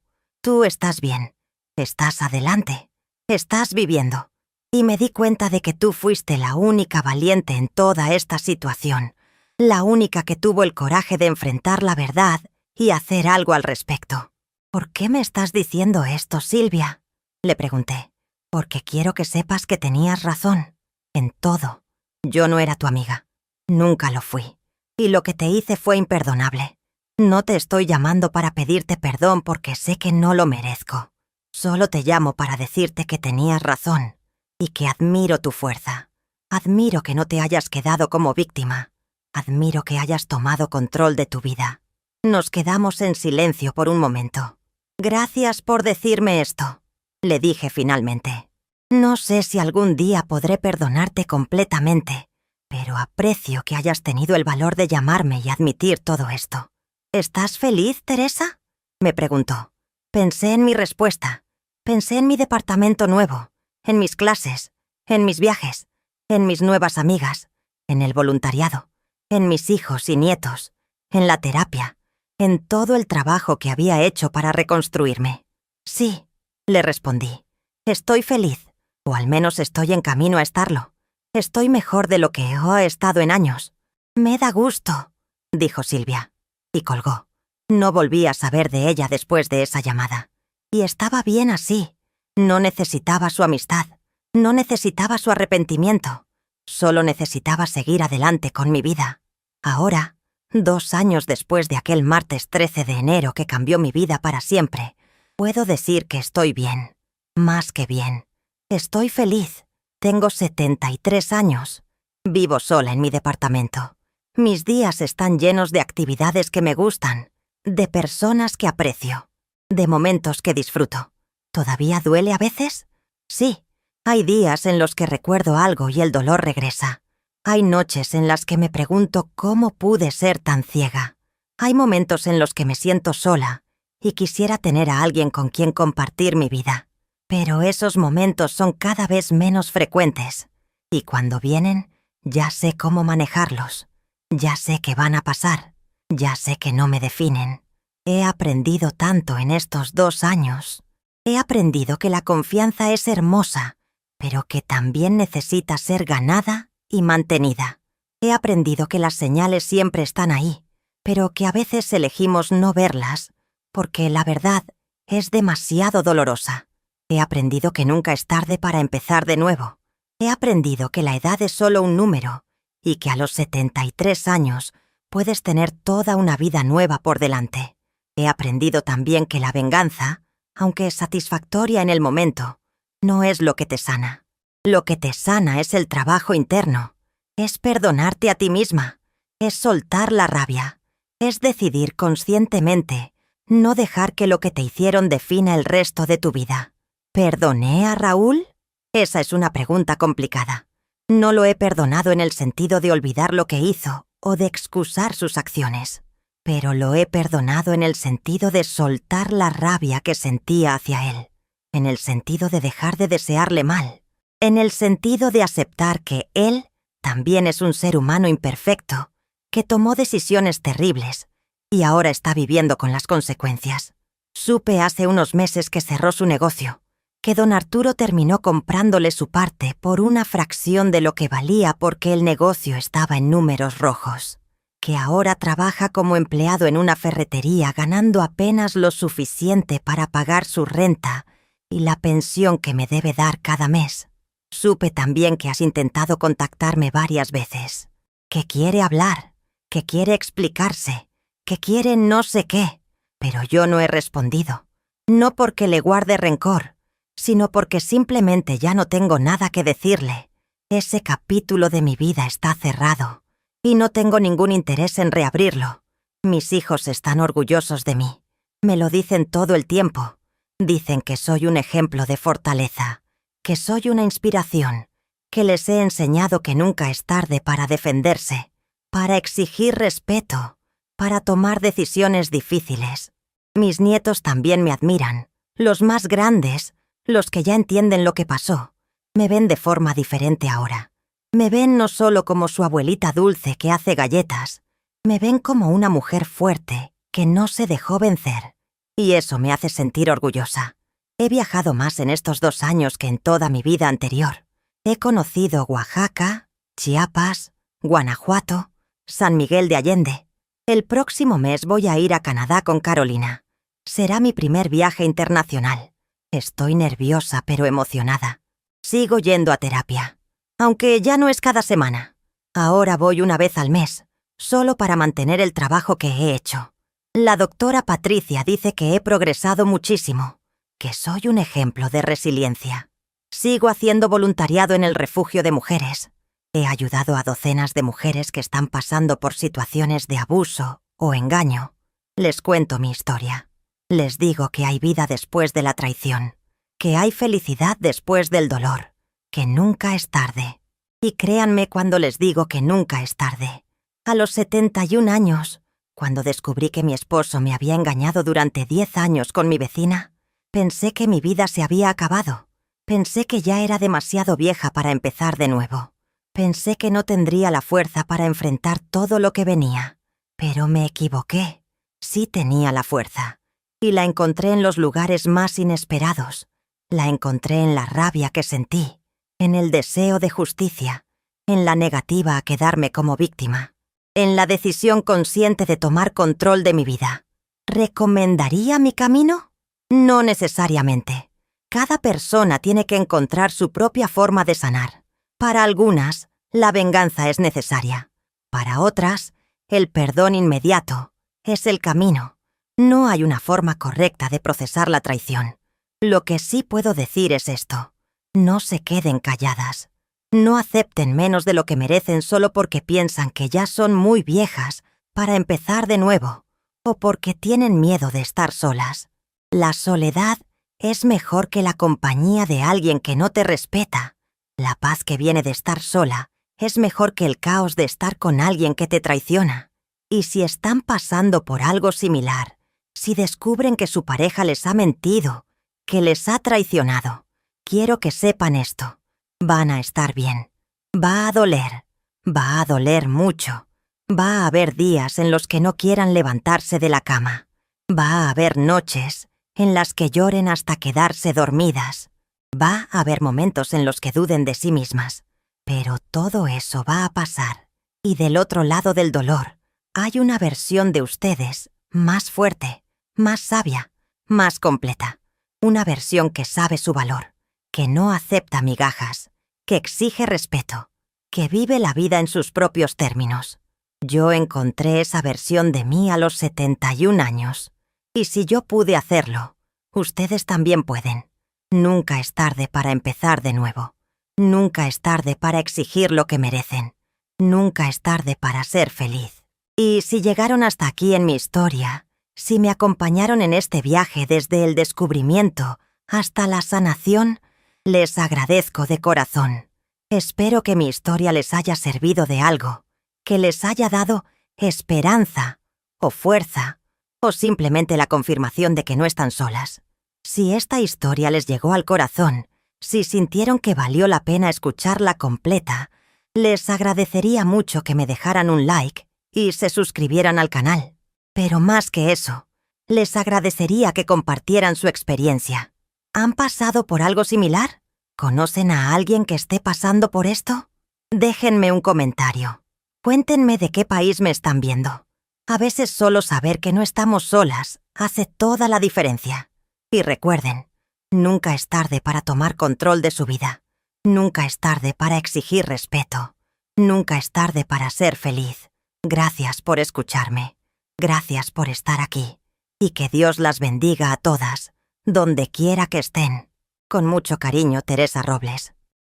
estás bien, estás adelante, estás viviendo. Y me di cuenta de que tú fuiste la única valiente en toda esta situación, la única que tuvo el coraje de enfrentar la verdad y hacer algo al respecto. «¿Por qué me estás diciendo esto, Silvia?», le pregunté. «Porque quiero que sepas que tenías razón, en todo. Yo no era tu amiga, nunca lo fui, y lo que te hice fue imperdonable. No te estoy llamando para pedirte perdón porque sé que no lo merezco. Solo te llamo para decirte que tenías razón y que admiro tu fuerza. Admiro que no te hayas quedado como víctima. Admiro que hayas tomado control de tu vida». Nos quedamos en silencio por un momento. «Gracias por decirme esto», le dije finalmente. «No sé si algún día podré perdonarte completamente, pero aprecio que hayas tenido el valor de llamarme y admitir todo esto». «¿Estás feliz, Teresa?», me preguntó. Pensé en mi respuesta. Pensé en mi departamento nuevo, en mis clases, en mis viajes, en mis nuevas amigas, en el voluntariado, en mis hijos y nietos, en la terapia, en todo el trabajo que había hecho para reconstruirme. Sí, le respondí. Estoy feliz, o al menos estoy en camino a estarlo. Estoy mejor de lo que he estado en años. Me da gusto, dijo Silvia, y colgó. No volví a saber de ella después de esa llamada. Y estaba bien así. No necesitaba su amistad, no necesitaba su arrepentimiento. Solo necesitaba seguir adelante con mi vida. Ahora, 2 años después de aquel martes 13 de enero que cambió mi vida para siempre, puedo decir que estoy bien. Más que bien. Estoy feliz. Tengo 73 años. Vivo sola en mi departamento. Mis días están llenos de actividades que me gustan, de personas que aprecio, de momentos que disfruto. ¿Todavía duele a veces? Sí. Hay días en los que recuerdo algo y el dolor regresa. Hay noches en las que me pregunto cómo pude ser tan ciega. Hay momentos en los que me siento sola y quisiera tener a alguien con quien compartir mi vida. Pero esos momentos son cada vez menos frecuentes. Y cuando vienen, ya sé cómo manejarlos. Ya sé que van a pasar. Ya sé que no me definen. He aprendido tanto en estos 2 años. He aprendido que la confianza es hermosa, pero que también necesita ser ganada y mantenida. He aprendido que las señales siempre están ahí, pero que a veces elegimos no verlas, porque la verdad es demasiado dolorosa. He aprendido que nunca es tarde para empezar de nuevo. He aprendido que la edad es solo un número, y que a los 73 años puedes tener toda una vida nueva por delante. He aprendido también que la venganza, aunque es satisfactoria en el momento, no es lo que te sana. Lo que te sana es el trabajo interno, es perdonarte a ti misma, es soltar la rabia, es decidir conscientemente no dejar que lo que te hicieron defina el resto de tu vida. ¿Perdoné a Raúl? Esa es una pregunta complicada. No lo he perdonado en el sentido de olvidar lo que hizo o de excusar sus acciones, pero lo he perdonado en el sentido de soltar la rabia que sentía hacia él, en el sentido de dejar de desearle mal, en el sentido de aceptar que él también es un ser humano imperfecto, que tomó decisiones terribles y ahora está viviendo con las consecuencias. Supe hace unos meses que cerró su negocio, que don Arturo terminó comprándole su parte por una fracción de lo que valía porque el negocio estaba en números rojos, que ahora trabaja como empleado en una ferretería ganando apenas lo suficiente para pagar su renta y la pensión que me debe dar cada mes. Supe también que has intentado contactarme varias veces, que quiere hablar, que quiere explicarse, que quiere no sé qué, pero yo no he respondido, no porque le guarde rencor, sino porque simplemente ya no tengo nada que decirle. Ese capítulo de mi vida está cerrado, y no tengo ningún interés en reabrirlo. Mis hijos están orgullosos de mí. Me lo dicen todo el tiempo. Dicen que soy un ejemplo de fortaleza, que soy una inspiración, que les he enseñado que nunca es tarde para defenderse, para exigir respeto, para tomar decisiones difíciles. Mis nietos también me admiran, los más grandes, los que ya entienden lo que pasó. Me ven de forma diferente ahora. Me ven no solo como su abuelita dulce que hace galletas, me ven como una mujer fuerte que no se dejó vencer. Y eso me hace sentir orgullosa. He viajado más en estos 2 años que en toda mi vida anterior. He conocido Oaxaca, Chiapas, Guanajuato, San Miguel de Allende. El próximo mes voy a ir a Canadá con Carolina. Será mi primer viaje internacional. Estoy nerviosa pero emocionada. Sigo yendo a terapia, aunque ya no es cada semana. Ahora voy una vez al mes, solo para mantener el trabajo que he hecho. La doctora Patricia dice que he progresado muchísimo, que soy un ejemplo de resiliencia. Sigo haciendo voluntariado en el refugio de mujeres. He ayudado a docenas de mujeres que están pasando por situaciones de abuso o engaño. Les cuento mi historia. Les digo que hay vida después de la traición, que hay felicidad después del dolor, que nunca es tarde. Y créanme cuando les digo que nunca es tarde. A los 71 años, cuando descubrí que mi esposo me había engañado durante 10 años con mi vecina, pensé que mi vida se había acabado. Pensé que ya era demasiado vieja para empezar de nuevo. Pensé que no tendría la fuerza para enfrentar todo lo que venía. Pero me equivoqué. Sí tenía la fuerza, y la encontré en los lugares más inesperados. La encontré en la rabia que sentí, en el deseo de justicia, en la negativa a quedarme como víctima, en la decisión consciente de tomar control de mi vida. ¿Recomendaría mi camino? No necesariamente. Cada persona tiene que encontrar su propia forma de sanar. Para algunas, la venganza es necesaria. Para otras, el perdón inmediato es el camino. No hay una forma correcta de procesar la traición. Lo que sí puedo decir es esto: no se queden calladas. No acepten menos de lo que merecen solo porque piensan que ya son muy viejas para empezar de nuevo, o porque tienen miedo de estar solas. La soledad es mejor que la compañía de alguien que no te respeta. La paz que viene de estar sola es mejor que el caos de estar con alguien que te traiciona. Y si están pasando por algo similar, si descubren que su pareja les ha mentido, que les ha traicionado, quiero que sepan esto: van a estar bien. Va a doler mucho. Va a haber días en los que no quieran levantarse de la cama. Va a haber noches en las que lloren hasta quedarse dormidas. Va a haber momentos en los que duden de sí mismas. Pero todo eso va a pasar. Y del otro lado del dolor, hay una versión de ustedes más fuerte, más sabia, más completa. Una versión que sabe su valor, que no acepta migajas, que exige respeto, que vive la vida en sus propios términos. Yo encontré esa versión de mí a los 71 años. Y si yo pude hacerlo, ustedes también pueden. Nunca es tarde para empezar de nuevo. Nunca es tarde para exigir lo que merecen. Nunca es tarde para ser feliz. Y si llegaron hasta aquí en mi historia, si me acompañaron en este viaje desde el descubrimiento hasta la sanación, les agradezco de corazón. Espero que mi historia les haya servido de algo, que les haya dado esperanza o fuerza, o simplemente la confirmación de que no están solas. Si esta historia les llegó al corazón, si sintieron que valió la pena escucharla completa, les agradecería mucho que me dejaran un like y se suscribieran al canal. Pero más que eso, les agradecería que compartieran su experiencia. ¿Han pasado por algo similar? ¿Conocen a alguien que esté pasando por esto? Déjenme un comentario. Cuéntenme de qué país me están viendo. A veces solo saber que no estamos solas hace toda la diferencia. Y recuerden, nunca es tarde para tomar control de su vida. Nunca es tarde para exigir respeto. Nunca es tarde para ser feliz. Gracias por escucharme. Gracias por estar aquí. Y que Dios las bendiga a todas, donde quiera que estén. Con mucho cariño, Teresa Robles.